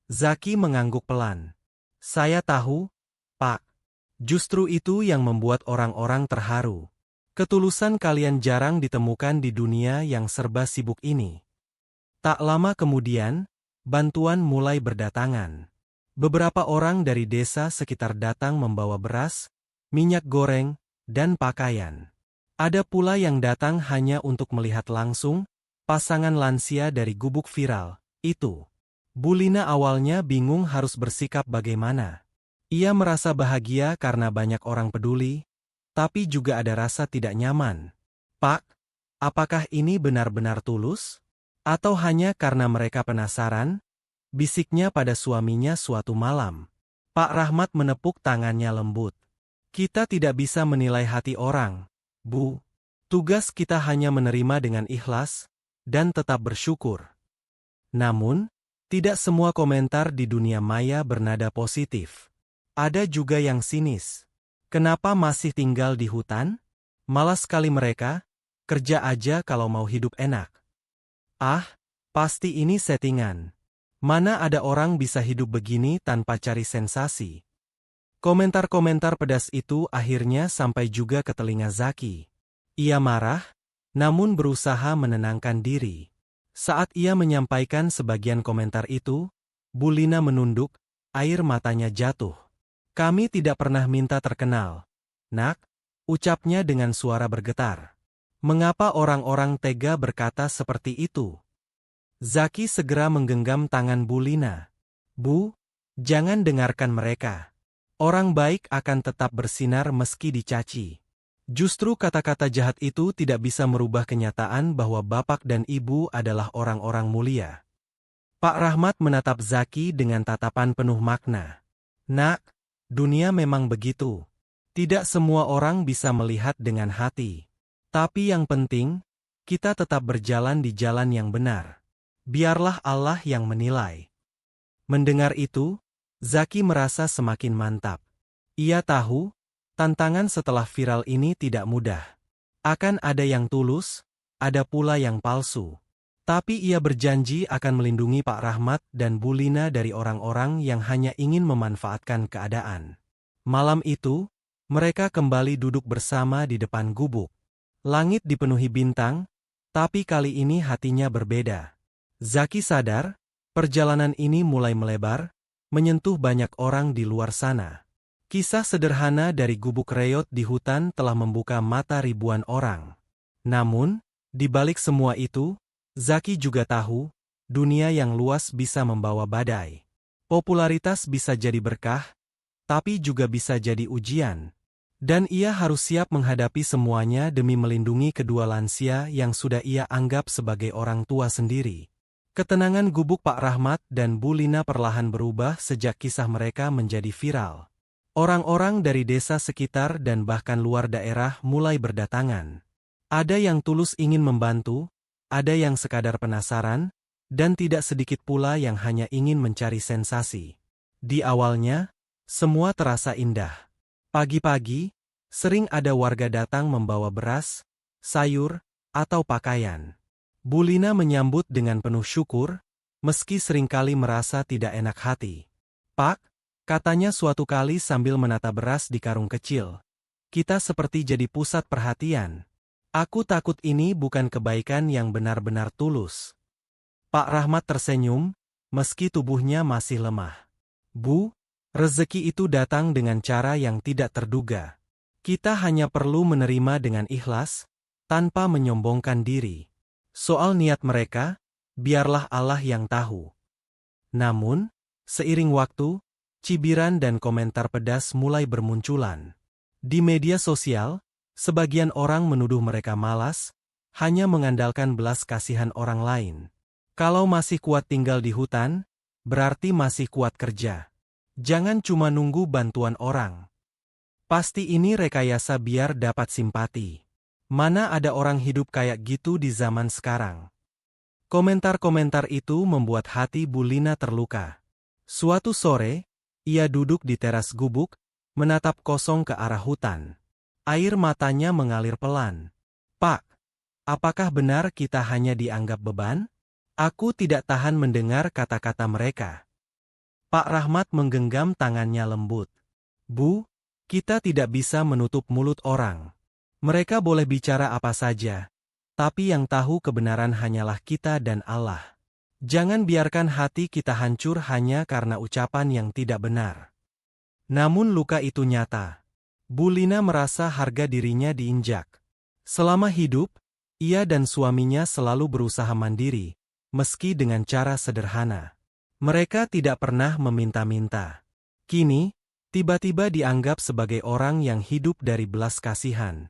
Zaki mengangguk pelan. Saya tahu, Pak. Justru itu yang membuat orang-orang terharu. Ketulusan kalian jarang ditemukan di dunia yang serba sibuk ini. Tak lama kemudian, bantuan mulai berdatangan. Beberapa orang dari desa sekitar datang membawa beras, minyak goreng, dan pakaian. Ada pula yang datang hanya untuk melihat langsung pasangan lansia dari gubuk viral itu. Bulina awalnya bingung harus bersikap bagaimana. Ia merasa bahagia karena banyak orang peduli, tapi juga ada rasa tidak nyaman. Pak, apakah ini benar-benar tulus? Atau hanya karena mereka penasaran? Bisiknya pada suaminya suatu malam. Pak Rahmat menepuk tangannya lembut. Kita tidak bisa menilai hati orang, Bu. Tugas kita hanya menerima dengan ikhlas, dan tetap bersyukur. Namun, tidak semua komentar di dunia maya bernada positif. Ada juga yang sinis. Kenapa masih tinggal di hutan? Malas sekali mereka, kerja aja kalau mau hidup enak. Ah, pasti ini settingan. Mana ada orang bisa hidup begini tanpa cari sensasi? Komentar-komentar pedas itu akhirnya sampai juga ke telinga Zaki. Ia marah, namun berusaha menenangkan diri. Saat ia menyampaikan sebagian komentar itu, Bulina menunduk, air matanya jatuh. Kami tidak pernah minta terkenal. Nak, ucapnya dengan suara bergetar. Mengapa orang-orang tega berkata seperti itu? Zaki segera menggenggam tangan Bulina. Bu, jangan dengarkan mereka. Orang baik akan tetap bersinar meski dicaci. Justru kata-kata jahat itu tidak bisa merubah kenyataan bahwa bapak dan ibu adalah orang-orang mulia. Pak Rahmat menatap Zaki dengan tatapan penuh makna. Nak, dunia memang begitu. Tidak semua orang bisa melihat dengan hati. Tapi yang penting, kita tetap berjalan di jalan yang benar. Biarlah Allah yang menilai. Mendengar itu, Zaki merasa semakin mantap. Ia tahu, tantangan setelah viral ini tidak mudah. Akan ada yang tulus, ada pula yang palsu. Tapi ia berjanji akan melindungi Pak Rahmat dan Bu Lina dari orang-orang yang hanya ingin memanfaatkan keadaan. Malam itu, mereka kembali duduk bersama di depan gubuk. Langit dipenuhi bintang, tapi kali ini hatinya berbeda. Zaki sadar, perjalanan ini mulai melebar, menyentuh banyak orang di luar sana. Kisah sederhana dari gubuk reot di hutan telah membuka mata ribuan orang. Namun, di balik semua itu, Zaki juga tahu, dunia yang luas bisa membawa badai. Popularitas bisa jadi berkah, tapi juga bisa jadi ujian. Dan ia harus siap menghadapi semuanya demi melindungi kedua lansia yang sudah ia anggap sebagai orang tua sendiri. Ketenangan gubuk Pak Rahmat dan Bu Lina perlahan berubah sejak kisah mereka menjadi viral. Orang-orang dari desa sekitar dan bahkan luar daerah mulai berdatangan. Ada yang tulus ingin membantu, ada yang sekadar penasaran, dan tidak sedikit pula yang hanya ingin mencari sensasi. Di awalnya, semua terasa indah. Pagi-pagi, sering ada warga datang membawa beras, sayur, atau pakaian. Bu Lina menyambut dengan penuh syukur, meski seringkali merasa tidak enak hati. "Pak," katanya suatu kali sambil menata beras di karung kecil, "kita seperti jadi pusat perhatian. Aku takut ini bukan kebaikan yang benar-benar tulus." Pak Rahmat tersenyum, meski tubuhnya masih lemah. "Bu, rezeki itu datang dengan cara yang tidak terduga. Kita hanya perlu menerima dengan ikhlas, tanpa menyombongkan diri. Soal niat mereka, biarlah Allah yang tahu." Namun, seiring waktu, cibiran dan komentar pedas mulai bermunculan. Di media sosial, sebagian orang menuduh mereka malas, hanya mengandalkan belas kasihan orang lain. Kalau masih kuat tinggal di hutan, berarti masih kuat kerja. Jangan cuma nunggu bantuan orang. Pasti ini rekayasa biar dapat simpati. Mana ada orang hidup kayak gitu di zaman sekarang. Komentar-komentar itu membuat hati Bu Lina terluka. Suatu sore, ia duduk di teras gubuk, menatap kosong ke arah hutan. Air matanya mengalir pelan. "Pak, apakah benar kita hanya dianggap beban?" Aku tidak tahan mendengar kata-kata mereka. Pak Rahmat menggenggam tangannya lembut. "Bu, kita tidak bisa menutup mulut orang. Mereka boleh bicara apa saja, tapi yang tahu kebenaran hanyalah kita dan Allah. Jangan biarkan hati kita hancur hanya karena ucapan yang tidak benar." Namun luka itu nyata. Bu Lina merasa harga dirinya diinjak. Selama hidup, ia dan suaminya selalu berusaha mandiri, meski dengan cara sederhana. Mereka tidak pernah meminta-minta. Kini, tiba-tiba dianggap sebagai orang yang hidup dari belas kasihan.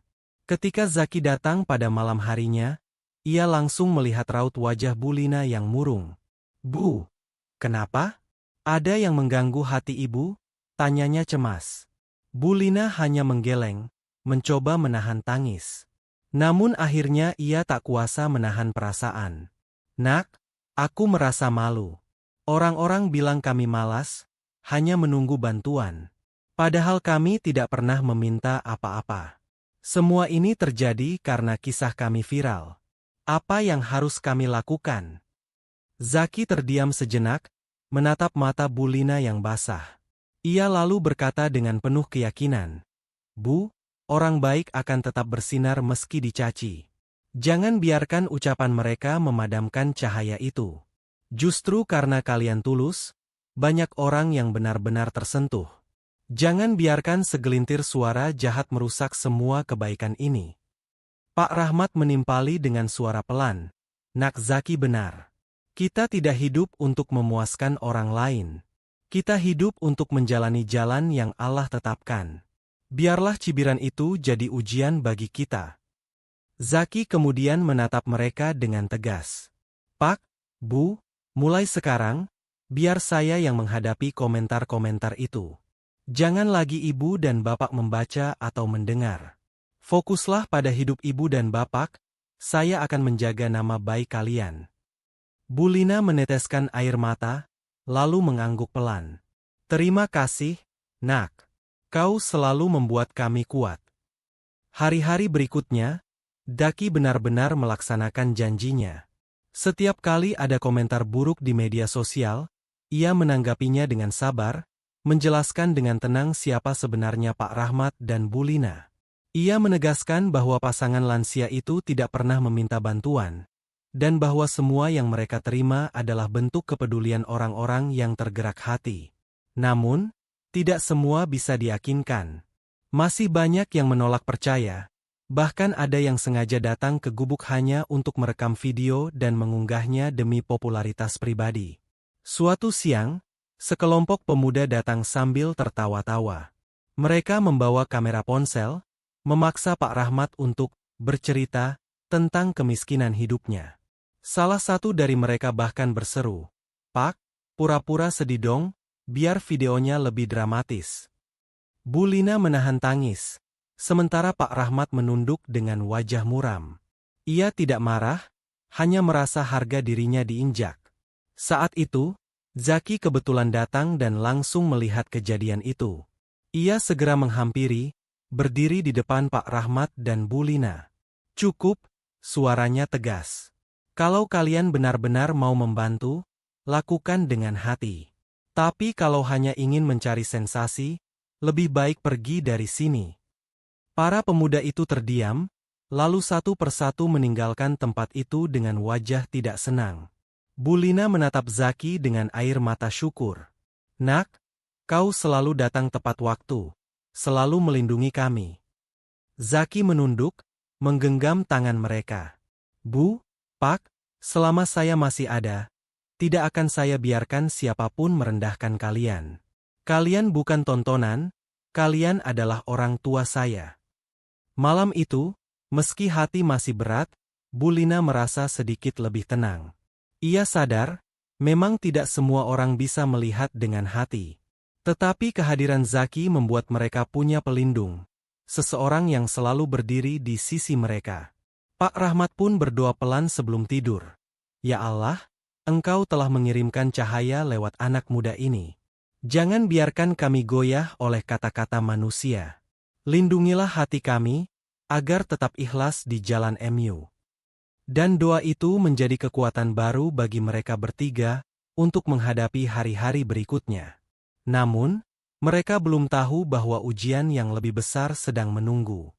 Ketika Zaki datang pada malam harinya, ia langsung melihat raut wajah Bu Lina yang murung. "Bu, kenapa? Ada yang mengganggu hati ibu?" tanyanya cemas. Bu Lina hanya menggeleng, mencoba menahan tangis. Namun akhirnya ia tak kuasa menahan perasaan. "Nak, aku merasa malu. Orang-orang bilang kami malas, hanya menunggu bantuan. Padahal kami tidak pernah meminta apa-apa. Semua ini terjadi karena kisah kami viral. Apa yang harus kami lakukan?" Zaki terdiam sejenak, menatap mata Bu Lina yang basah. Ia lalu berkata dengan penuh keyakinan, "Bu, orang baik akan tetap bersinar meski dicaci. Jangan biarkan ucapan mereka memadamkan cahaya itu. Justru karena kalian tulus, banyak orang yang benar-benar tersentuh. Jangan biarkan segelintir suara jahat merusak semua kebaikan ini." Pak Rahmat menimpali dengan suara pelan, "Nak Zaki benar. Kita tidak hidup untuk memuaskan orang lain. Kita hidup untuk menjalani jalan yang Allah tetapkan. Biarlah cibiran itu jadi ujian bagi kita. Zaki kemudian menatap mereka dengan tegas. Pak, Bu, mulai sekarang, biar saya yang menghadapi komentar-komentar itu. Jangan lagi ibu dan bapak membaca atau mendengar. Fokuslah pada hidup ibu dan bapak, saya akan menjaga nama baik kalian. Bu Lina meneteskan air mata, lalu mengangguk pelan. Terima kasih, Nak. Kau selalu membuat kami kuat. Hari-hari berikutnya, Daki benar-benar melaksanakan janjinya. Setiap kali ada komentar buruk di media sosial, ia menanggapinya dengan sabar, menjelaskan dengan tenang siapa sebenarnya Pak Rahmat dan Bu Lina. Ia menegaskan bahwa pasangan lansia itu tidak pernah meminta bantuan, dan bahwa semua yang mereka terima adalah bentuk kepedulian orang-orang yang tergerak hati. Namun, tidak semua bisa diyakinkan. Masih banyak yang menolak percaya, bahkan ada yang sengaja datang ke gubuk hanya untuk merekam video dan mengunggahnya demi popularitas pribadi. Suatu siang, sekelompok pemuda datang sambil tertawa-tawa. Mereka membawa kamera ponsel, memaksa Pak Rahmat untuk bercerita tentang kemiskinan hidupnya. Salah satu dari mereka bahkan berseru, "Pak, pura-pura sedih dong, biar videonya lebih dramatis." Bu Lina menahan tangis, sementara Pak Rahmat menunduk dengan wajah muram. Ia tidak marah, hanya merasa harga dirinya diinjak. Saat itu, Zaki kebetulan datang dan langsung melihat kejadian itu. Ia segera menghampiri, berdiri di depan Pak Rahmat dan Bu Lina. "Cukup," suaranya tegas. "Kalau kalian benar-benar mau membantu, lakukan dengan hati. Tapi kalau hanya ingin mencari sensasi, lebih baik pergi dari sini." Para pemuda itu terdiam, lalu satu persatu meninggalkan tempat itu dengan wajah tidak senang. Bu Lina menatap Zaki dengan air mata syukur. "Nak, kau selalu datang tepat waktu, selalu melindungi kami." Zaki menunduk, menggenggam tangan mereka. "Bu, Pak, selama saya masih ada, tidak akan saya biarkan siapapun merendahkan kalian. Kalian bukan tontonan, kalian adalah orang tua saya." Malam itu, meski hati masih berat, Bu Lina merasa sedikit lebih tenang. Ia sadar, memang tidak semua orang bisa melihat dengan hati. Tetapi kehadiran Zaki membuat mereka punya pelindung, seseorang yang selalu berdiri di sisi mereka. Pak Rahmat pun berdoa pelan sebelum tidur. "Ya Allah, Engkau telah mengirimkan cahaya lewat anak muda ini. Jangan biarkan kami goyah oleh kata-kata manusia. Lindungilah hati kami, agar tetap ikhlas di jalan MU." Dan doa itu menjadi kekuatan baru bagi mereka bertiga untuk menghadapi hari-hari berikutnya. Namun, mereka belum tahu bahwa ujian yang lebih besar sedang menunggu.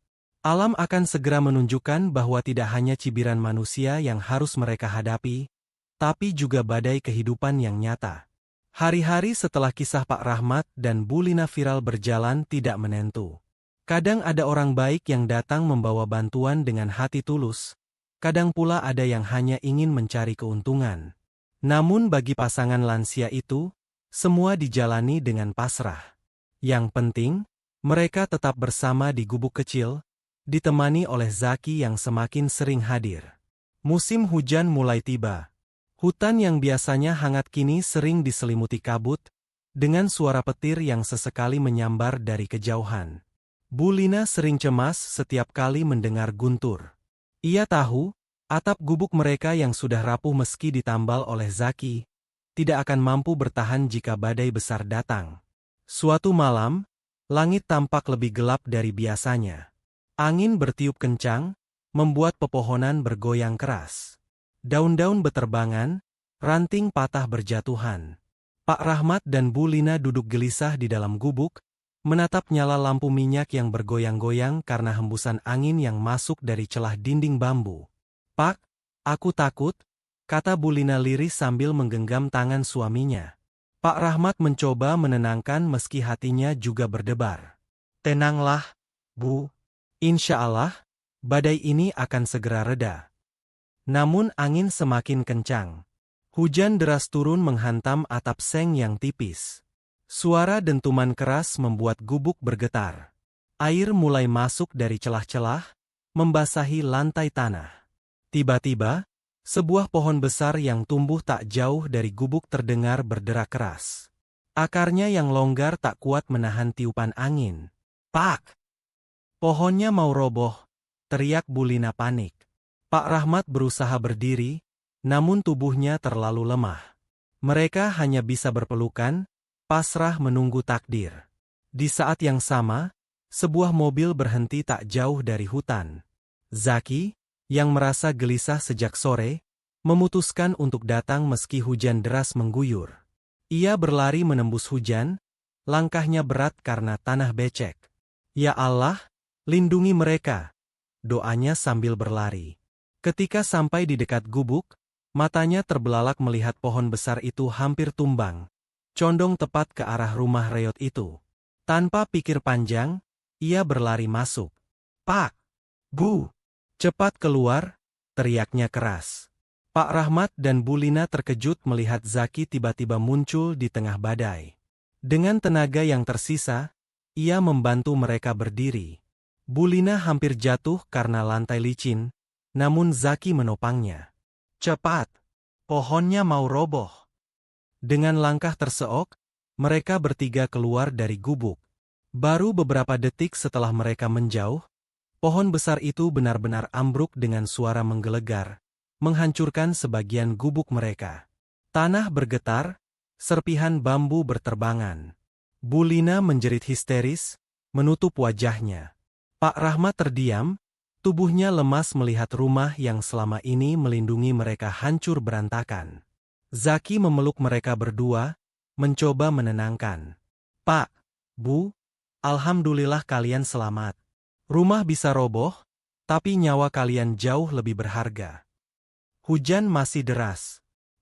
Alam akan segera menunjukkan bahwa tidak hanya cibiran manusia yang harus mereka hadapi, tapi juga badai kehidupan yang nyata. Hari-hari setelah kisah Pak Rahmat dan Bu Lina viral berjalan tidak menentu. Kadang ada orang baik yang datang membawa bantuan dengan hati tulus, kadang pula ada yang hanya ingin mencari keuntungan. Namun bagi pasangan lansia itu, semua dijalani dengan pasrah. Yang penting, mereka tetap bersama di gubuk kecil, ditemani oleh Zaki yang semakin sering hadir. Musim hujan mulai tiba. Hutan yang biasanya hangat kini sering diselimuti kabut, dengan suara petir yang sesekali menyambar dari kejauhan. Bu Lina sering cemas setiap kali mendengar guntur. Ia tahu, atap gubuk mereka yang sudah rapuh meski ditambal oleh Zaki, tidak akan mampu bertahan jika badai besar datang. Suatu malam, langit tampak lebih gelap dari biasanya. Angin bertiup kencang, membuat pepohonan bergoyang keras. Daun-daun beterbangan, ranting patah berjatuhan. Pak Rahmat dan Bu Lina duduk gelisah di dalam gubuk, menatap nyala lampu minyak yang bergoyang-goyang karena hembusan angin yang masuk dari celah dinding bambu. "Pak, aku takut," kata Bu Lina lirih sambil menggenggam tangan suaminya. Pak Rahmat mencoba menenangkan meski hatinya juga berdebar. "Tenanglah, Bu. Insya Allah, badai ini akan segera reda." Namun angin semakin kencang. Hujan deras turun menghantam atap seng yang tipis. Suara dentuman keras membuat gubuk bergetar. Air mulai masuk dari celah-celah, membasahi lantai tanah. Tiba-tiba, sebuah pohon besar yang tumbuh tak jauh dari gubuk terdengar berderak keras. Akarnya yang longgar tak kuat menahan tiupan angin. Pak! Pohonnya mau roboh, teriak Bulina panik. Pak Rahmat berusaha berdiri, namun tubuhnya terlalu lemah. Mereka hanya bisa berpelukan, pasrah menunggu takdir. Di saat yang sama, sebuah mobil berhenti tak jauh dari hutan. Zaki, yang merasa gelisah sejak sore, memutuskan untuk datang meski hujan deras mengguyur. Ia berlari menembus hujan, langkahnya berat karena tanah becek. Ya Allah, lindungi mereka, doanya sambil berlari. Ketika sampai di dekat gubuk, matanya terbelalak melihat pohon besar itu hampir tumbang, condong tepat ke arah rumah reot itu. Tanpa pikir panjang, ia berlari masuk. Pak! Bu! Cepat keluar, teriaknya keras. Pak Rahmat dan Bulina terkejut melihat Zaki tiba-tiba muncul di tengah badai. Dengan tenaga yang tersisa, ia membantu mereka berdiri. Bulina hampir jatuh karena lantai licin, namun Zaki menopangnya. Cepat! Pohonnya mau roboh. Dengan langkah terseok, mereka bertiga keluar dari gubuk. Baru beberapa detik setelah mereka menjauh, pohon besar itu benar-benar ambruk dengan suara menggelegar, menghancurkan sebagian gubuk mereka. Tanah bergetar, serpihan bambu berterbangan. Bulina menjerit histeris, menutup wajahnya. Pak Rahmat terdiam, tubuhnya lemas melihat rumah yang selama ini melindungi mereka hancur berantakan. Zaki memeluk mereka berdua, mencoba menenangkan. Pak, Bu, alhamdulillah kalian selamat. Rumah bisa roboh, tapi nyawa kalian jauh lebih berharga. Hujan masih deras.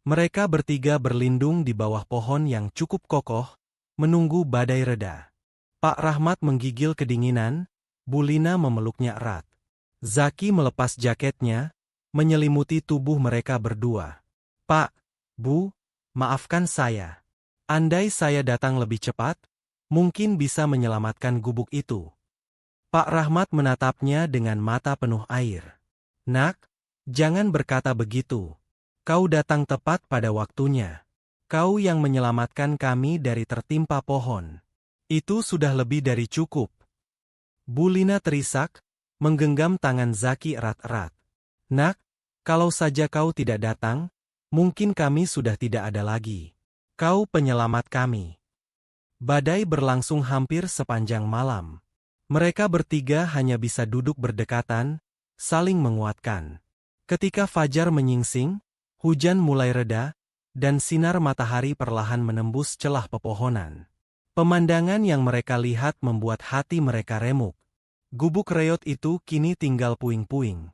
Mereka bertiga berlindung di bawah pohon yang cukup kokoh, menunggu badai reda. Pak Rahmat menggigil kedinginan, Bulina memeluknya erat. Zaki melepas jaketnya, menyelimuti tubuh mereka berdua. Pak, Bu, maafkan saya. Andai saya datang lebih cepat, mungkin bisa menyelamatkan gubuk itu. Pak Rahmat menatapnya dengan mata penuh air. Nak, jangan berkata begitu. Kau datang tepat pada waktunya. Kau yang menyelamatkan kami dari tertimpa pohon. Itu sudah lebih dari cukup. Bulina terisak, menggenggam tangan Zaki erat-erat. Nak, kalau saja kau tidak datang, mungkin kami sudah tidak ada lagi. Kau penyelamat kami. Badai berlangsung hampir sepanjang malam. Mereka bertiga hanya bisa duduk berdekatan, saling menguatkan. Ketika fajar menyingsing, hujan mulai reda, dan sinar matahari perlahan menembus celah pepohonan. Pemandangan yang mereka lihat membuat hati mereka remuk. Gubuk reot itu kini tinggal puing-puing.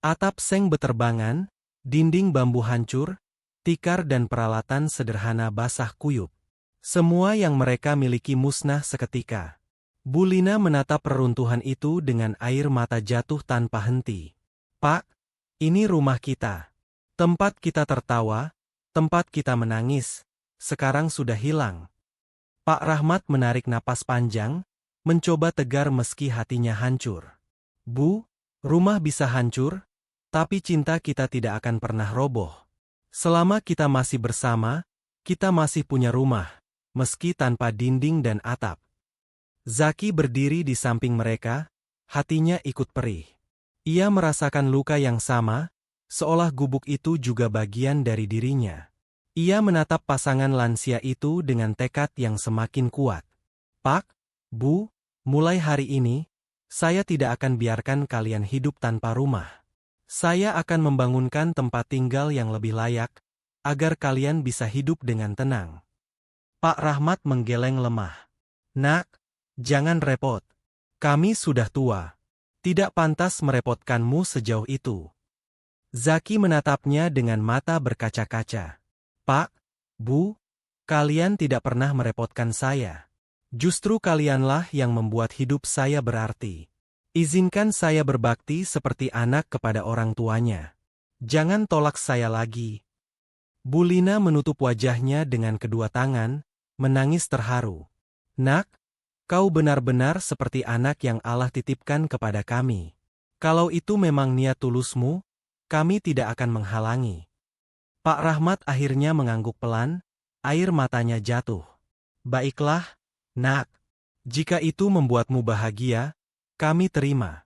Atap seng beterbangan, dinding bambu hancur, tikar dan peralatan sederhana basah kuyup. Semua yang mereka miliki musnah seketika. Bulina menatap reruntuhan itu dengan air mata jatuh tanpa henti. Pak, ini rumah kita. Tempat kita tertawa, tempat kita menangis, sekarang sudah hilang. Pak Rahmat menarik napas panjang, mencoba tegar meski hatinya hancur. Bu, rumah bisa hancur, tapi cinta kita tidak akan pernah roboh. Selama kita masih bersama, kita masih punya rumah, meski tanpa dinding dan atap. Zaki berdiri di samping mereka, hatinya ikut perih. Ia merasakan luka yang sama, seolah gubuk itu juga bagian dari dirinya. Ia menatap pasangan lansia itu dengan tekad yang semakin kuat. Pak, Bu, mulai hari ini, saya tidak akan biarkan kalian hidup tanpa rumah. Saya akan membangunkan tempat tinggal yang lebih layak, agar kalian bisa hidup dengan tenang. Pak Rahmat menggeleng lemah. Nak, jangan repot. Kami sudah tua. Tidak pantas merepotkanmu sejauh itu. Zaki menatapnya dengan mata berkaca-kaca. Pak, Bu, kalian tidak pernah merepotkan saya. Justru kalianlah yang membuat hidup saya berarti. Izinkan saya berbakti seperti anak kepada orang tuanya. Jangan tolak saya lagi. Bulina menutup wajahnya dengan kedua tangan, menangis terharu. Nak, Kau benar-benar seperti anak yang Allah titipkan kepada kami. Kalau itu memang niat tulusmu, kami tidak akan menghalangi. Pak Rahmat akhirnya mengangguk pelan, air matanya jatuh. Baiklah, nak. Jika itu membuatmu bahagia, kami terima.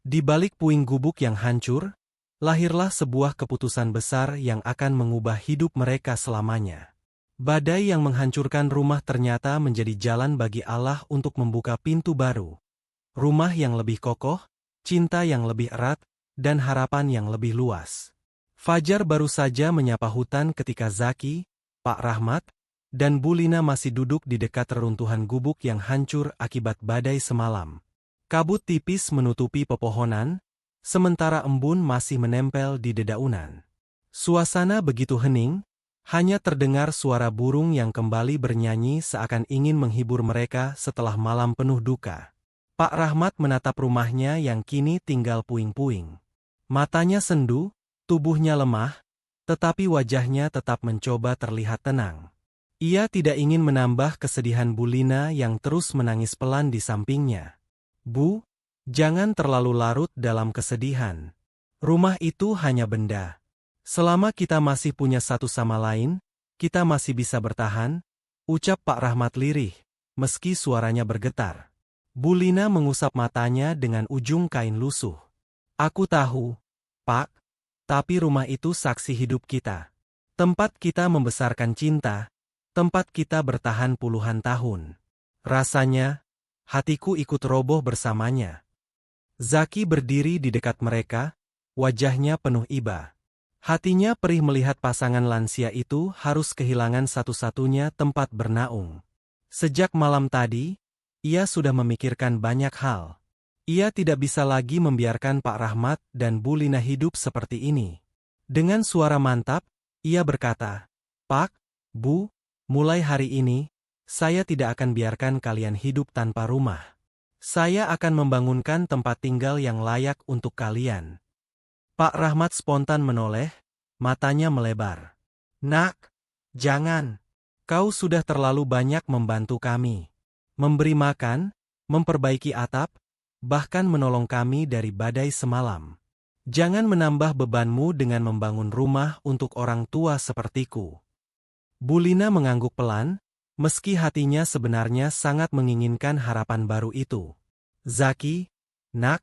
Di balik puing gubuk yang hancur, lahirlah sebuah keputusan besar yang akan mengubah hidup mereka selamanya. Badai yang menghancurkan rumah ternyata menjadi jalan bagi Allah untuk membuka pintu baru. Rumah yang lebih kokoh, cinta yang lebih erat, dan harapan yang lebih luas. Fajar baru saja menyapa hutan ketika Zaki, Pak Rahmat, dan Bu Lina masih duduk di dekat reruntuhan gubuk yang hancur akibat badai semalam. Kabut tipis menutupi pepohonan, sementara embun masih menempel di dedaunan. Suasana begitu hening, hanya terdengar suara burung yang kembali bernyanyi seakan ingin menghibur mereka setelah malam penuh duka. Pak Rahmat menatap rumahnya yang kini tinggal puing-puing. Matanya sendu, tubuhnya lemah, tetapi wajahnya tetap mencoba terlihat tenang. Ia tidak ingin menambah kesedihan Bu Lina yang terus menangis pelan di sampingnya. Bu, jangan terlalu larut dalam kesedihan. Rumah itu hanya benda. Selama kita masih punya satu sama lain, kita masih bisa bertahan, ucap Pak Rahmat lirih, meski suaranya bergetar. Bu Lina mengusap matanya dengan ujung kain lusuh. Aku tahu, Pak, tapi rumah itu saksi hidup kita. Tempat kita membesarkan cinta, tempat kita bertahan puluhan tahun. Rasanya, hatiku ikut roboh bersamanya. Zaki berdiri di dekat mereka, wajahnya penuh iba. Hatinya perih melihat pasangan lansia itu harus kehilangan satu-satunya tempat bernaung. Sejak malam tadi, ia sudah memikirkan banyak hal. Ia tidak bisa lagi membiarkan Pak Rahmat dan Bu Lina hidup seperti ini. Dengan suara mantap, ia berkata, Pak, Bu, mulai hari ini, saya tidak akan biarkan kalian hidup tanpa rumah. Saya akan membangunkan tempat tinggal yang layak untuk kalian. Pak Rahmat spontan menoleh, matanya melebar. Nak, jangan. Kau sudah terlalu banyak membantu kami. Memberi makan, memperbaiki atap, bahkan menolong kami dari badai semalam. Jangan menambah bebanmu dengan membangun rumah untuk orang tua sepertiku. Bu Lina mengangguk pelan, meski hatinya sebenarnya sangat menginginkan harapan baru itu. Zaki, nak,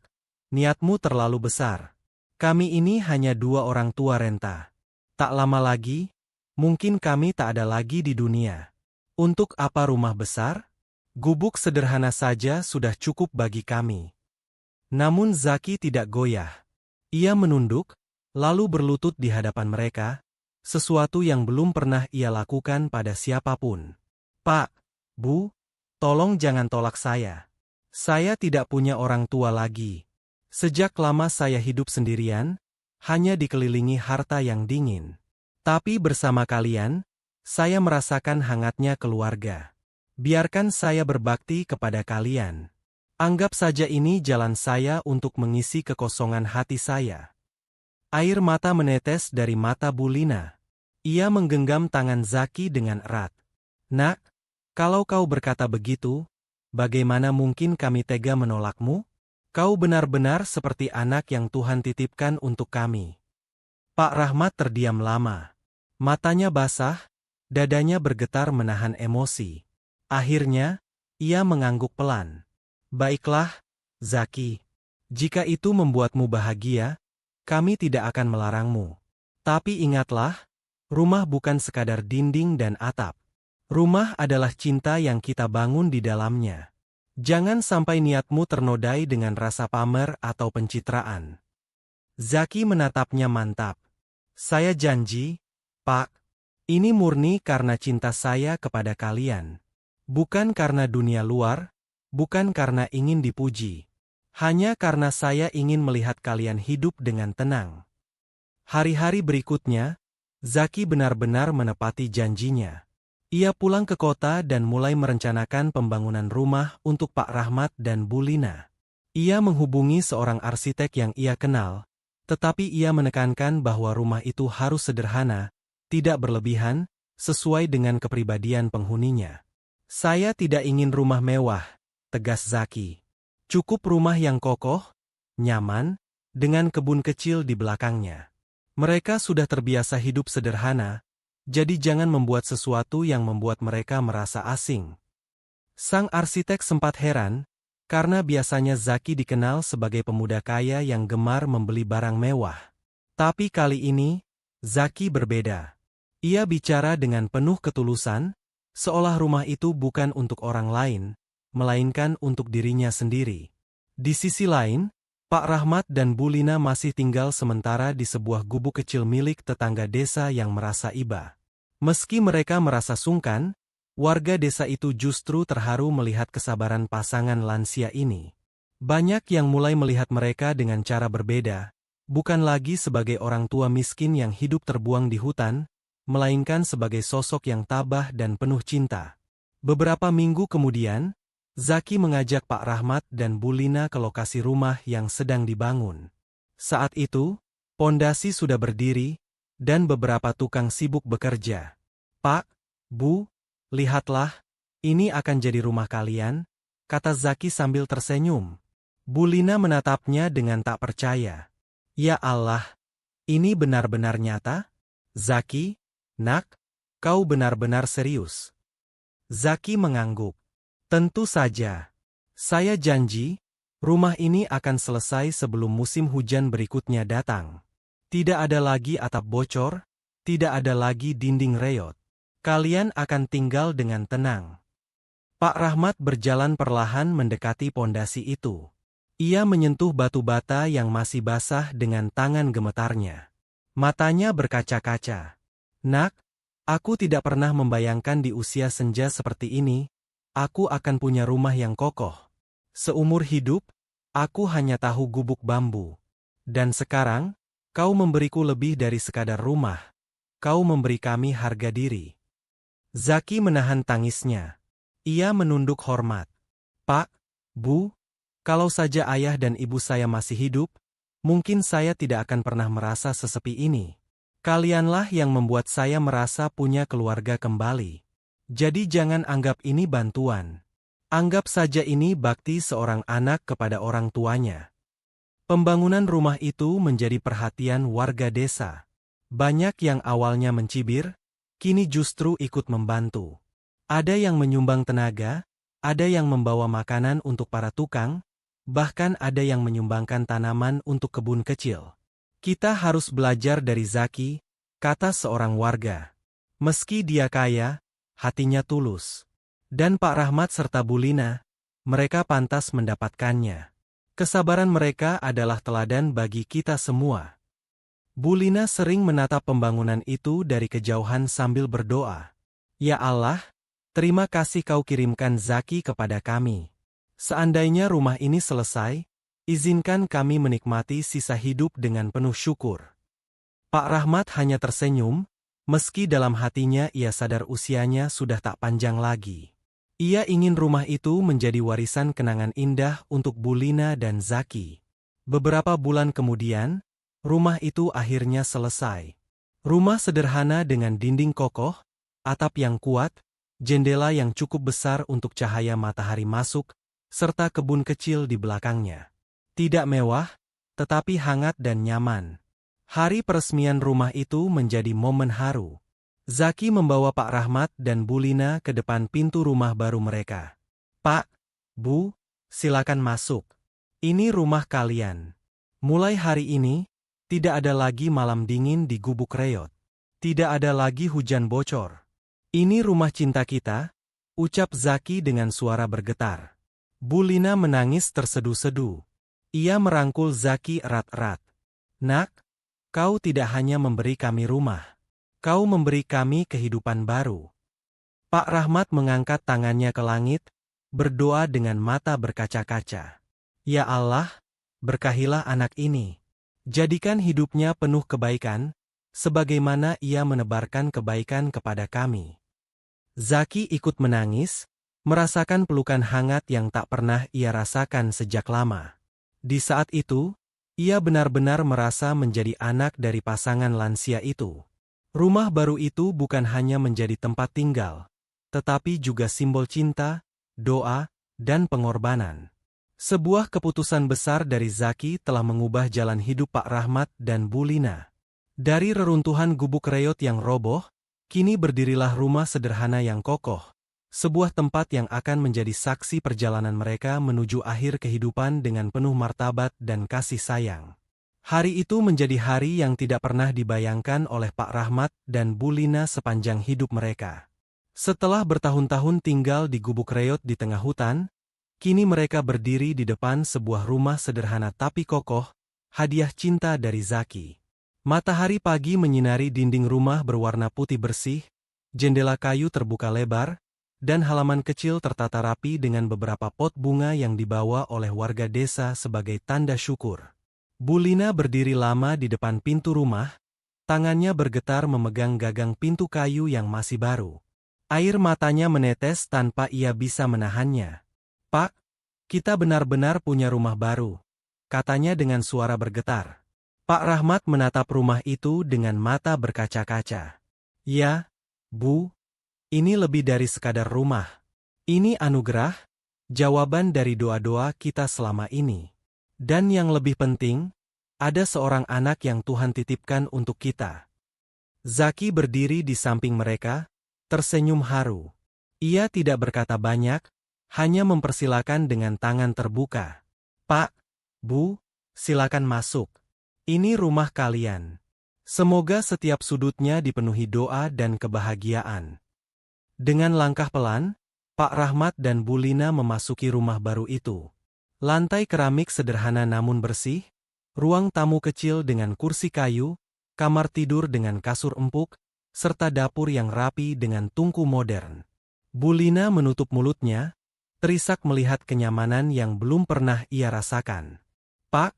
niatmu terlalu besar. Kami ini hanya dua orang tua renta. Tak lama lagi, mungkin kami tak ada lagi di dunia. Untuk apa rumah besar? Gubuk sederhana saja sudah cukup bagi kami. Namun Zaki tidak goyah. Ia menunduk, lalu berlutut di hadapan mereka, sesuatu yang belum pernah ia lakukan pada siapapun. Pak, Bu, tolong jangan tolak saya. Saya tidak punya orang tua lagi. Sejak lama saya hidup sendirian, hanya dikelilingi harta yang dingin. Tapi bersama kalian, saya merasakan hangatnya keluarga. Biarkan saya berbakti kepada kalian. Anggap saja ini jalan saya untuk mengisi kekosongan hati saya. Air mata menetes dari mata Bu Lina. Ia menggenggam tangan Zaki dengan erat. Nak, kalau kau berkata begitu, bagaimana mungkin kami tega menolakmu? Kau benar-benar seperti anak yang Tuhan titipkan untuk kami. Pak Rahmat terdiam lama. Matanya basah, dadanya bergetar menahan emosi. Akhirnya, ia mengangguk pelan. Baiklah, Zaki. Jika itu membuatmu bahagia, kami tidak akan melarangmu. Tapi ingatlah, rumah bukan sekadar dinding dan atap. Rumah adalah cinta yang kita bangun di dalamnya. Jangan sampai niatmu ternodai dengan rasa pamer atau pencitraan. Zaki menatapnya mantap. Saya janji, Pak. Ini murni karena cinta saya kepada kalian. Bukan karena dunia luar, bukan karena ingin dipuji. Hanya karena saya ingin melihat kalian hidup dengan tenang. Hari-hari berikutnya, Zaki benar-benar menepati janjinya. Ia pulang ke kota dan mulai merencanakan pembangunan rumah untuk Pak Rahmat dan Bu Lina. Ia menghubungi seorang arsitek yang ia kenal, tetapi ia menekankan bahwa rumah itu harus sederhana, tidak berlebihan, sesuai dengan kepribadian penghuninya. Saya tidak ingin rumah mewah, tegas Zaki. Cukup rumah yang kokoh, nyaman, dengan kebun kecil di belakangnya. Mereka sudah terbiasa hidup sederhana, jadi jangan membuat sesuatu yang membuat mereka merasa asing. Sang arsitek sempat heran, karena biasanya Zaki dikenal sebagai pemuda kaya yang gemar membeli barang mewah. Tapi kali ini, Zaki berbeda. Ia bicara dengan penuh ketulusan, seolah rumah itu bukan untuk orang lain, melainkan untuk dirinya sendiri. Di sisi lain, Pak Rahmat dan Bu Lina masih tinggal sementara di sebuah gubuk kecil milik tetangga desa yang merasa iba. Meski mereka merasa sungkan, warga desa itu justru terharu melihat kesabaran pasangan lansia ini. Banyak yang mulai melihat mereka dengan cara berbeda, bukan lagi sebagai orang tua miskin yang hidup terbuang di hutan, melainkan sebagai sosok yang tabah dan penuh cinta. Beberapa minggu kemudian, Zaki mengajak Pak Rahmat dan Bu Lina ke lokasi rumah yang sedang dibangun. Saat itu, pondasi sudah berdiri, dan beberapa tukang sibuk bekerja. "Pak, Bu, lihatlah, ini akan jadi rumah kalian," kata Zaki sambil tersenyum. Bu Lina menatapnya dengan tak percaya. "Ya Allah, ini benar-benar nyata? Zaki, nak, kau benar-benar serius?" Zaki mengangguk. "Tentu saja. Saya janji, rumah ini akan selesai sebelum musim hujan berikutnya datang. Tidak ada lagi atap bocor, tidak ada lagi dinding reot. Kalian akan tinggal dengan tenang." Pak Rahmat berjalan perlahan mendekati pondasi itu. Ia menyentuh batu bata yang masih basah dengan tangan gemetarnya. Matanya berkaca-kaca. "Nak, aku tidak pernah membayangkan di usia senja seperti ini, aku akan punya rumah yang kokoh. Seumur hidup, aku hanya tahu gubuk bambu. Dan sekarang, kau memberiku lebih dari sekadar rumah. Kau memberi kami harga diri." Zaki menahan tangisnya. Ia menunduk hormat. "Pak, Bu, kalau saja ayah dan ibu saya masih hidup, mungkin saya tidak akan pernah merasa sesepi ini. Kalianlah yang membuat saya merasa punya keluarga kembali. Jadi jangan anggap ini bantuan. Anggap saja ini bakti seorang anak kepada orang tuanya." Pembangunan rumah itu menjadi perhatian warga desa. Banyak yang awalnya mencibir, kini justru ikut membantu. Ada yang menyumbang tenaga, ada yang membawa makanan untuk para tukang, bahkan ada yang menyumbangkan tanaman untuk kebun kecil. "Kita harus belajar dari Zaki," kata seorang warga. Meski dia kaya, hatinya tulus. Dan Pak Rahmat serta Bu Lina, mereka pantas mendapatkannya. Kesabaran mereka adalah teladan bagi kita semua. Bu Lina sering menatap pembangunan itu dari kejauhan sambil berdoa. "Ya Allah, terima kasih kau kirimkan Zaki kepada kami. Seandainya rumah ini selesai, izinkan kami menikmati sisa hidup dengan penuh syukur." Pak Rahmat hanya tersenyum, meski dalam hatinya ia sadar usianya sudah tak panjang lagi. Ia ingin rumah itu menjadi warisan kenangan indah untuk Bu Lina dan Zaki. Beberapa bulan kemudian, rumah itu akhirnya selesai. Rumah sederhana dengan dinding kokoh, atap yang kuat, jendela yang cukup besar untuk cahaya matahari masuk, serta kebun kecil di belakangnya. Tidak mewah, tetapi hangat dan nyaman. Hari peresmian rumah itu menjadi momen haru. Zaki membawa Pak Rahmat dan Bu Lina ke depan pintu rumah baru mereka. "Pak, Bu, silakan masuk. Ini rumah kalian. Mulai hari ini, tidak ada lagi malam dingin di gubuk reot. Tidak ada lagi hujan bocor. Ini rumah cinta kita," ucap Zaki dengan suara bergetar. Bu Lina menangis terseduh-seduh. Ia merangkul Zaki erat-erat. "Nak, kau tidak hanya memberi kami rumah. Kau memberi kami kehidupan baru." Pak Rahmat mengangkat tangannya ke langit, berdoa dengan mata berkaca-kaca. "Ya Allah, berkahilah anak ini. Jadikan hidupnya penuh kebaikan, sebagaimana ia menebarkan kebaikan kepada kami." Zaki ikut menangis, merasakan pelukan hangat yang tak pernah ia rasakan sejak lama. Di saat itu, ia benar-benar merasa menjadi anak dari pasangan lansia itu. Rumah baru itu bukan hanya menjadi tempat tinggal, tetapi juga simbol cinta, doa, dan pengorbanan. Sebuah keputusan besar dari Zaki telah mengubah jalan hidup Pak Rahmat dan Bu Lina. Dari reruntuhan gubuk reot yang roboh, kini berdirilah rumah sederhana yang kokoh. Sebuah tempat yang akan menjadi saksi perjalanan mereka menuju akhir kehidupan dengan penuh martabat dan kasih sayang. Hari itu menjadi hari yang tidak pernah dibayangkan oleh Pak Rahmat dan Bu Lina sepanjang hidup mereka. Setelah bertahun-tahun tinggal di gubuk reot di tengah hutan, kini mereka berdiri di depan sebuah rumah sederhana tapi kokoh, hadiah cinta dari Zaki. Matahari pagi menyinari dinding rumah berwarna putih bersih, jendela kayu terbuka lebar, dan halaman kecil tertata rapi dengan beberapa pot bunga yang dibawa oleh warga desa sebagai tanda syukur. Bu Lina berdiri lama di depan pintu rumah, tangannya bergetar memegang gagang pintu kayu yang masih baru. Air matanya menetes tanpa ia bisa menahannya. "Pak, kita benar-benar punya rumah baru," katanya dengan suara bergetar. Pak Rahmat menatap rumah itu dengan mata berkaca-kaca. "Ya, Bu, ini lebih dari sekadar rumah. Ini anugerah, jawaban dari doa-doa kita selama ini. Dan yang lebih penting, ada seorang anak yang Tuhan titipkan untuk kita." Zaki berdiri di samping mereka, tersenyum haru. Ia tidak berkata banyak, hanya mempersilakan dengan tangan terbuka. "Pak, Bu, silakan masuk. Ini rumah kalian. Semoga setiap sudutnya dipenuhi doa dan kebahagiaan." Dengan langkah pelan, Pak Rahmat dan Bu Lina memasuki rumah baru itu. Lantai keramik sederhana namun bersih, ruang tamu kecil dengan kursi kayu, kamar tidur dengan kasur empuk, serta dapur yang rapi dengan tungku modern. Bu Lina menutup mulutnya, terisak melihat kenyamanan yang belum pernah ia rasakan. "Pak,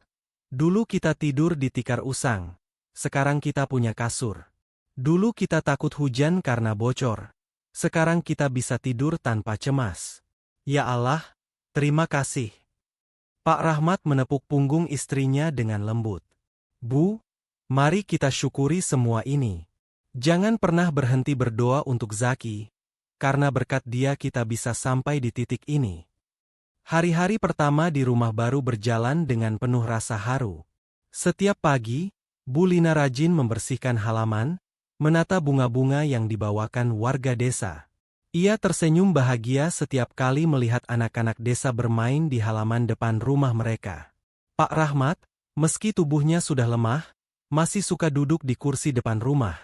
dulu kita tidur di tikar usang, sekarang kita punya kasur. Dulu kita takut hujan karena bocor, sekarang kita bisa tidur tanpa cemas. Ya Allah, terima kasih." Pak Rahmat menepuk punggung istrinya dengan lembut. "Bu, mari kita syukuri semua ini. Jangan pernah berhenti berdoa untuk Zaki, karena berkat dia kita bisa sampai di titik ini." Hari-hari pertama di rumah baru berjalan dengan penuh rasa haru. Setiap pagi, Bu Lina rajin membersihkan halaman, menata bunga-bunga yang dibawakan warga desa. Ia tersenyum bahagia setiap kali melihat anak-anak desa bermain di halaman depan rumah mereka. Pak Rahmat, meski tubuhnya sudah lemah, masih suka duduk di kursi depan rumah,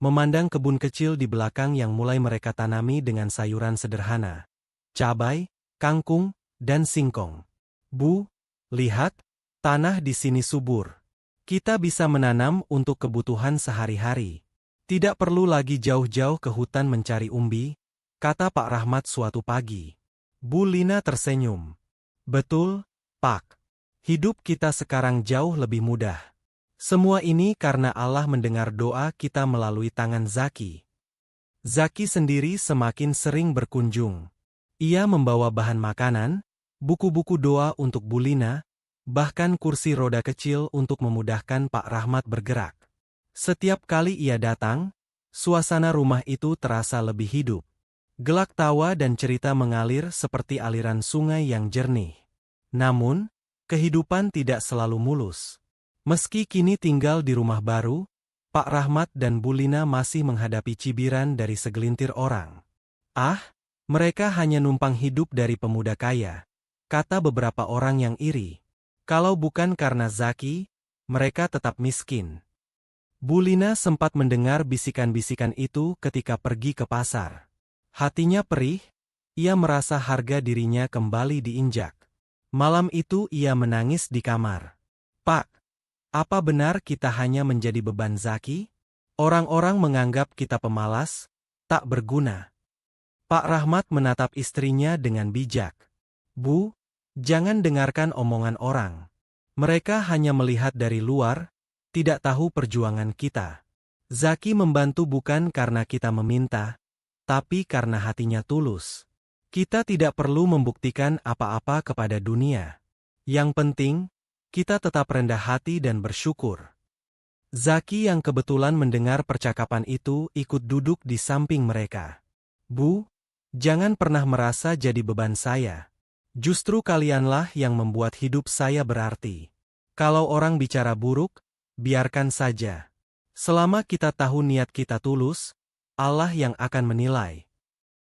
memandang kebun kecil di belakang yang mulai mereka tanami dengan sayuran sederhana, cabai, kangkung, dan singkong. "Bu, lihat, tanah di sini subur. Kita bisa menanam untuk kebutuhan sehari-hari. Tidak perlu lagi jauh-jauh ke hutan mencari umbi," kata Pak Rahmat suatu pagi. Bu Lina tersenyum. "Betul, Pak. Hidup kita sekarang jauh lebih mudah. Semua ini karena Allah mendengar doa kita melalui tangan Zaki." Zaki sendiri semakin sering berkunjung. Ia membawa bahan makanan, buku-buku doa untuk Bu Lina, bahkan kursi roda kecil untuk memudahkan Pak Rahmat bergerak. Setiap kali ia datang, suasana rumah itu terasa lebih hidup. Gelak tawa dan cerita mengalir seperti aliran sungai yang jernih. Namun, kehidupan tidak selalu mulus. Meski kini tinggal di rumah baru, Pak Rahmat dan Bu Lina masih menghadapi cibiran dari segelintir orang. "Ah, mereka hanya numpang hidup dari pemuda kaya," kata beberapa orang yang iri. "Kalau bukan karena Zaki, mereka tetap miskin." Bu Lina sempat mendengar bisikan-bisikan itu ketika pergi ke pasar. Hatinya perih, ia merasa harga dirinya kembali diinjak. Malam itu ia menangis di kamar. "Pak, apa benar kita hanya menjadi beban Zaki? Orang-orang menganggap kita pemalas, tak berguna." Pak Rahmat menatap istrinya dengan bijak. "Bu, jangan dengarkan omongan orang. Mereka hanya melihat dari luar, tidak tahu perjuangan kita. Zaki membantu bukan karena kita meminta, tapi karena hatinya tulus. Kita tidak perlu membuktikan apa-apa kepada dunia. Yang penting, kita tetap rendah hati dan bersyukur." Zaki yang kebetulan mendengar percakapan itu ikut duduk di samping mereka. "Bu, jangan pernah merasa jadi beban saya. Justru kalianlah yang membuat hidup saya berarti. Kalau orang bicara buruk, biarkan saja. Selama kita tahu niat kita tulus, Allah yang akan menilai.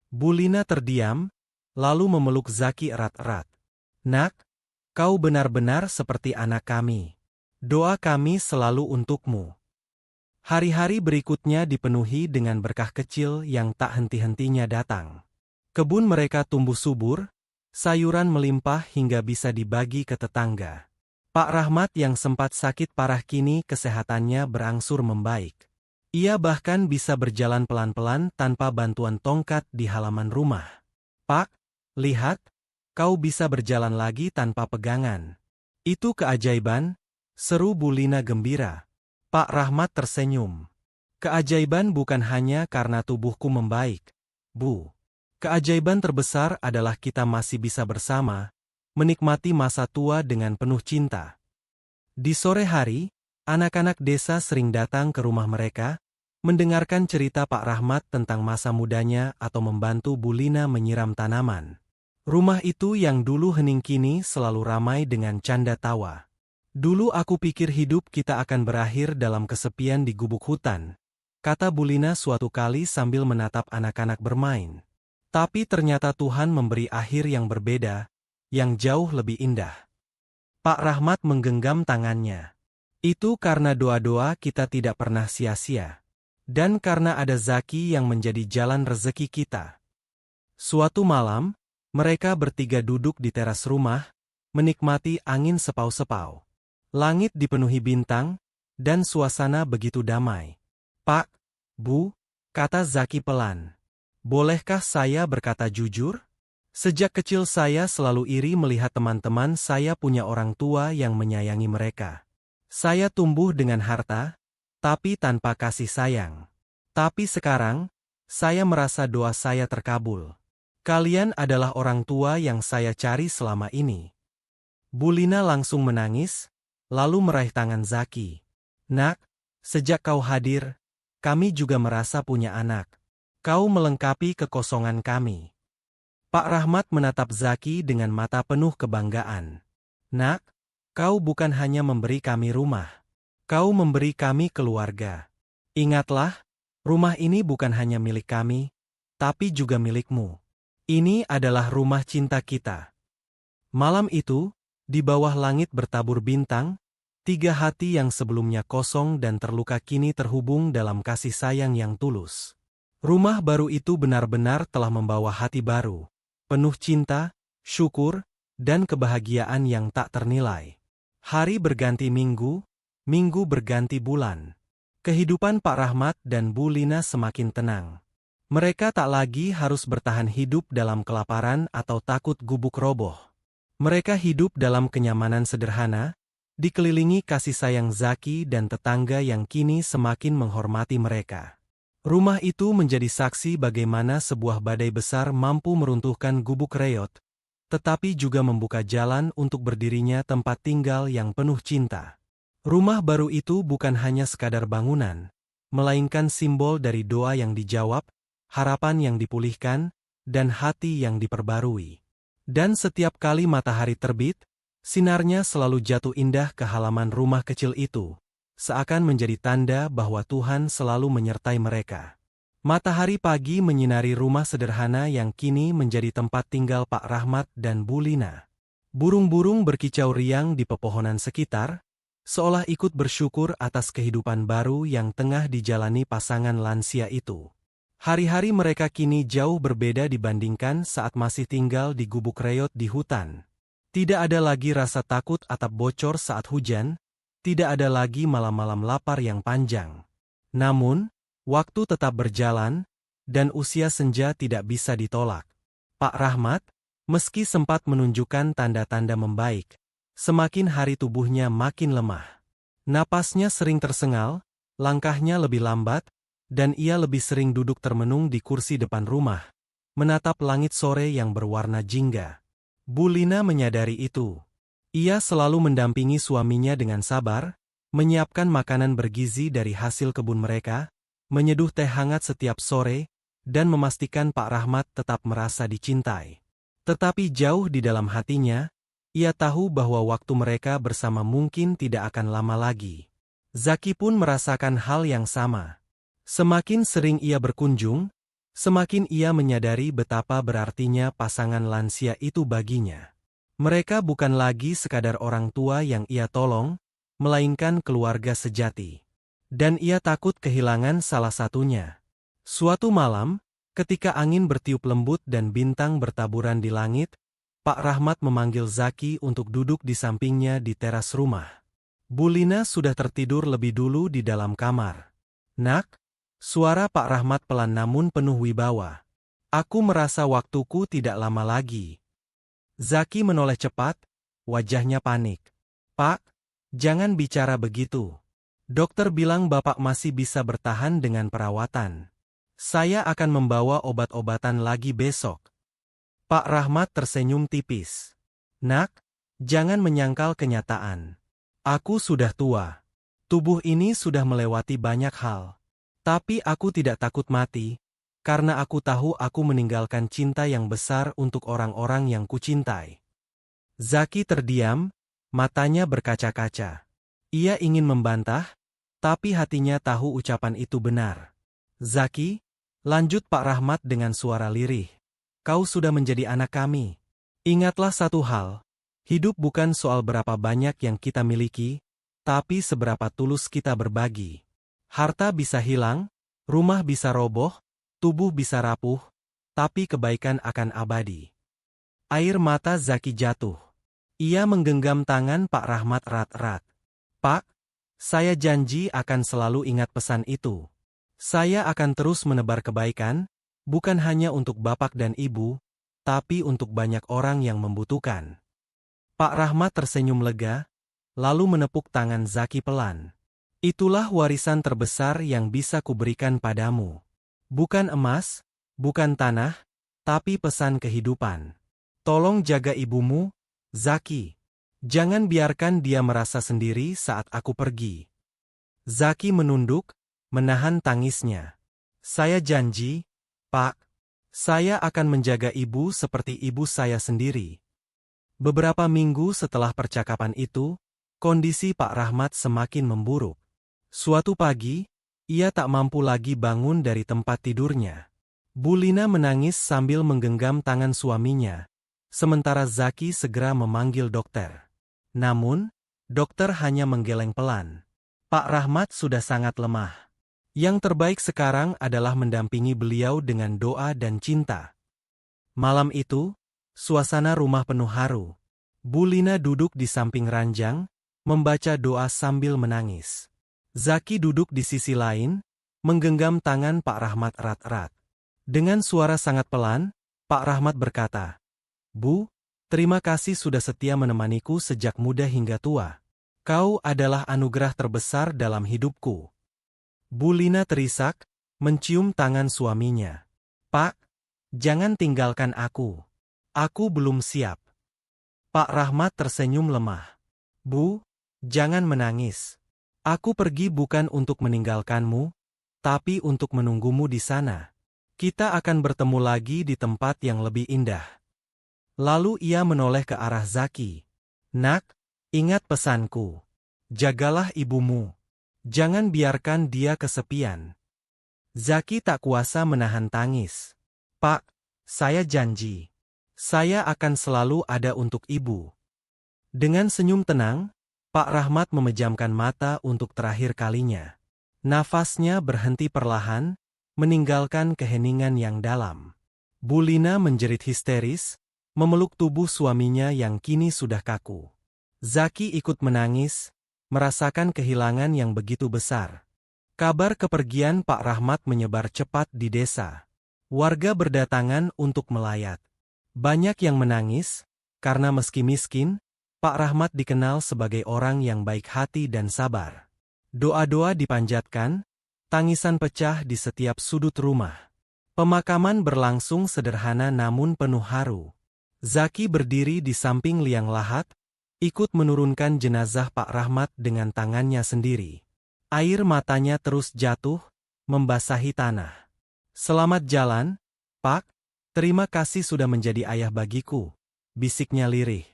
Bulina terdiam, lalu memeluk Zaki erat-erat. Nak, kau benar-benar seperti anak kami. Doa kami selalu untukmu. Hari-hari berikutnya dipenuhi dengan berkah kecil yang tak henti-hentinya datang. Kebun mereka tumbuh subur, sayuran melimpah hingga bisa dibagi ke tetangga. Pak Rahmat yang sempat sakit parah kini kesehatannya berangsur membaik. Ia bahkan bisa berjalan pelan-pelan tanpa bantuan tongkat di halaman rumah. Pak, lihat, kau bisa berjalan lagi tanpa pegangan. Itu keajaiban, seru Bulina gembira. Pak Rahmat tersenyum. Keajaiban bukan hanya karena tubuhku membaik, Bu. Keajaiban terbesar adalah kita masih bisa bersama, menikmati masa tua dengan penuh cinta. Di sore hari, anak-anak desa sering datang ke rumah mereka, mendengarkan cerita Pak Rahmat tentang masa mudanya atau membantu Bulina menyiram tanaman. Rumah itu yang dulu hening kini selalu ramai dengan canda tawa. Dulu aku pikir hidup kita akan berakhir dalam kesepian di gubuk hutan, kata Bulina suatu kali sambil menatap anak-anak bermain. Tapi ternyata Tuhan memberi akhir yang berbeda, yang jauh lebih indah. Pak Rahmat menggenggam tangannya. Itu karena doa-doa kita tidak pernah sia-sia. Dan karena ada Zaki yang menjadi jalan rezeki kita. Suatu malam, mereka bertiga duduk di teras rumah, menikmati angin sepau-sepau. Langit dipenuhi bintang, dan suasana begitu damai. Pak, Bu, kata Zaki pelan. Bolehkah saya berkata jujur? Sejak kecil saya selalu iri melihat teman-teman saya punya orang tua yang menyayangi mereka. Saya tumbuh dengan harta, tapi tanpa kasih sayang. Tapi sekarang, saya merasa doa saya terkabul. Kalian adalah orang tua yang saya cari selama ini. Bulina langsung menangis, lalu meraih tangan Zaki. Nak, sejak kau hadir, kami juga merasa punya anak. Kau melengkapi kekosongan kami. Pak Rahmat menatap Zaki dengan mata penuh kebanggaan. Nak, kau bukan hanya memberi kami rumah. Kau memberi kami keluarga. Ingatlah, rumah ini bukan hanya milik kami, tapi juga milikmu. Ini adalah rumah cinta kita. Malam itu, di bawah langit bertabur bintang, tiga hati yang sebelumnya kosong dan terluka kini terhubung dalam kasih sayang yang tulus. Rumah baru itu benar-benar telah membawa hati baru, penuh cinta, syukur, dan kebahagiaan yang tak ternilai. Hari berganti minggu, minggu berganti bulan. Kehidupan Pak Rahmat dan Bulina semakin tenang. Mereka tak lagi harus bertahan hidup dalam kelaparan atau takut gubuk roboh. Mereka hidup dalam kenyamanan sederhana, dikelilingi kasih sayang Zaki dan tetangga yang kini semakin menghormati mereka. Rumah itu menjadi saksi bagaimana sebuah badai besar mampu meruntuhkan gubuk reot, tetapi juga membuka jalan untuk berdirinya tempat tinggal yang penuh cinta. Rumah baru itu bukan hanya sekadar bangunan, melainkan simbol dari doa yang dijawab, harapan yang dipulihkan, dan hati yang diperbarui. Dan setiap kali matahari terbit, sinarnya selalu jatuh indah ke halaman rumah kecil itu, seakan menjadi tanda bahwa Tuhan selalu menyertai mereka. Matahari pagi menyinari rumah sederhana yang kini menjadi tempat tinggal Pak Rahmat dan Bulina. Burung-burung berkicau riang di pepohonan sekitar, seolah ikut bersyukur atas kehidupan baru yang tengah dijalani pasangan lansia itu. Hari-hari mereka kini jauh berbeda dibandingkan saat masih tinggal di gubuk reot di hutan. Tidak ada lagi rasa takut atap bocor saat hujan, tidak ada lagi malam-malam lapar yang panjang. Namun, waktu tetap berjalan, dan usia senja tidak bisa ditolak. Pak Rahmat, meski sempat menunjukkan tanda-tanda membaik, semakin hari tubuhnya makin lemah. Napasnya sering tersengal, langkahnya lebih lambat, dan ia lebih sering duduk termenung di kursi depan rumah, menatap langit sore yang berwarna jingga. Bulina menyadari itu. Ia selalu mendampingi suaminya dengan sabar, menyiapkan makanan bergizi dari hasil kebun mereka, menyeduh teh hangat setiap sore, dan memastikan Pak Rahmat tetap merasa dicintai. Tetapi jauh di dalam hatinya, ia tahu bahwa waktu mereka bersama mungkin tidak akan lama lagi. Zaki pun merasakan hal yang sama. Semakin sering ia berkunjung, semakin ia menyadari betapa berartinya pasangan lansia itu baginya. Mereka bukan lagi sekadar orang tua yang ia tolong, melainkan keluarga sejati. Dan ia takut kehilangan salah satunya. Suatu malam, ketika angin bertiup lembut dan bintang bertaburan di langit, Pak Rahmat memanggil Zaki untuk duduk di sampingnya di teras rumah. Bu Lina sudah tertidur lebih dulu di dalam kamar. "Nak," suara Pak Rahmat pelan namun penuh wibawa. "Aku merasa waktuku tidak lama lagi." Zaki menoleh cepat, wajahnya panik. "Pak, jangan bicara begitu. Dokter bilang Bapak masih bisa bertahan dengan perawatan. Saya akan membawa obat-obatan lagi besok." Pak Rahmat tersenyum tipis. "Nak, jangan menyangkal kenyataan. Aku sudah tua. Tubuh ini sudah melewati banyak hal. Tapi aku tidak takut mati, karena aku tahu aku meninggalkan cinta yang besar untuk orang-orang yang kucintai." Zaki terdiam, matanya berkaca-kaca. Ia ingin membantah, tapi hatinya tahu ucapan itu benar. "Zaki," lanjut Pak Rahmat dengan suara lirih, "kau sudah menjadi anak kami. Ingatlah satu hal, hidup bukan soal berapa banyak yang kita miliki, tapi seberapa tulus kita berbagi. Harta bisa hilang, rumah bisa roboh, tubuh bisa rapuh, tapi kebaikan akan abadi." Air mata Zaki jatuh. Ia menggenggam tangan Pak Rahmat erat-erat. "Pak, saya janji akan selalu ingat pesan itu. Saya akan terus menebar kebaikan, bukan hanya untuk Bapak dan Ibu, tapi untuk banyak orang yang membutuhkan." Pak Rahmat tersenyum lega, lalu menepuk tangan Zaki pelan. "Itulah warisan terbesar yang bisa kuberikan padamu. Bukan emas, bukan tanah, tapi pesan kehidupan. Tolong jaga ibumu, Zaki. Jangan biarkan dia merasa sendiri saat aku pergi." Zaki menunduk, menahan tangisnya. "Saya janji, Pak. Saya akan menjaga ibu seperti ibu saya sendiri." Beberapa minggu setelah percakapan itu, kondisi Pak Rahmat semakin memburuk. Suatu pagi, ia tak mampu lagi bangun dari tempat tidurnya. Bu Lina menangis sambil menggenggam tangan suaminya, sementara Zaki segera memanggil dokter. Namun, dokter hanya menggeleng pelan. Pak Rahmat sudah sangat lemah. Yang terbaik sekarang adalah mendampingi beliau dengan doa dan cinta. Malam itu, suasana rumah penuh haru. Bu Lina duduk di samping ranjang, membaca doa sambil menangis. Zaki duduk di sisi lain, menggenggam tangan Pak Rahmat erat-erat. Dengan suara sangat pelan, Pak Rahmat berkata, "Bu, terima kasih sudah setia menemaniku sejak muda hingga tua. Kau adalah anugerah terbesar dalam hidupku." Bu Lina terisak, mencium tangan suaminya. "Pak, jangan tinggalkan aku. Aku belum siap." Pak Rahmat tersenyum lemah. "Bu, jangan menangis. Aku pergi bukan untuk meninggalkanmu, tapi untuk menunggumu di sana. Kita akan bertemu lagi di tempat yang lebih indah." Lalu ia menoleh ke arah Zaki. "Nak, ingat pesanku. Jagalah ibumu. Jangan biarkan dia kesepian." Zaki tak kuasa menahan tangis. "Pak, saya janji. Saya akan selalu ada untuk ibu." Dengan senyum tenang, Pak Rahmat memejamkan mata untuk terakhir kalinya. Nafasnya berhenti perlahan, meninggalkan keheningan yang dalam. Bu Lina menjerit histeris, memeluk tubuh suaminya yang kini sudah kaku. Zaki ikut menangis, merasakan kehilangan yang begitu besar. Kabar kepergian Pak Rahmat menyebar cepat di desa. Warga berdatangan untuk melayat. Banyak yang menangis, karena meski miskin, Pak Rahmat dikenal sebagai orang yang baik hati dan sabar. Doa-doa dipanjatkan, tangisan pecah di setiap sudut rumah. Pemakaman berlangsung sederhana namun penuh haru. Zaki berdiri di samping liang lahat, ikut menurunkan jenazah Pak Rahmat dengan tangannya sendiri. Air matanya terus jatuh, membasahi tanah. "Selamat jalan, Pak," Terima kasih sudah menjadi ayah bagiku, bisiknya lirih.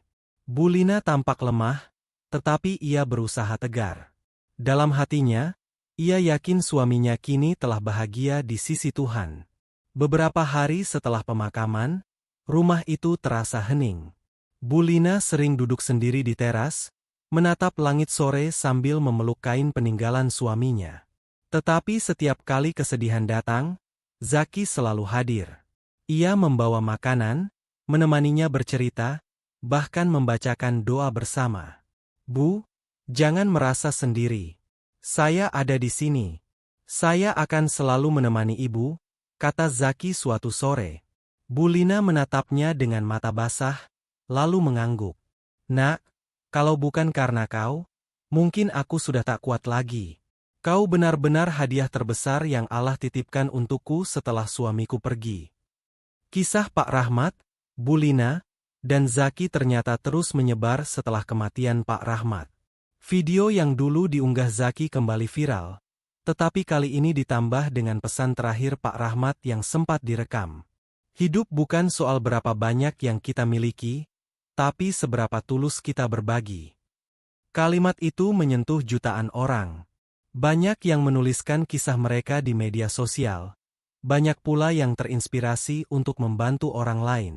Bu Lina tampak lemah, tetapi ia berusaha tegar. Dalam hatinya, ia yakin suaminya kini telah bahagia di sisi Tuhan. Beberapa hari setelah pemakaman, rumah itu terasa hening. Bu Lina sering duduk sendiri di teras, menatap langit sore sambil memeluk kain peninggalan suaminya. Tetapi setiap kali kesedihan datang, Zaki selalu hadir. Ia membawa makanan, menemaninya bercerita, bahkan membacakan doa bersama. Bu, jangan merasa sendiri. Saya ada di sini. Saya akan selalu menemani ibu, kata Zaki suatu sore. Bu Lina menatapnya dengan mata basah, lalu mengangguk. Nak, kalau bukan karena kau, mungkin aku sudah tak kuat lagi. Kau benar-benar hadiah terbesar yang Allah titipkan untukku setelah suamiku pergi. Kisah Pak Rahmat, Bu Lina, dan Zaki ternyata terus menyebar setelah kematian Pak Rahmat. Video yang dulu diunggah Zaki kembali viral, tetapi kali ini ditambah dengan pesan terakhir Pak Rahmat yang sempat direkam. Hidup bukan soal berapa banyak yang kita miliki, tapi seberapa tulus kita berbagi. Kalimat itu menyentuh jutaan orang. Banyak yang menuliskan kisah mereka di media sosial. Banyak pula yang terinspirasi untuk membantu orang lain.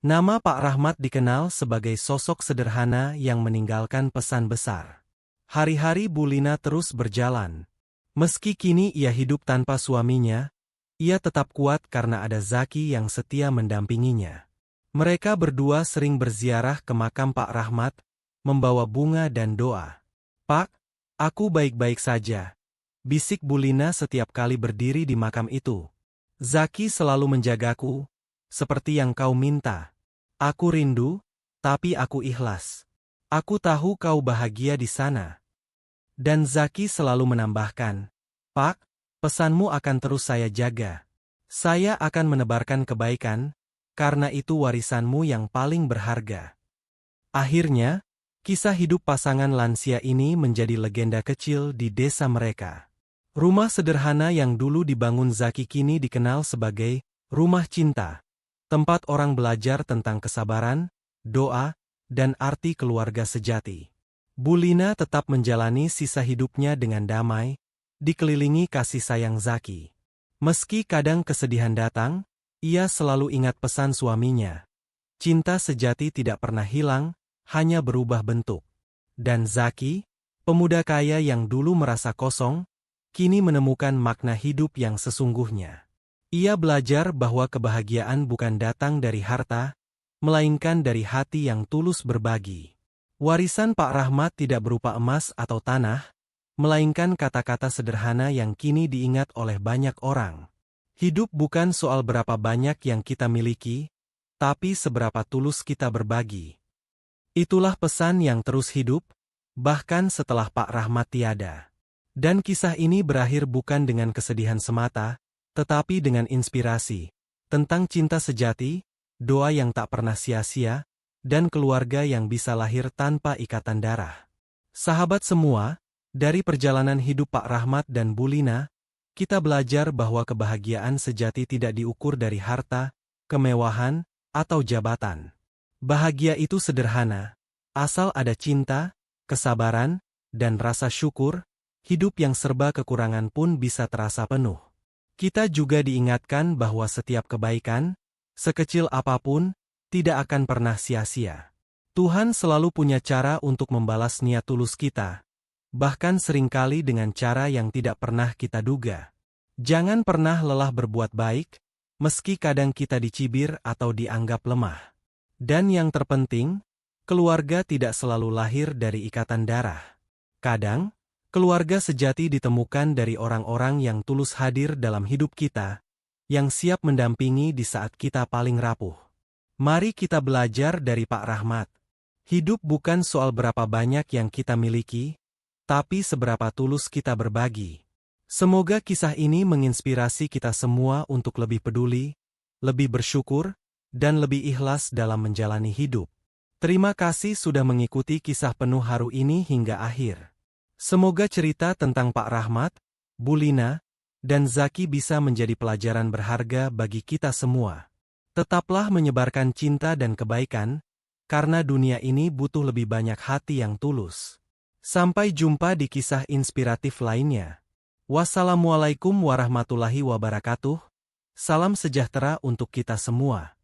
Nama Pak Rahmat dikenal sebagai sosok sederhana yang meninggalkan pesan besar. Hari-hari Bu Lina terus berjalan. Meski kini ia hidup tanpa suaminya, ia tetap kuat karena ada Zaki yang setia mendampinginya. Mereka berdua sering berziarah ke makam Pak Rahmat, membawa bunga dan doa. Pak, aku baik-baik saja, bisik Bu Lina setiap kali berdiri di makam itu. Zaki selalu menjagaku, seperti yang kau minta. Aku rindu, tapi aku ikhlas. Aku tahu kau bahagia di sana. Dan Zaki selalu menambahkan, Pak, pesanmu akan terus saya jaga. Saya akan menebarkan kebaikan, karena itu warisanmu yang paling berharga. Akhirnya, kisah hidup pasangan lansia ini menjadi legenda kecil di desa mereka. Rumah sederhana yang dulu dibangun Zaki kini dikenal sebagai rumah cinta, tempat orang belajar tentang kesabaran, doa, dan arti keluarga sejati. Bu Lina tetap menjalani sisa hidupnya dengan damai, dikelilingi kasih sayang Zaki. Meski kadang kesedihan datang, ia selalu ingat pesan suaminya. Cinta sejati tidak pernah hilang, hanya berubah bentuk. Dan Zaki, pemuda kaya yang dulu merasa kosong, kini menemukan makna hidup yang sesungguhnya. Ia belajar bahwa kebahagiaan bukan datang dari harta, melainkan dari hati yang tulus berbagi. Warisan Pak Rahmat tidak berupa emas atau tanah, melainkan kata-kata sederhana yang kini diingat oleh banyak orang. Hidup bukan soal berapa banyak yang kita miliki, tapi seberapa tulus kita berbagi. Itulah pesan yang terus hidup, bahkan setelah Pak Rahmat tiada. Dan kisah ini berakhir bukan dengan kesedihan semata, tetapi dengan inspirasi, tentang cinta sejati, doa yang tak pernah sia-sia, dan keluarga yang bisa lahir tanpa ikatan darah. Sahabat semua, dari perjalanan hidup Pak Rahmat dan Bu Lina, kita belajar bahwa kebahagiaan sejati tidak diukur dari harta, kemewahan, atau jabatan. Bahagia itu sederhana, asal ada cinta, kesabaran, dan rasa syukur, hidup yang serba kekurangan pun bisa terasa penuh. Kita juga diingatkan bahwa setiap kebaikan, sekecil apapun, tidak akan pernah sia-sia. Tuhan selalu punya cara untuk membalas niat tulus kita, bahkan seringkali dengan cara yang tidak pernah kita duga. Jangan pernah lelah berbuat baik, meski kadang kita dicibir atau dianggap lemah. Dan yang terpenting, keluarga tidak selalu lahir dari ikatan darah. Kadang, keluarga sejati ditemukan dari orang-orang yang tulus hadir dalam hidup kita, yang siap mendampingi di saat kita paling rapuh. Mari kita belajar dari Pak Rahmat. Hidup bukan soal berapa banyak yang kita miliki, tapi seberapa tulus kita berbagi. Semoga kisah ini menginspirasi kita semua untuk lebih peduli, lebih bersyukur, dan lebih ikhlas dalam menjalani hidup. Terima kasih sudah mengikuti kisah penuh haru ini hingga akhir. Semoga cerita tentang Pak Rahmat, Bu Lina, dan Zaki bisa menjadi pelajaran berharga bagi kita semua. Tetaplah menyebarkan cinta dan kebaikan, karena dunia ini butuh lebih banyak hati yang tulus. Sampai jumpa di kisah inspiratif lainnya. Wassalamualaikum warahmatullahi wabarakatuh. Salam sejahtera untuk kita semua.